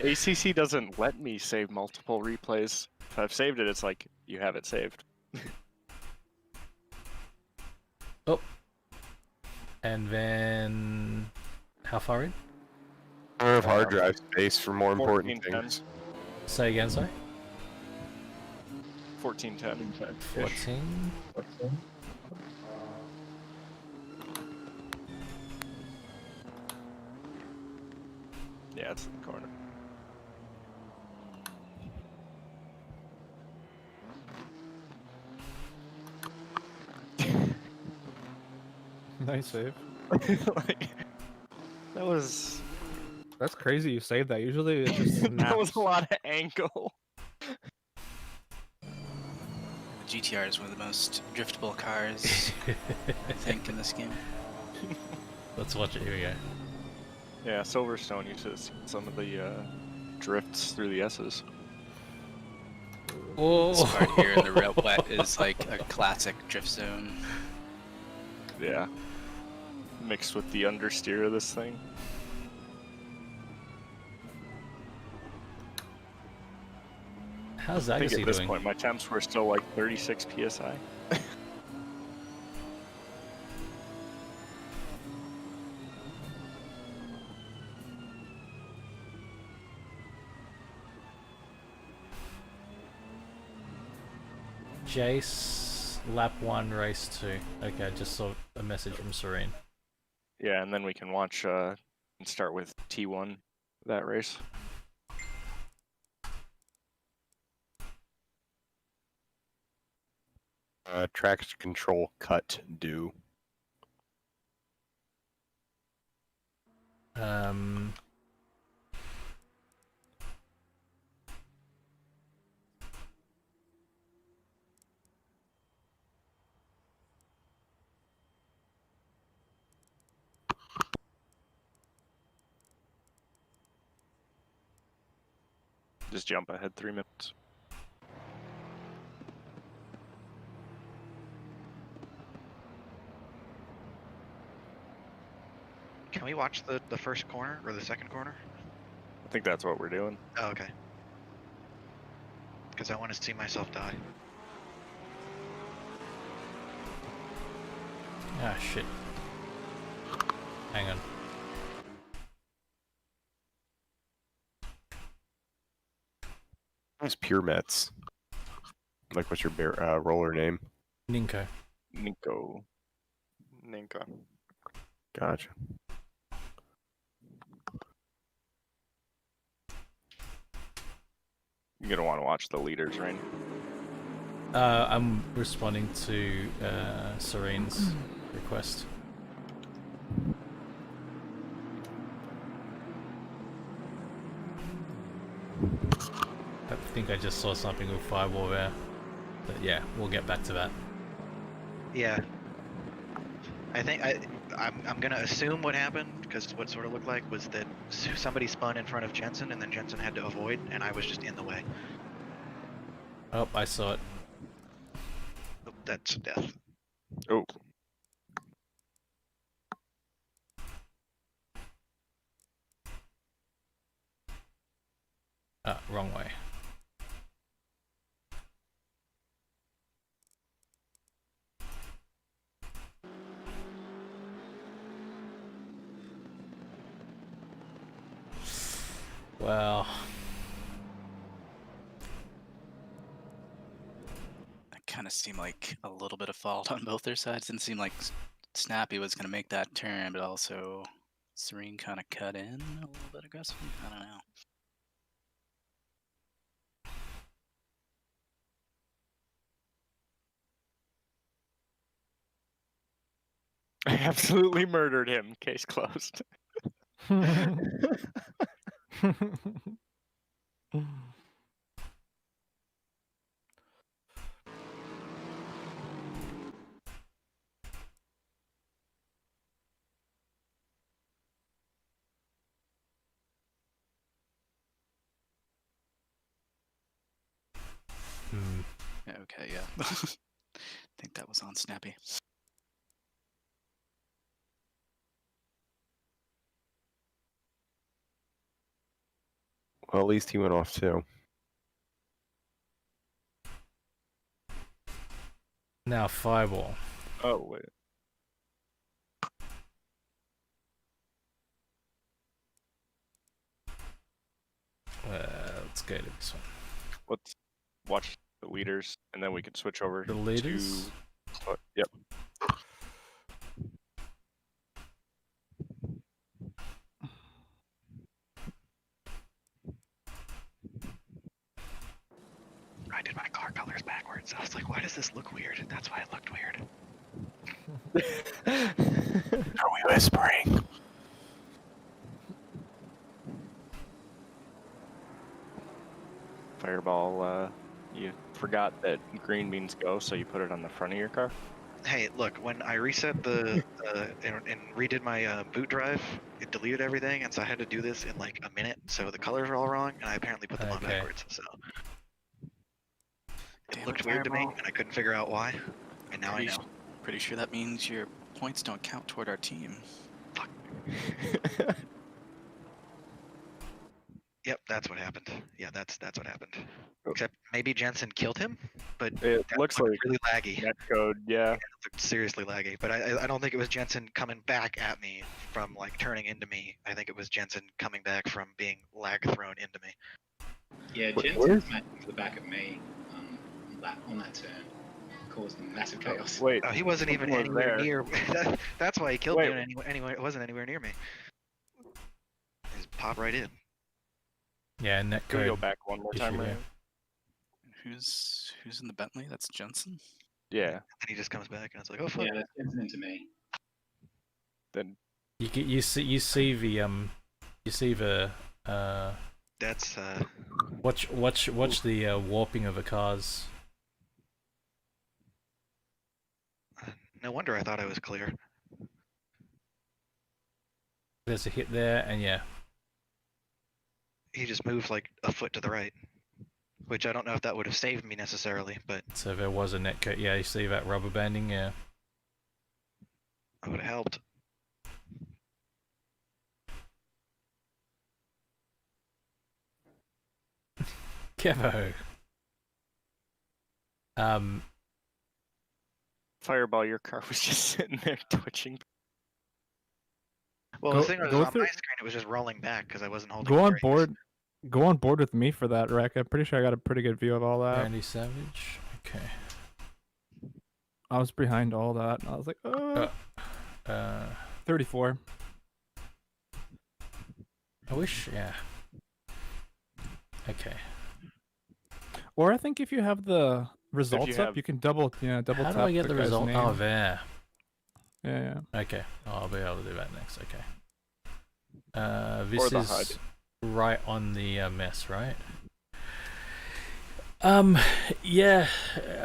ACC doesn't let me save multiple replays. If I've saved it, it's like you have it saved.
Oh. And then how far in?
I have hard drive space for more important
14:10.
things.
Say again, sorry?
14:10.
14.
Yeah, it's in the corner.
Nice save.
Like, that was
That's crazy. You saved that. Usually it just
that was
snaps.
a lot of angle.
The GTR is one of the most driftable cars, I think, in this game.
Let's watch it. Here we go.
Yeah, Silverstone used to see some of the drifts through the S's.
Oh.
This part here in the real wet is like a classic drift zone.
Yeah. Mixed with the understeer of this thing.
How's
I think
Agassi
at this
doing?
point my temps were still like 36 psi.
Jace, lap 1, race 2. Okay, I just saw a message from Serene.
Yeah, and then we can watch and start with T1 that race.
Traction control cut do.
Just jump ahead 3 minutes.
Can we watch the first corner or the second corner?
I think that's what we're doing.
Oh, okay. Because I want to see myself die.
Ah, shit. Hang on.
What's Pure Mets? Like, what's your roller name?
Ninko.
Ninko.
Gotcha.
You're gonna want to watch the leaders, right?
I'm responding to Serene's request. I think I just saw something with Fireball there. But yeah, we'll get back to that.
Yeah. I think I'm gonna assume what happened, because what sort of looked like was that somebody spun in front of Jensen and then Jensen had to avoid, and I was just in the way.
Oh, I saw it.
Oh, that's death.
Oh.
Wrong way. Well,
It kind of seemed like a little bit of fault on both their sides. Didn't seem like Snappy was going to make that turn, but also Serene kind of cut in a little bit aggressively. I don't know.
I absolutely murdered him. Case closed.
Yeah, okay, yeah. I think that was on Snappy.
Well, at least he went off too.
now Fireball.
Oh, wait.
Let's go to this one.
Let's watch the leaders, and then we can switch over
The leaders?
to... Yep.
I did my car colors backwards. I was like, why does this look weird? That's why it looked weird.
Are we whispering?
Fireball, you forgot that green means go, so you put it on the front of your car?
Hey, look, when I reset the and redid my boot drive, it deleted everything, and so I had to do this in like a minute. So the colors are all wrong, and I apparently put them on backwards. So it looked weird to me, and I couldn't figure out why. And now I know.
Pretty sure that means your points don't count toward our team.
Fuck. Yep, that's what happened. Yeah, that's what happened. Except maybe Jensen killed him, but
it looks like
really laggy.
Netcode, yeah.
It looked seriously laggy. But I don't think it was Jensen coming back at me from like turning into me. I think it was Jensen coming back from being lag thrown into me.
Yeah, Jensen came to the back of me on that turn.
caused massive chaos.
Wait,
he wasn't even
was
anywhere
there.
near. That's why he killed
Wait.
me. Anyway, it wasn't anywhere near me. He just popped right in.
Yeah, net
Can we go
code
back one more
issue
time,
here.
right?
Who's in the Bentley? That's Jensen.
Yeah.
And he just comes back and it's like, oh fuck.
Yeah, that's Jensen into me.
Then
You see the
That's
watch the warping of the cars.
no wonder I thought I was clear.
There's a hit there, and yeah,
He just moved like a foot to the right, which I don't know if that would have saved me necessarily, but
so there was a net code. Yeah, you see that rubber banding. Yeah,
it would have helped.
Kevo.
Fireball, your car was just sitting there twitching.
Well,
Go-
the thing was
go
on my
through-
screen, it was just rolling back because I wasn't holding.
Go
the
on
brakes.
board. Go on board with me for that, Rec. I'm pretty sure I got a pretty good view of all that.
Randy Savage. Okay.
I was behind all that, and I was like, 34.
I wish. Yeah. Okay.
Or I think if you have the results up,
have-
you can double
How
tap
do I get the
guy's
result?
name.
Oh, there.
Yeah.
Okay. I'll be able to do that next. Okay.
Or
This
the
is
HUD.
right on the mess, right? Yeah.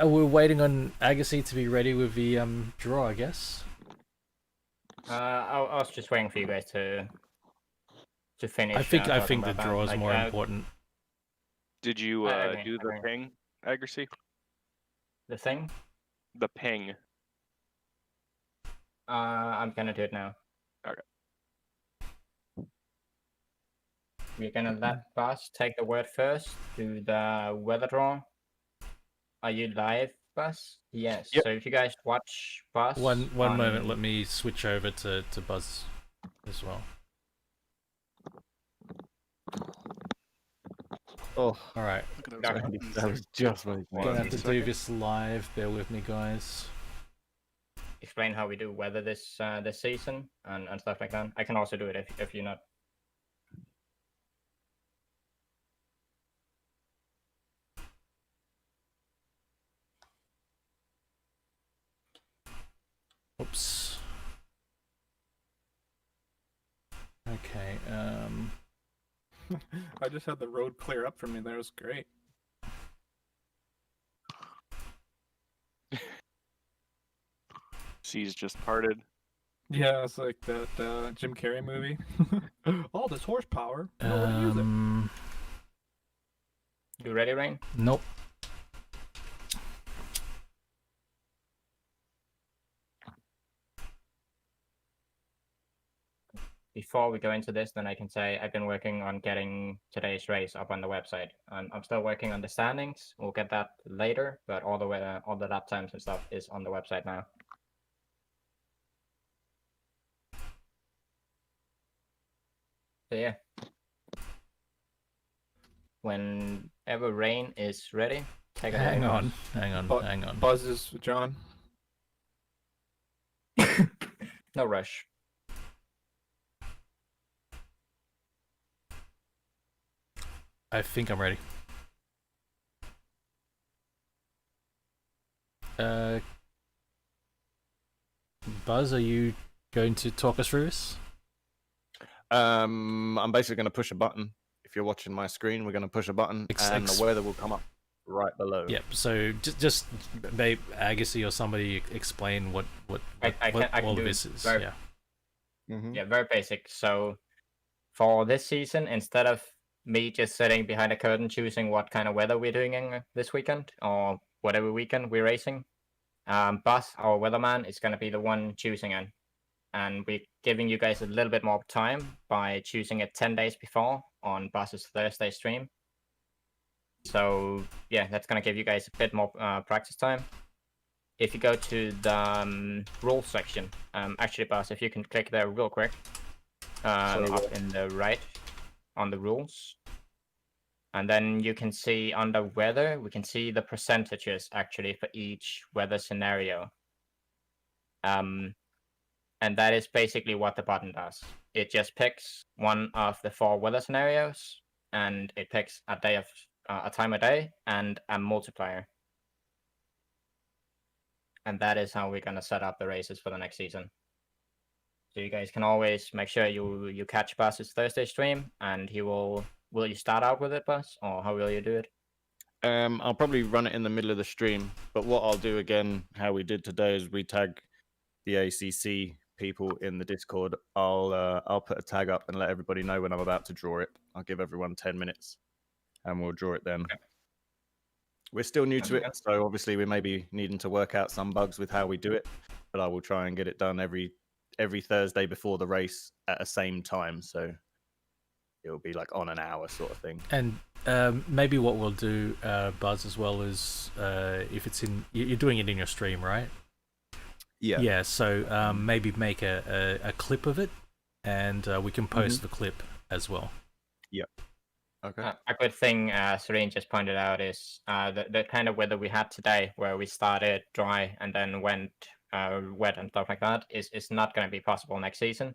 We're waiting on Agassi to be ready with the draw, I guess.
I was just waiting for you guys to finish.
I think
talking
the
about that.
draw is
Like,
more important.
Did you
agree,
do the
agree.
ping, Agassi?
The thing.
The ping.
I'm gonna do it now.
Okay.
We're gonna let Buzz take the word first. Do the weather draw. Are you live, Buzz? Yes.
Yep.
So if you guys watch Buzz.
One moment.
on-
Let me switch over to Buzz as well.
Oh,
all right.
That was just my
Gonna have to do this live. Bear with me, guys.
Explain how we do weather this season and stuff like that. I can also do it if you're not.
Oops. Okay.
I just had the road clear up for me. That was great.
Seas just parted.
Yeah, it's like that Jim Carrey movie. All this horsepower. I don't wanna use it.
You ready, Rain?
Nope.
Before we go into this, then I can say I've been working on getting today's race up on the website. I'm still working on the standings. We'll get that later, but all the lap times and stuff is on the website now. So yeah. Whenever Rain is ready, take it away.
Hang on. Hang on.
Buzz is John.
No rush.
I think I'm ready. Buzz, are you going to talk us through this?
I'm basically going to push a button. If you're watching my screen, we're going to push a button, and the weather will come up right below.
Yep. So just babe, Agassi or somebody explain what
I can
all
do
of
it
this is.
very-
Yeah.
Yeah, very basic. So for this season, instead of me just sitting behind a curtain choosing what kind of weather we're doing in this weekend or whatever weekend we're racing, Buzz, our weatherman, is going to be the one choosing it. And we're giving you guys a little bit more time by choosing it 10 days before on Buzz's Thursday stream. So yeah, that's going to give you guys a bit more practice time. If you go to the rules section, actually, Buzz, if you can click there real quick, up in the right on the rules. And then you can see under weather, we can see the percentages actually for each weather scenario. And that is basically what the button does. It just picks one of the 4 weather scenarios, and it picks a time of day and a multiplier. And that is how we're gonna set up the races for the next season. So you guys can always make sure you catch Buzz's Thursday stream, and he will you start out with it, Buzz, or how will you do it?
I'll probably run it in the middle of the stream, but what I'll do again, how we did today, is we tag the ACC people in the Discord. I'll put a tag up and let everybody know when I'm about to draw it. I'll give everyone 10 minutes, and we'll draw it then. Okay. We're still new to it, so obviously we may be needing to work out some bugs with how we do it, but I will try and get it done every Thursday before the race at the same time, so it'll be like on an hour sort of thing.
And maybe what we'll do, Buzz, as well, is if it's you're doing it in your stream, right?
Yeah.
Yeah. So maybe make a clip of it, and we can post the clip as well.
Yep. Okay.
A good thing Serene just pointed out is the kind of weather we had today, where we started dry and then went wet and stuff like that, is not going to be possible next season.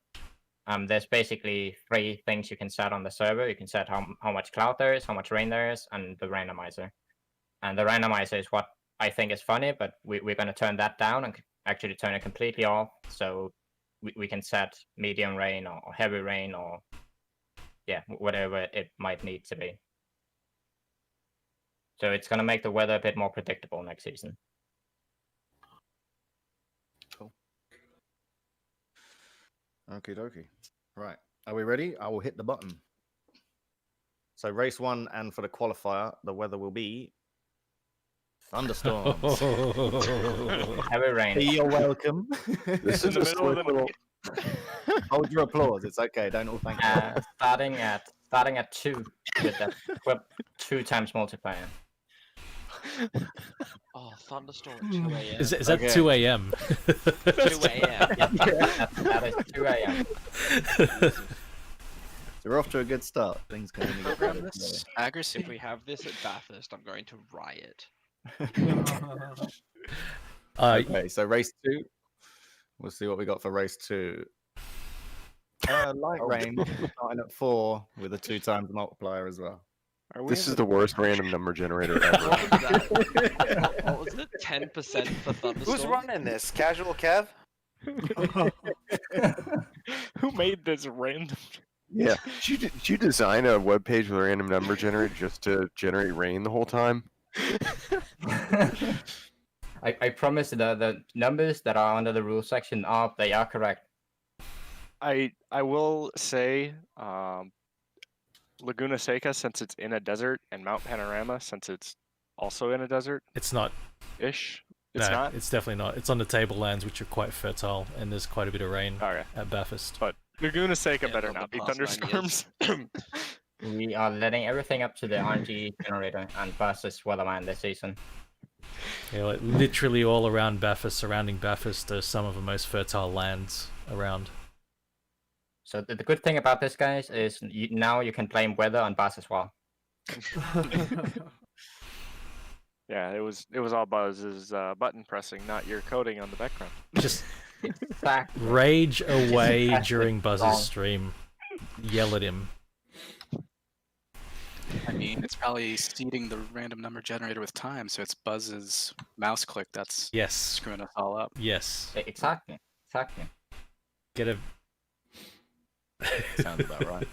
There's basically 3 things you can set on the server. You can set how much cloud there is, how much rain there is, and the randomizer. And the randomizer is what I think is funny, but we're going to turn that down and actually turn it completely off. So we can set medium rain or heavy rain or whatever it might need to be. So it's going to make the weather a bit more predictable next season.
Cool. Okie dokie. Right. Are we ready? I will hit the button. So race 1 and for the qualifier, the weather will be thunderstorms.
Heavy rain.
You're welcome.
This is the middle of the middle.
Hold your applause. It's okay. Don't all thank you.
Starting at 2 with that 2 times multiplier.
Oh, thunderstorm at 2 a.m.
Is that 2 a.m.?
2 a.m.
That is 2 a.m.
So we're off to a good start. Things going to get better.
Accuracy.
If we have this at Bathurst, I'm going to riot.
Okay, so race 2. We'll see what we got for race 2. Light rain starting at 4 with a 2 times multiplier as well.
This is the worst random number generator ever.
What was it? 10% for thunderstorm?
Who's running this? Casual Kev?
Who made this random?
Yeah. Did you design a web page with a random number generator just to generate rain the whole time?
I promise the numbers that are under the rule section they are correct.
I will say Laguna Seca, since it's in a desert, and Mount Panorama, since it's also in a desert.
It's not.
Ish.
It's not. It's definitely not. It's on the tablelands, which are quite fertile, and there's quite a bit of rain at Bathurst.
But Laguna Seca better not be thunderstorms.
We are letting everything up to the RNG generator and Bathurst weatherman this season.
Yeah, like literally all around Bathurst, surrounding Bathurst, are some of the most fertile lands around.
So the good thing about this, guys, is now you can blame weather on Buzz as well.
Yeah, it was all Buzz's button pressing, not your coding on the background.
Just rage away during Buzz's stream. Yell at him.
I mean, it's probably seeding the random number generator with time, so it's Buzz's mouse click that's screwing us all up.
Yes.
Exactly.
Get a...
Sounds about right.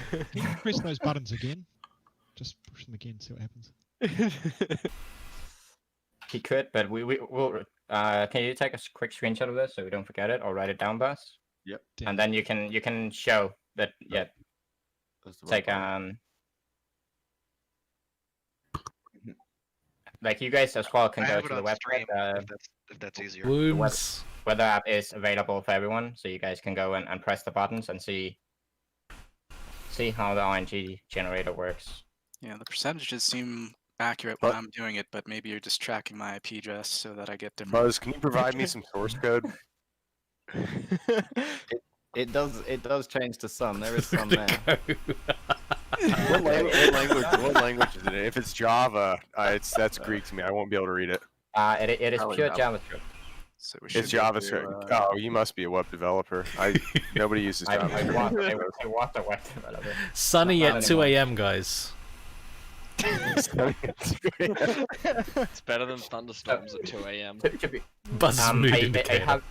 Can you press those buttons again? Just push them again, see what happens.
He could, but we'll. Can you take a quick screenshot of this so we don't forget it, or write it down, Buzz?
Yep.
And then you can show that. Yeah. Take like you guys as well can go to the website.
If that's easier.
The weather app is available for everyone, so you guys can go and press the buttons and see how the RNG generator works.
Yeah, the percentages seem accurate when I'm doing it, but maybe you're just tracking my IP address so that I get different.
Buzz, can you provide me some source code?
It does change to some. There is some there.
What language is it? If it's Java, that's Greek to me. I won't be able to read it.
It is
Probably
pure
not.
JavaScript.
So we
It's JavaScript. Oh, you must be a web developer. Nobody uses
I
JavaScript.
was a web developer.
Sunny
Not
at 2
anymore.
a.m., guys.
It's better than thunderstorms at 2 a.m.
Buzz is mood
I
indicator.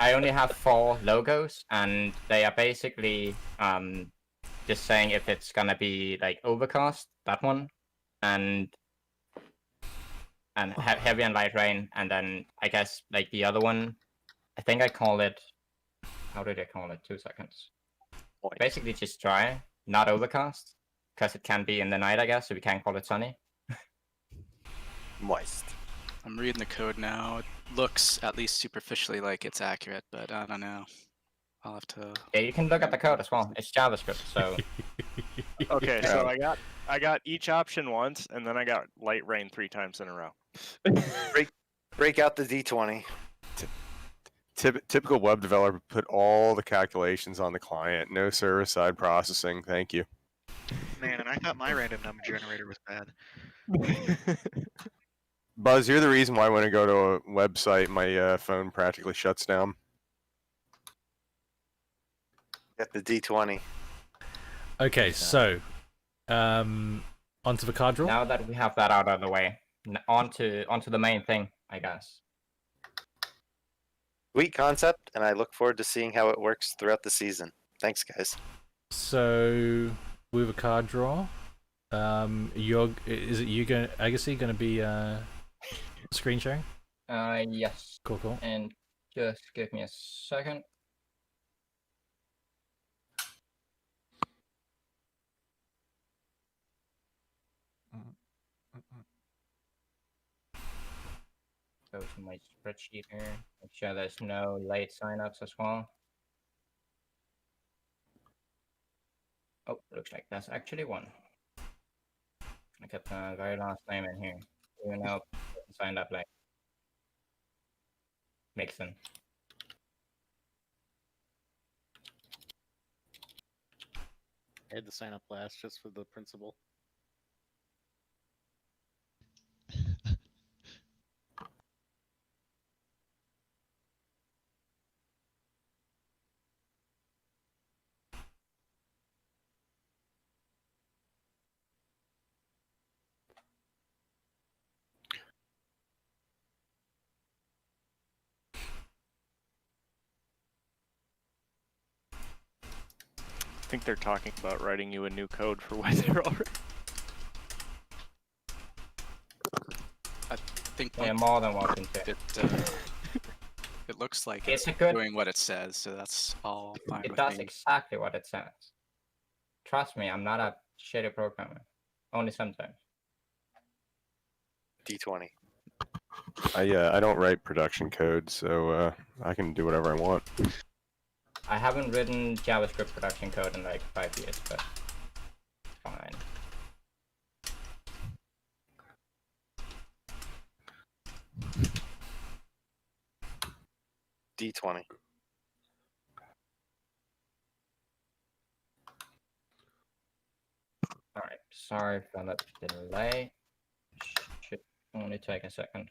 only have 4 logos, and they are basically just saying if it's gonna be like overcast, that one, and heavy and light rain, and then I guess like the other one, I think I call it. How did I call it? 2 seconds. Basically, just dry, not overcast, because it can be in the night, I guess, so we can't call it sunny.
Moist.
I'm reading the code now. It looks, at least superficially, like it's accurate, but I don't know. I'll have to.
Yeah, you can look at the code as well. It's JavaScript, so.
Okay, so I got each option once, and then I got light rain 3 times in a row.
Break out the D20.
Typical web developer put all the calculations on the client. No server-side processing. Thank you.
Man, and I thought my random number generator was bad.
Buzz, you're the reason why when I go to a website, my phone practically shuts down.
Get the D20.
Okay, so onto the card draw.
Now that we have that out of the way, onto the main thing, I guess.
Sweet concept, and I look forward to seeing how it works throughout the season. Thanks, guys.
So with a card draw, is it you going? I guess you're going to be screen sharing.
Yes.
Cool.
And just give me a second. Go to my spreadsheet here. Make sure there's no late signups as well. Oh, looks like that's actually one. I got the very last name in here. Even though it signed up late. Mixon.
I had to sign up last just for the principal.
I think they're talking about writing you a new code for weather already.
I think
Yeah, more than welcome to.
It looks like
It's
it's
a good-
doing what it says, so that's all fine
It
with
does
me.
exactly what it says. Trust me, I'm not a shitty programmer. Only sometimes.
D20.
I don't write production code, so I can do whatever I want.
I haven't written JavaScript production code in like 5 years, but fine.
D20.
Alright, sorry for the delay. Should only take a second.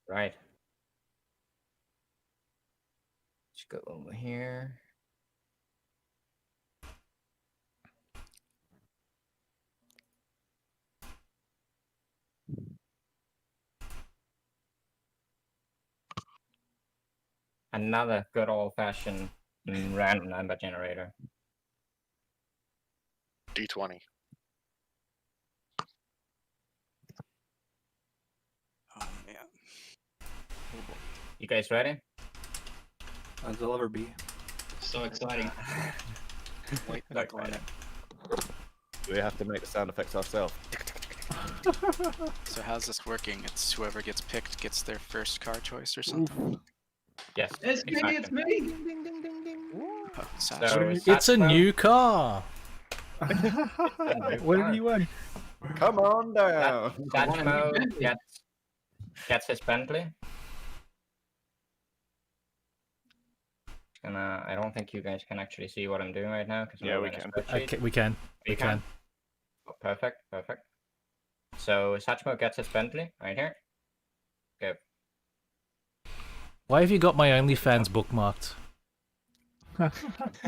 Right. Let's go over here. Another good old-fashioned random number generator.
D20.
Oh man.
You guys ready?
As I'll ever be.
So exciting.
Wait,
not going
We have to make the sound effects ourselves.
So how's this working? It's whoever gets picked gets their first car choice or something?
Yes.
It's me,
exactly.
it's me. Ding, ding, ding, ding.
It's a new car.
What did he win?
Come on down.
Satchmo gets his Bentley. And I don't think you guys can actually see what I'm doing right now.
Yeah, we can.
We can. We can.
Oh, perfect. So Satchmo gets his Bentley right here. Go.
Why have you got my OnlyFans bookmarked?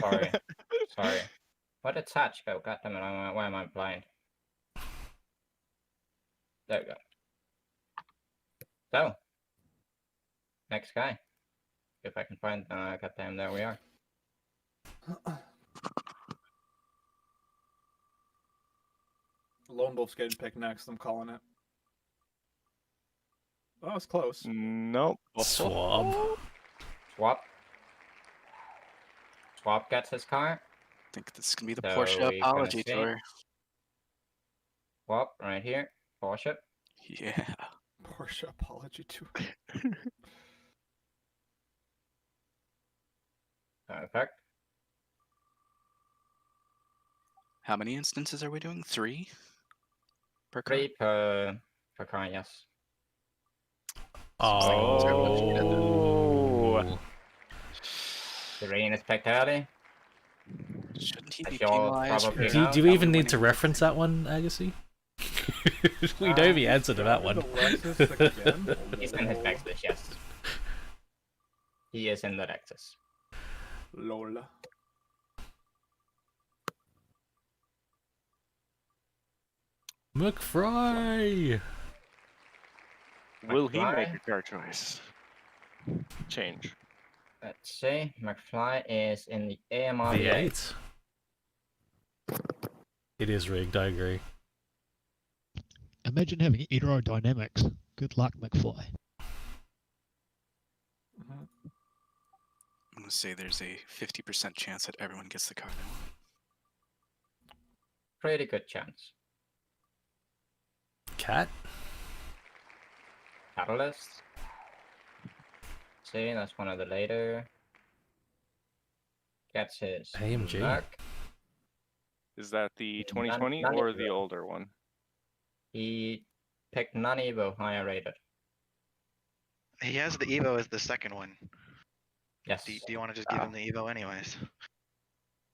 Sorry. Where did Satch go? God damn it, why am I blind? There we go. So, next guy. If I can find, goddamn, there we are.
Lone Wolf's getting picked next. I'm calling it. Oh, it's close.
Nope.
Swab
gets his car.
I think this is gonna be the Porsche apology tour.
Swap right here. Porsche.
Yeah.
Porsche apology tour.
Perfect.
How many instances are we doing? 3 per car?
3 per car, yes.
Oh.
The rain is packed early.
Shouldn't he be
penalized?
Do you even need to reference that one, Agassi? We know the answer to that one.
He's in his Lexus, yes. He is in the Lexus.
Lola.
McFry!
Will he make a car choice? Change.
Let's see. McFly is in the AMR
V8. It is rigged, I agree.
Imagine having aerodynamics. Good luck, McFly.
I'm gonna say there's a 50% chance that everyone gets the car now.
Pretty good chance.
Cat?
Catalyst. See, that's one of the later. Gets his
AMG.
Merc.
Is that the 2020 or the older one?
He picked non-Evo, higher rated.
He has the Evo as the second one.
Yes.
Do you want to just give him the Evo anyways?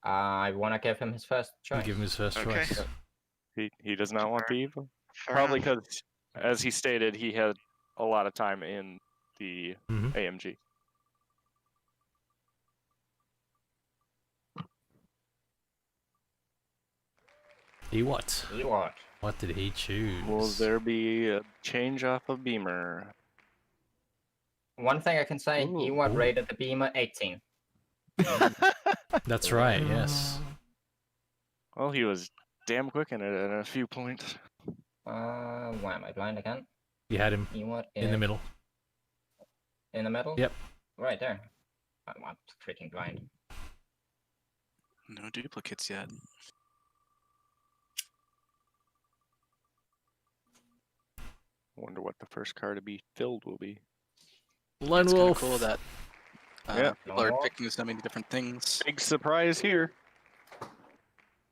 I want to give him his first choice.
Give him his first
Okay.
choice.
He does not want the Evo?
Fair
Probably
enough.
because, as he stated, he had a lot of time in the
Mhm.
AMG.
Ewat.
Ewat.
What did he choose?
Will there be a change off of Beamer?
One thing I can say, Ewat rated the Beamer 18.
That's right, yes.
Well, he was damn quick in it at a few points.
Why am I blind again?
You had him
Ewat
in the
is
middle.
In the middle?
Yep.
Right there. I'm freaking blind.
No duplicates yet.
Wonder what the first car to be filled will be.
Lone
It's kind of
Wolf.
cool that
Yeah.
people are picking so many different things.
Big surprise here.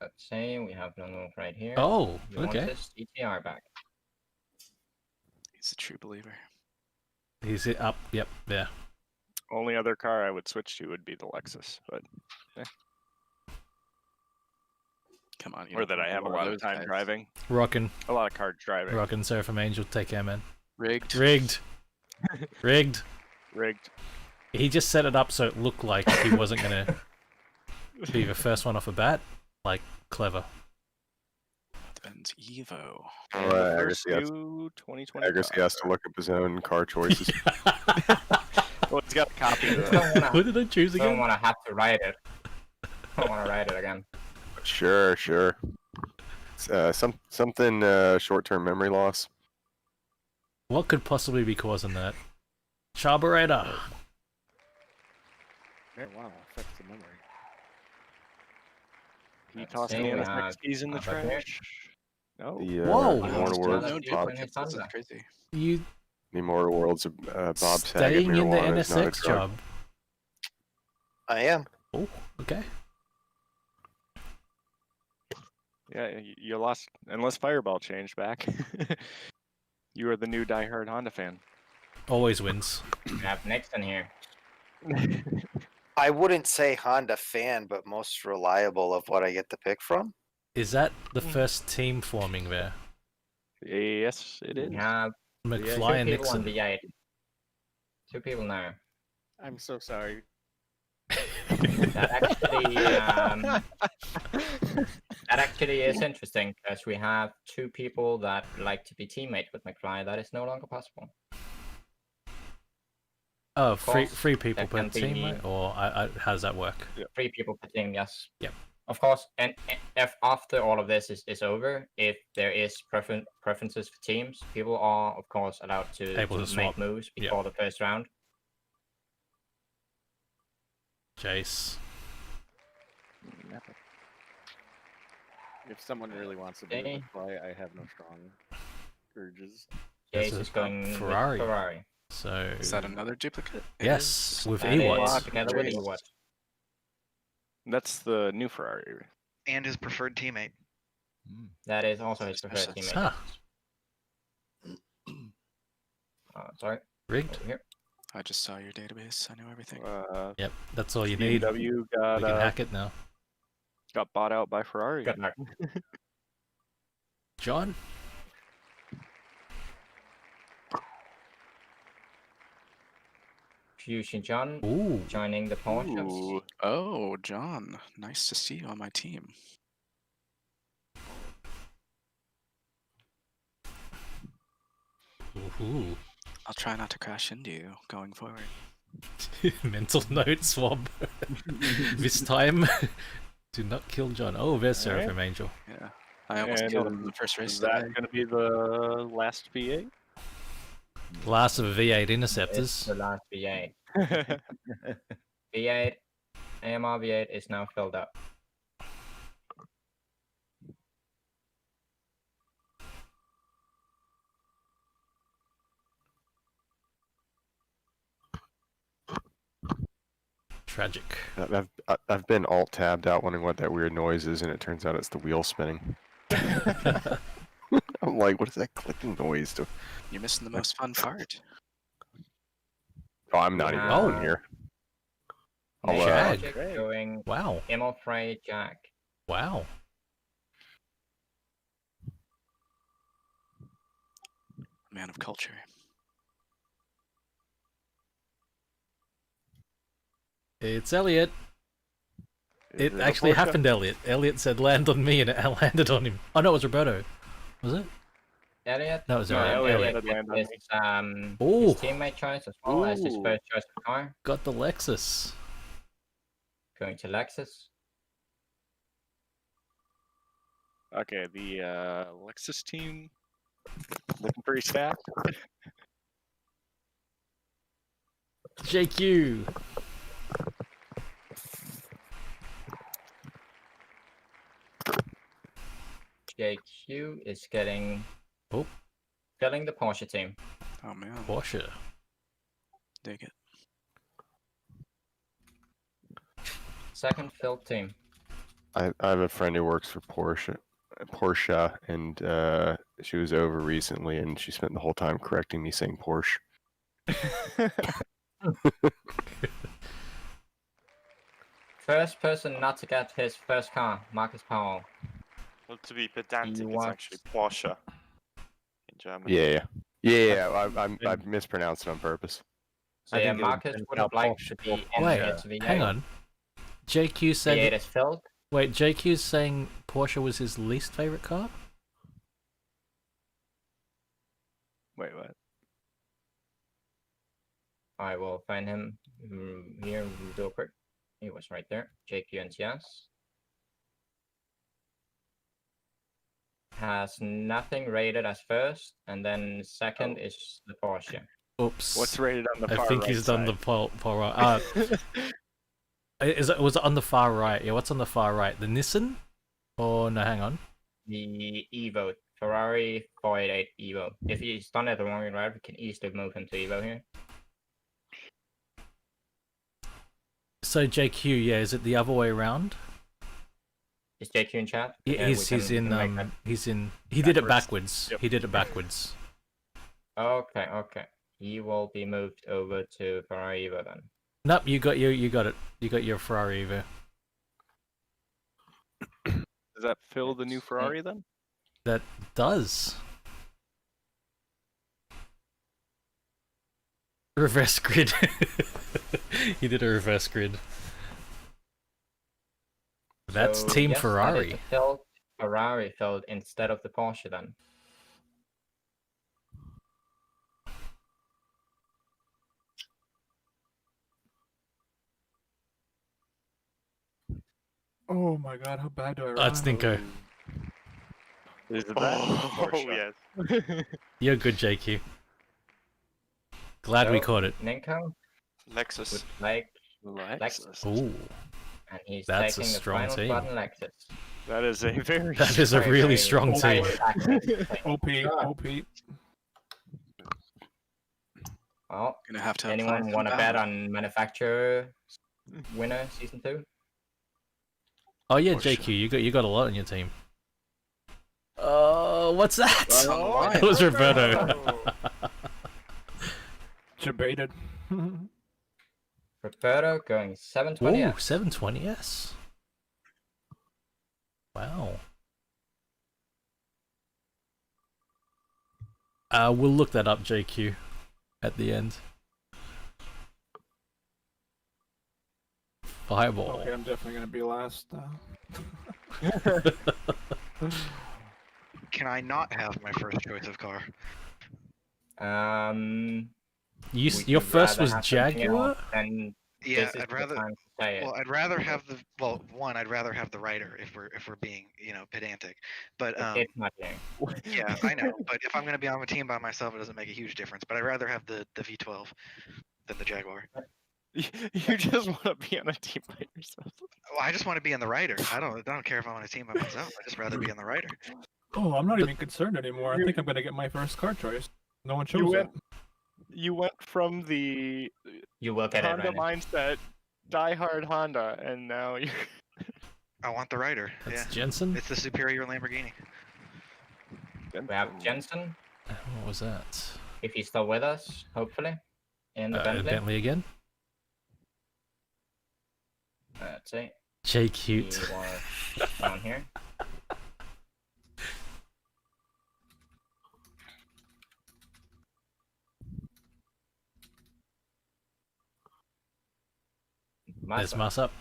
Let's say we have Lone Wolf right here.
Oh,
We want
okay.
this GTR back.
He's a true believer.
He's it up. Yep, there.
Only other car I would switch to would be the Lexus, but
Come on. You
or
don't
that I
know
have a
more
lot of
those
time
guys.
driving.
Rockin'.
A lot of car driving.
Rockin' Seraphim Angel. Take care, man.
Rigged.
Rigged. Rigged.
Rigged.
He just set it up so it looked like he wasn't going to be the first one off the bat. Like, clever.
Ben's Evo.
Agassi has,
2020
Agassi has to look up his own car choices.
Well, it's got a copy.
What did I choose
Don't
again?
want to have to write it. Don't want to write it again.
Sure. Something short-term memory loss.
What could possibly be causing that? Charburator.
Wow, affects the memory.
He
Let's
tossed
see,
the
we
NSXs in the
have up here.
trash. No.
The
Whoa.
Immortal Worlds.
Another
Bob,
dude in his Honda.
That's crazy.
You
the Immortal Worlds. Bob Saget
staying in the
marijuana is not a
NSX
drug.
job.
I am.
Oh, okay.
Yeah, you lost unless Fireball changed back. You are the new diehard Honda fan.
Always wins.
We have Nixon here.
I wouldn't say Honda fan, but most reliable of what I get to pick from.
Is that the first team forming there?
Yes, it is.
We have
McFly and
two people on
Nixon.
V8. 2 people now.
I'm so sorry.
That actually is interesting because we have 2 people that like to be teammates with McFly. That is no longer possible.
Oh,
Of course,
three people
there
per
can
team,
be
right? Or how does that work?
3 people per team, yes.
Yep.
Of course, and if after all of this is over, if there is preferences for teams, people are of course allowed to
Able to
make
swap.
moves
Yep.
before the first round.
Jace.
If someone really wants to be
Okay.
McFly, I have no strong urges.
Jace
This
is going with
Ferrari.
Ferrari.
So
Is that another duplicate?
yes, with
That is
Ewots.
together with Ewot.
That's the new Ferrari.
And his preferred teammate.
That is also his preferred teammate.
Huh.
Sorry.
Rigged.
Over here.
I just saw your database. I know everything.
Yep, that's all you need.
BMW
We
got
can hack it now.
got bought out by Ferrari.
Good luck.
John?
Fusion John
Ooh.
joining the Porsches.
Ooh. Oh, John. Nice to see you on my team.
Ooh.
I'll try not to crash into you going forward.
Mental note swab. This time, do not kill John. Oh, there's Seraphim Angel.
Yeah. I almost
And
killed him in the first race.
Is that
today.
going to be the last V8?
Last of the V8
It's
interceptors.
the last V8. V8, AMR V8 is now filled up.
Tragic.
I've been alt tabbed out wondering what that weird noise is, and it turns out it's the wheel spinning. I'm like, what is that clicking noise?
You're missing the most fun part.
Oh, I'm not even
Wow.
on here.
Tragic going
Wow.
Immelfrey Jack.
Wow.
Man of culture.
It's Elliot. It
it a
actually
Porsche?
happened, Elliot. Elliot said land on me and it landed on him. Oh no, it was Roberto. Was it?
Elliot?
No, it was
No,
Elliot.
Elliot
landed on
is
Ooh.
his teammate choice as well as his
Ooh.
first choice of car.
Got the Lexus.
Going to Lexus.
Okay, the Lexus team looking pretty stacked.
JQ.
JQ is getting
Oh.
filling the Porsche team.
Oh man.
Porsche.
Dig it.
Second filled team.
I have a friend who works for Porsche, and she was over recently, and she spent the whole time correcting me saying Porsche.
First person not to get his first car, Marcus Powell.
Well, to be pedantic,
You
it's
watched-
actually Porsche in German.
Yeah. I mispronounced it on purpose.
So yeah, Marcus would have liked to be in
Wait,
his V8.
hang on. JQ
V8
said.
is filled.
Wait, JQ's saying Porsche was his least favorite car?
Wait, what?
I will find him here real quick. He was right there. JQ NCS. Has nothing rated as first, and then second is the Porsche.
Oops.
What's rated on the
I
far
think
right
he's done the
side?
far right. Was it on the far right? Yeah, what's on the far right? The Nissan? Oh no, hang on.
The Evo, Ferrari 488 Evo. If he's done it the wrong way around, we can easily move him to Evo here.
So JQ, yeah, is it the other way around?
Is JQ in chat?
Yeah,
we
he's in. He did it backwards. He did it backwards.
Okay, okay. He will be moved over to Ferrari Evo then.
Nope, you got it. You got your Ferrari Evo.
Does that fill the new Ferrari then?
That does. Reverse grid. He did a reverse grid. That's
So,
Team
yes,
Ferrari.
That is filled Ferrari filled instead of the Porsche then.
Oh my god, how bad do I run?
That's Dinko.
Is it that?
Oh,
yes.
You're good, JQ. Glad we caught it.
Ninko
Lexus.
would like Lexus.
Ooh.
And he's
That's a
taking
strong
the final
team.
spot in Lexus.
That is a very.
That is a really strong team.
OP, OP.
Well,
Gonna have to
anyone
apply
want to
some
bet
power.
on manufacturer winner season 2?
Oh yeah, JQ, you got a lot on your team. Oh, what's that?
Oh,
It was Roberto.
Debated.
Roberto going 720.
Ooh, 720, yes. Wow. We'll look that up, JQ, at the end. Fireball.
Okay, I'm definitely gonna be last.
Can I not have my first choice of car?
Your first was Jaguar?
And
Yeah,
this is
I'd
the
rather.
time to say it.
Well, I'd rather have the. Well, one, I'd rather have the rider if we're being pedantic. But
It's not game.
yeah, I know. But if I'm gonna be on a team by myself, it doesn't make a huge difference. But I'd rather have the V12 than the Jaguar.
You just want to be on a team by yourself.
Well, I just want to be on the rider. I don't care if I'm on a team by myself. I just rather be on the rider.
Oh, I'm not even concerned anymore. I think I'm gonna get my first car choice. No one chose it.
You went from the
You will get it,
Honda
Randy.
mindset, diehard Honda, and now you're.
I want the rider.
That's
yeah.
Jensen?
It's the superior Lamborghini.
We have Jensen,
What was that?
if he's still with us, hopefully, in the Bentley.
Bentley again?
Let's see.
J
He
Cute.
was down here.
There's Mass up.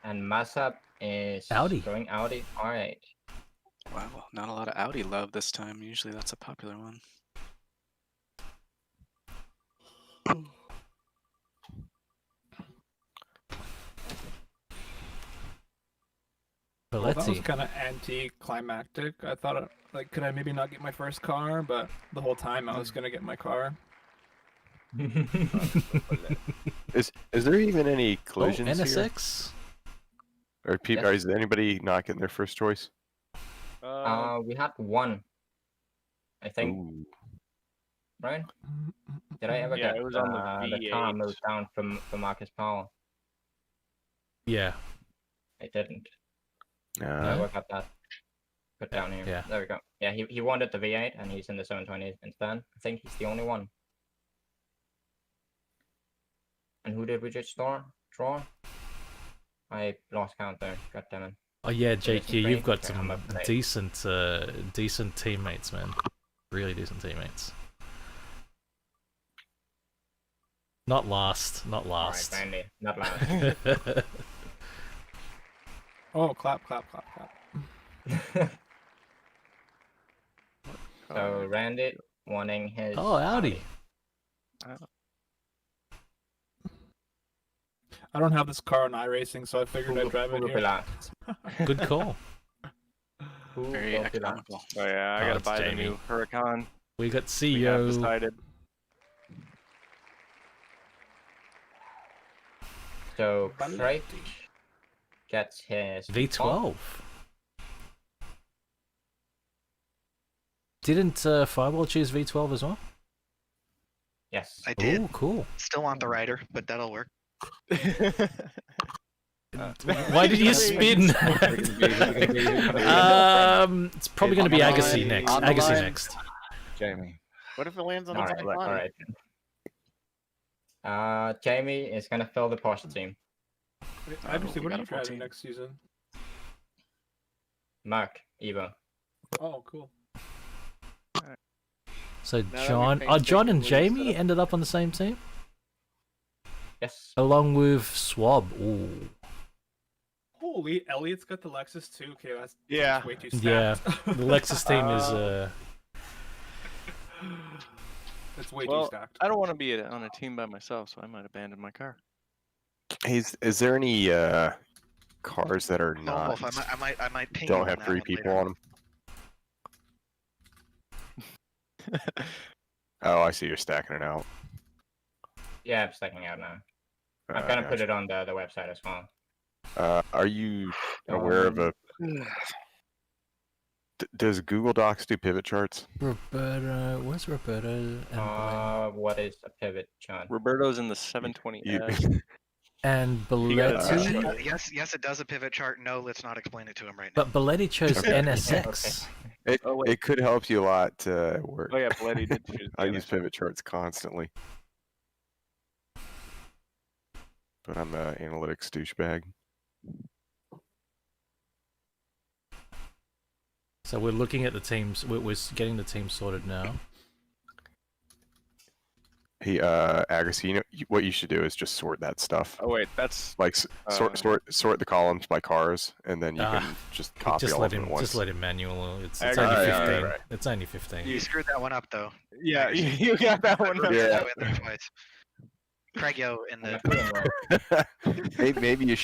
And Massup is
Audi.
going Audi R8.
Wow, not a lot of Audi love this time. Usually that's a popular one.
Well, that was
Valetti.
kind of anticlimactic. I thought, like, could I maybe not get my first car? But the whole time I was gonna get my car.
Is there even any collisions here?
NSX?
Or
Yes.
is anybody not getting their first choice?
We had one, I think.
Ooh.
Right? Did I ever
Yeah,
get
it was on the
car
V8.
moved down from Marcus Powell?
Yeah.
I didn't.
Uh,
No, I got that put down here.
Yeah.
There we go. Yeah, he wanted the V8 and he's in the 720 instead. I think he's the only one. And who did we just draw? I lost count there. God damn it.
Oh yeah,
Jason
JQ, you've
Green?
got
Okay, I'm
some
up to date.
decent teammates, man. Really decent teammates. Not last.
Alright, Randy. Not last.
Oh, clap, clap, clap, clap.
So Randy wanting his.
Oh, Audi.
I don't have this car on iRacing, so I figured I'd drive it
Who will be
here.
last?
Good call.
Who
Very
will be last?
economical.
Oh yeah, I
Oh,
gotta
it's
buy the
Jamie.
new Huracan.
We got
We have
CEO.
decided.
So Craig gets his
V12. Didn't Fireball choose V12 as well?
Yes.
I did.
Ooh, cool.
Still want the rider, but that'll work.
Why did you spin? It's probably going to be Agassi next. Agassi next.
Jamie.
What if it lands on the
Alright,
black line?
alright. Jamie is gonna fill the Porsche team.
Obviously, what are you driving next season?
Mark, Evo.
Oh, cool.
So
Now that
John,
we've
John and
painstakingly set
Jamie
up-
ended up on the same team,
Yes.
along with Swab. Ooh.
Holy, Elliot's got the Lexus too. Okay, that's way too stacked.
Yeah, the Lexus team is.
That's way
well,
too stacked.
I don't want to be on a team by myself, so I might abandon my car.
Is there any cars that are not
Wolf, I might ping you
don't
on
have
that
3
one
people
later.
on them? Oh, I see. You're stacking it out.
Yeah, I'm stacking out now. I'm
Uh,
gonna put
gotcha.
it on the website as well.
Are you aware of a? Does Google Docs do pivot charts?
Roberta, where's Roberta? And
What is a pivot, John?
Roberto's in the 720S.
And
Yes,
Belletti,
yes, it does a pivot chart. No, let's not explain it to him right now.
but Belletti chose
Okay.
NSX.
It could help you a lot to work.
Oh yeah, Bloody did choose.
I use pivot charts constantly, but I'm an analytics douchebag.
So we're looking at the teams. We're getting the team sorted now.
Hey, Agassi, what you should do is just sort that stuff.
Oh wait, that's
Like sort the columns by cars, and then you can just copy
Just
all
let
of them
him.
at once.
Just let him manual. It's
Alright,
only
alright,
15.
alright.
It's only 15.
You screwed that one up though.
Yeah, you got that one.
Yeah.
Craigio in the.
Hey, maybe you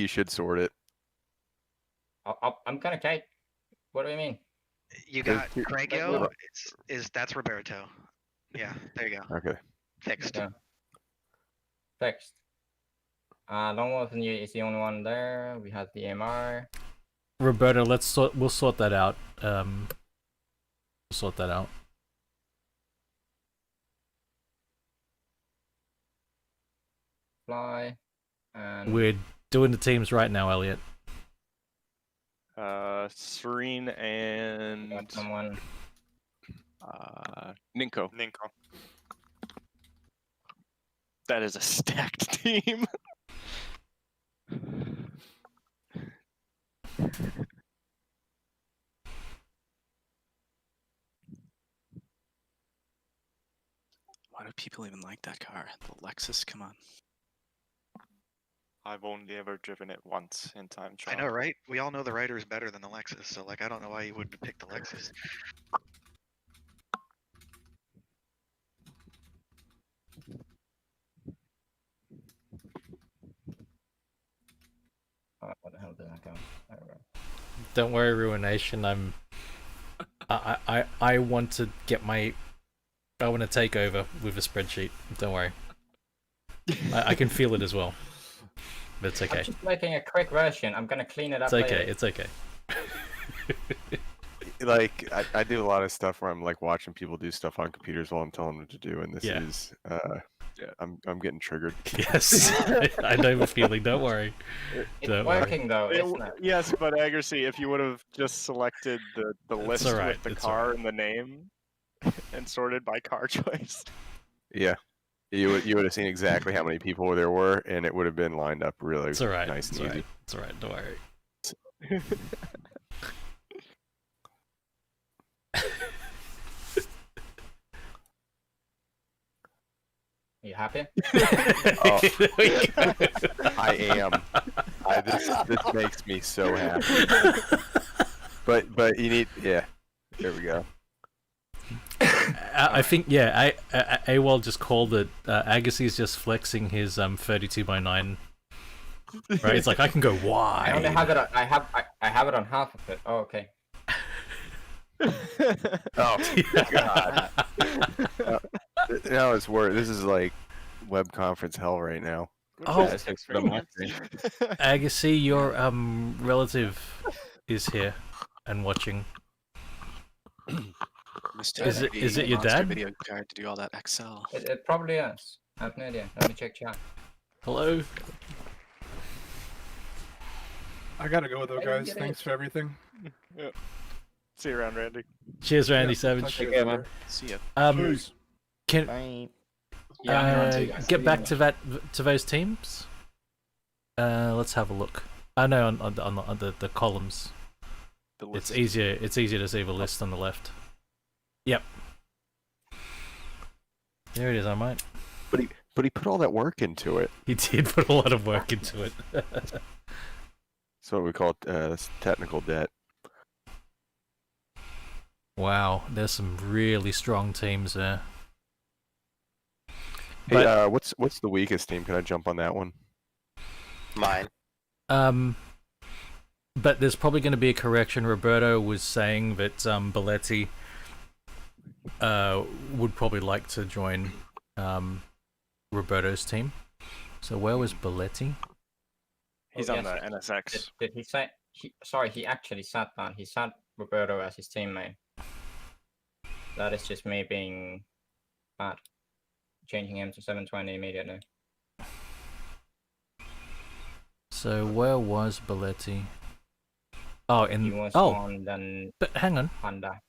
should sort it.
I'm gonna take. What do you mean?
You got
There's-
Craigio. That's Roberto. Yeah, there you go.
Okay.
Fixed.
Okay. Fixed. Long Wolf is the only one there. We have the MR.
Roberta, we'll sort that out. We'll sort that out.
Fly. And
We're doing the teams right now, Elliot.
Serene and
got someone.
Ninko. That is a stacked team.
Why do people even like that car? The Lexus, come on.
I've only ever driven it once in time
I
trial.
know, right? We all know the Rider is better than the Lexus, so like I don't know why you wouldn't pick the Lexus.
Oh, what the hell did that go? I don't know.
Don't worry, Ruination. I want to get my. I want to take over with a spreadsheet. Don't worry. I can feel it as well. But it's okay.
I'm just making a quick version. I'm gonna clean it up.
It's okay.
later.
It's okay.
Like I do a lot of stuff where I'm like watching people do stuff on computers while I'm telling them what to do, and this
Yeah.
is I'm getting triggered.
Yes, I know the feeling. Don't worry.
It's
Don't
working
worry.
though, isn't it?
Yes, but Agassi, if you would have just selected the list
alright,
with the
it's
car
alright.
and the name and sorted by car choice.
Yeah, you would have seen exactly how many people there were, and it would have been lined up really
It's alright.
nice
It's
and easy.
alright. It's alright. Don't worry.
You happy?
Oh, I am. This makes me so happy. But you need There we go.
I think AWOL just called it. Agassi's just flexing his 32x9. Right, it's like I can go wide.
I only have it. I have it on half of it. Oh, okay.
Oh God. No, it's worse. This is like web conference hell right now.
Oh,
Yeah, it's for my screen.
Agassi, your relative is here and watching. Is it your
monster
dad?
video card to do all that Excel.
It probably is. I have no idea. Let me check chat.
Hello.
I gotta go though,
Hey,
guys.
get
Thanks
it.
for everything.
Yeah. See you around, Randy.
Cheers, Randy
Yeah,
Savage.
talk to
Take
you
care,
later.
man.
See ya.
Can
Yeah, I'm on to you guys.
get back to those teams. Let's have a look. I know on the columns. It's easier to see the list on the left. Yep. There it is, I might.
But he put all that work into it.
He did put a lot of work into it.
That's what we call technical debt.
Wow, there's some really strong teams there.
Hey, what's the weakest team? Can I jump on that one?
Mine.
But there's probably going to be a correction. Roberto was saying that Belletti would probably like to join Roberto's team. So where was Belletti?
He's on the NSX.
Did he say? Sorry, he actually sat that. He sat Roberto as his teammate. That is just me being bad. Changing him to 720 immediately.
So where was Belletti? Oh, in
He was
oh,
on then.
but hang on.
Honda,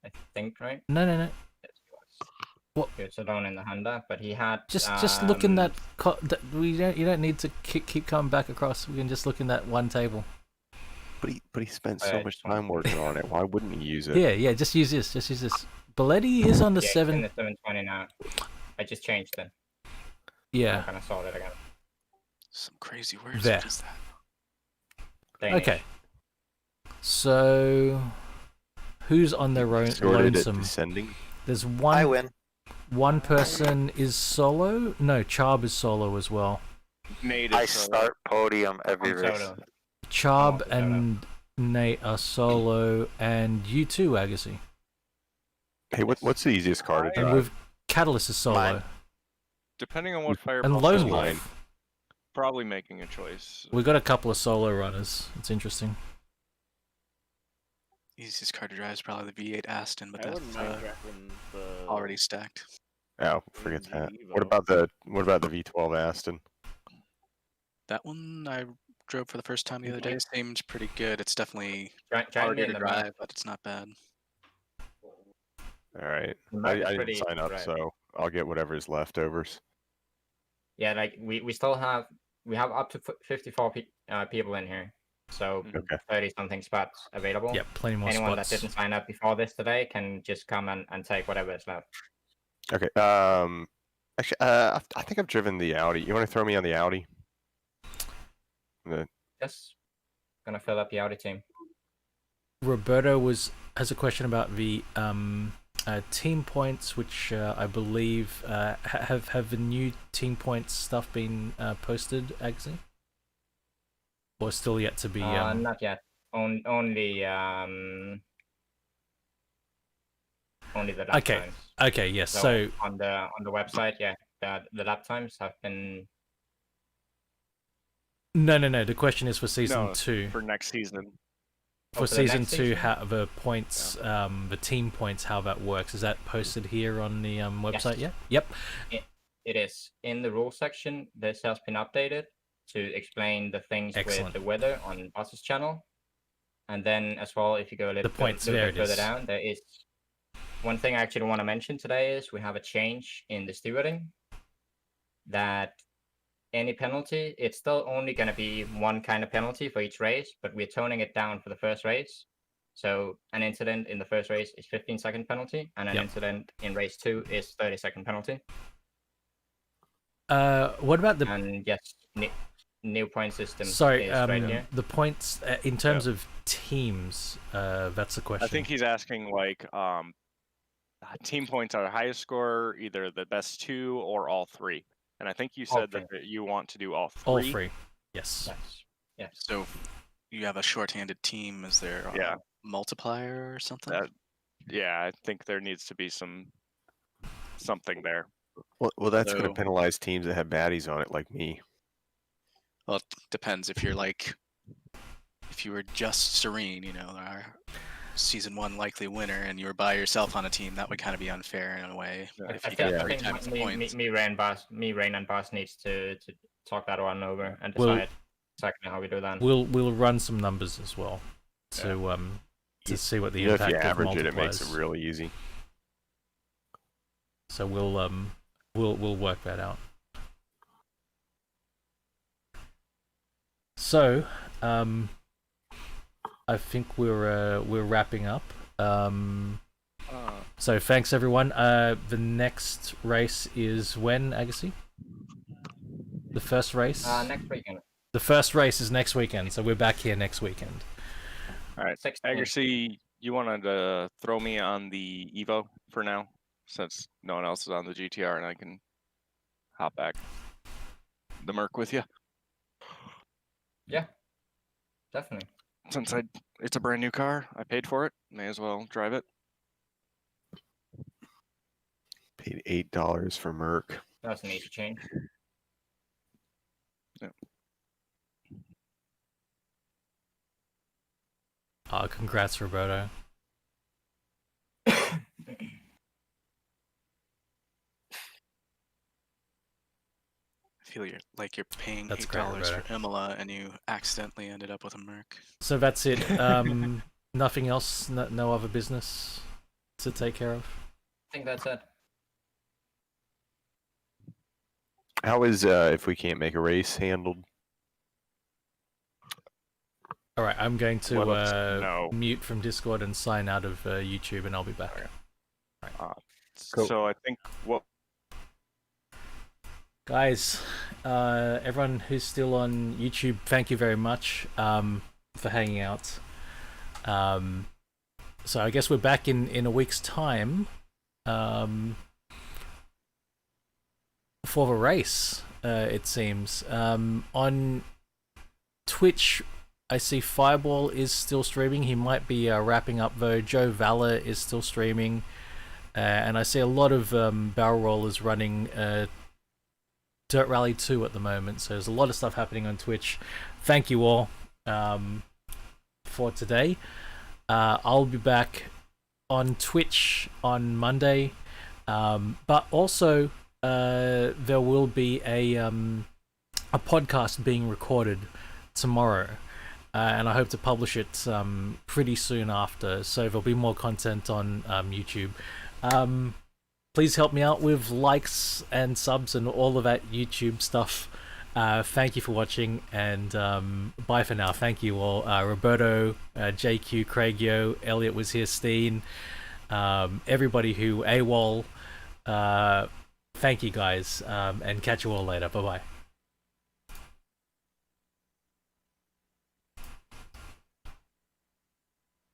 I think, right?
No.
Yes, he was. What? He was alone in the Honda, but he had.
Just look in that. You don't need to keep coming back across. We can just look in that one table.
But he spent so much time working on it. Why wouldn't he use it?
Yeah. Just use this. Belletti is on the
Yeah, he's
7.
in the 720 now. I just changed it.
Yeah.
I kind of saw it again.
Some crazy words.
There.
What is that?
Danish.
Okay. So, who's on their own
Sorted it
lonesome?
descending.
There's one.
I win.
One person is solo. No, Charb is solo as well.
Nate
I
is
start podium every
I'm
race.
solo.
Charb and Nate are solo, and you too, Agassi.
Hey, what's the easiest car to
And
drive?
with Catalyst is solo.
Mine.
Depending on what fire
And
pump
Lone
is,
Wolf.
probably making a choice.
We got a couple of solo runners. It's interesting.
Easiest car to drive is probably the V8 Aston, but
I
that's
wouldn't mind driving the
already stacked.
Oh, forget that. What about the V12 Aston?
That one I drove for the first time the other day. Seems pretty good. It's definitely
Join me
harder
in
to
the
drive,
back.
but it's not bad.
All right.
The
I
map is
didn't
pretty
sign up,
right.
so I'll get whatever's leftovers.
Yeah, like we still have up to 54 people in here, so
Okay.
30 something spots available.
Yeah, plenty more
Anyone
spots.
that didn't sign up before this today can just come and take whatever is left.
Okay. Actually, I think I've driven the Audi. You want to throw me on the Audi?
Yes, gonna fill up the Audi team.
Roberto has a question about the team points, which I believe have the new team points stuff been posted, Agsy? Or still yet to be?
Not yet. Only the lap
Okay.
times.
Okay. Yes. So
on the website, yeah, the lap times have been.
no. The question is for season 2.
For next season.
For
the
season
next
2,
season?
how the points, the team points, how that works? Is that posted here on the website?
Yes.
Yeah. Yep.
It is in the rules section. This has been updated to explain the things
Excellent.
with the weather on Boss's channel, and then as well, if you go a little,
The points,
little
there
bit
it
further
is.
down, there is one thing I actually want to mention today is we have a change in the stewarding. That any penalty, it's still only going to be one kind of penalty for each race, but we're toning it down for the first race. So an incident in the first race is 15-second penalty, and an incident in race 2 is 30-second penalty.
What about the?
And yes, new point system.
Sorry,
is right here.
the points in terms of teams. That's the question.
I think he's asking like team points are the highest score, either the best 2 or all 3. And I think you said that you want to do all 3.
All 3. Yes.
Yes.
So you have a shorthanded team. Is there a multiplier or something?
Yeah, I think there needs to be something there.
Well, that's going
So-
to penalize teams that have baddies on it, like me.
Well, it depends. If you're like, if you were just Serene, you know, season 1 likely winner and you were by yourself on a team, that would kind of be unfair in a way. If you got 3 times the points.
Me, Rain, and Boss needs to talk that one over and
We'll-
decide exactly how we do that.
We'll run some numbers as well to see what the
You know,
impact
if you
of
average it, it makes
multipliers.
it really easy.
So we'll work that out. So, I think we're wrapping up. So thanks everyone. The next race is when, Agassi? The first race?
Next weekend.
The first race is next weekend, so we're back here next weekend.
All right, Agassi, you wanted to throw me on the Evo for now, since no one else is on the GTR, and I can hop back the Merc with you.
Yeah, definitely.
Since it's a brand new car, I paid for it. May as well drive it.
Paid $8 for Merc.
That's an easy change.
Yeah.
Congrats, Roberto.
I feel like you're paying
That's
$8
great,
for
Roberto.
Imola and you accidentally ended up with a Merc.
So that's it. Nothing else. No other business to take care of.
I think that's it.
How is if we can't make a race handled?
All right, I'm going to
Let us know.
mute from Discord and sign out of YouTube, and I'll be back.
Cool.
So I think what
Guys, everyone who's still on YouTube, thank you very much for hanging out. So I guess we're back in a week's time for the race, it seems. On Twitch, I see Fireball is still streaming. He might be wrapping up though. Joe Valor is still streaming. And I see a lot of barrel rollers running Dirt Rally 2 at the moment, so there's a lot of stuff happening on Twitch. Thank you all for today. I'll be back on Twitch on Monday, but also there will be a podcast being recorded tomorrow, and I hope to publish it pretty soon after, so there'll be more content on YouTube. Please help me out with likes and subs and all of that YouTube stuff. Thank you for watching, and bye for now. Thank you all. Roberto, JQ, Craigio, Elliot was here, Steen, everybody who AWOL. Thank you guys, and catch you all later. Bye-bye.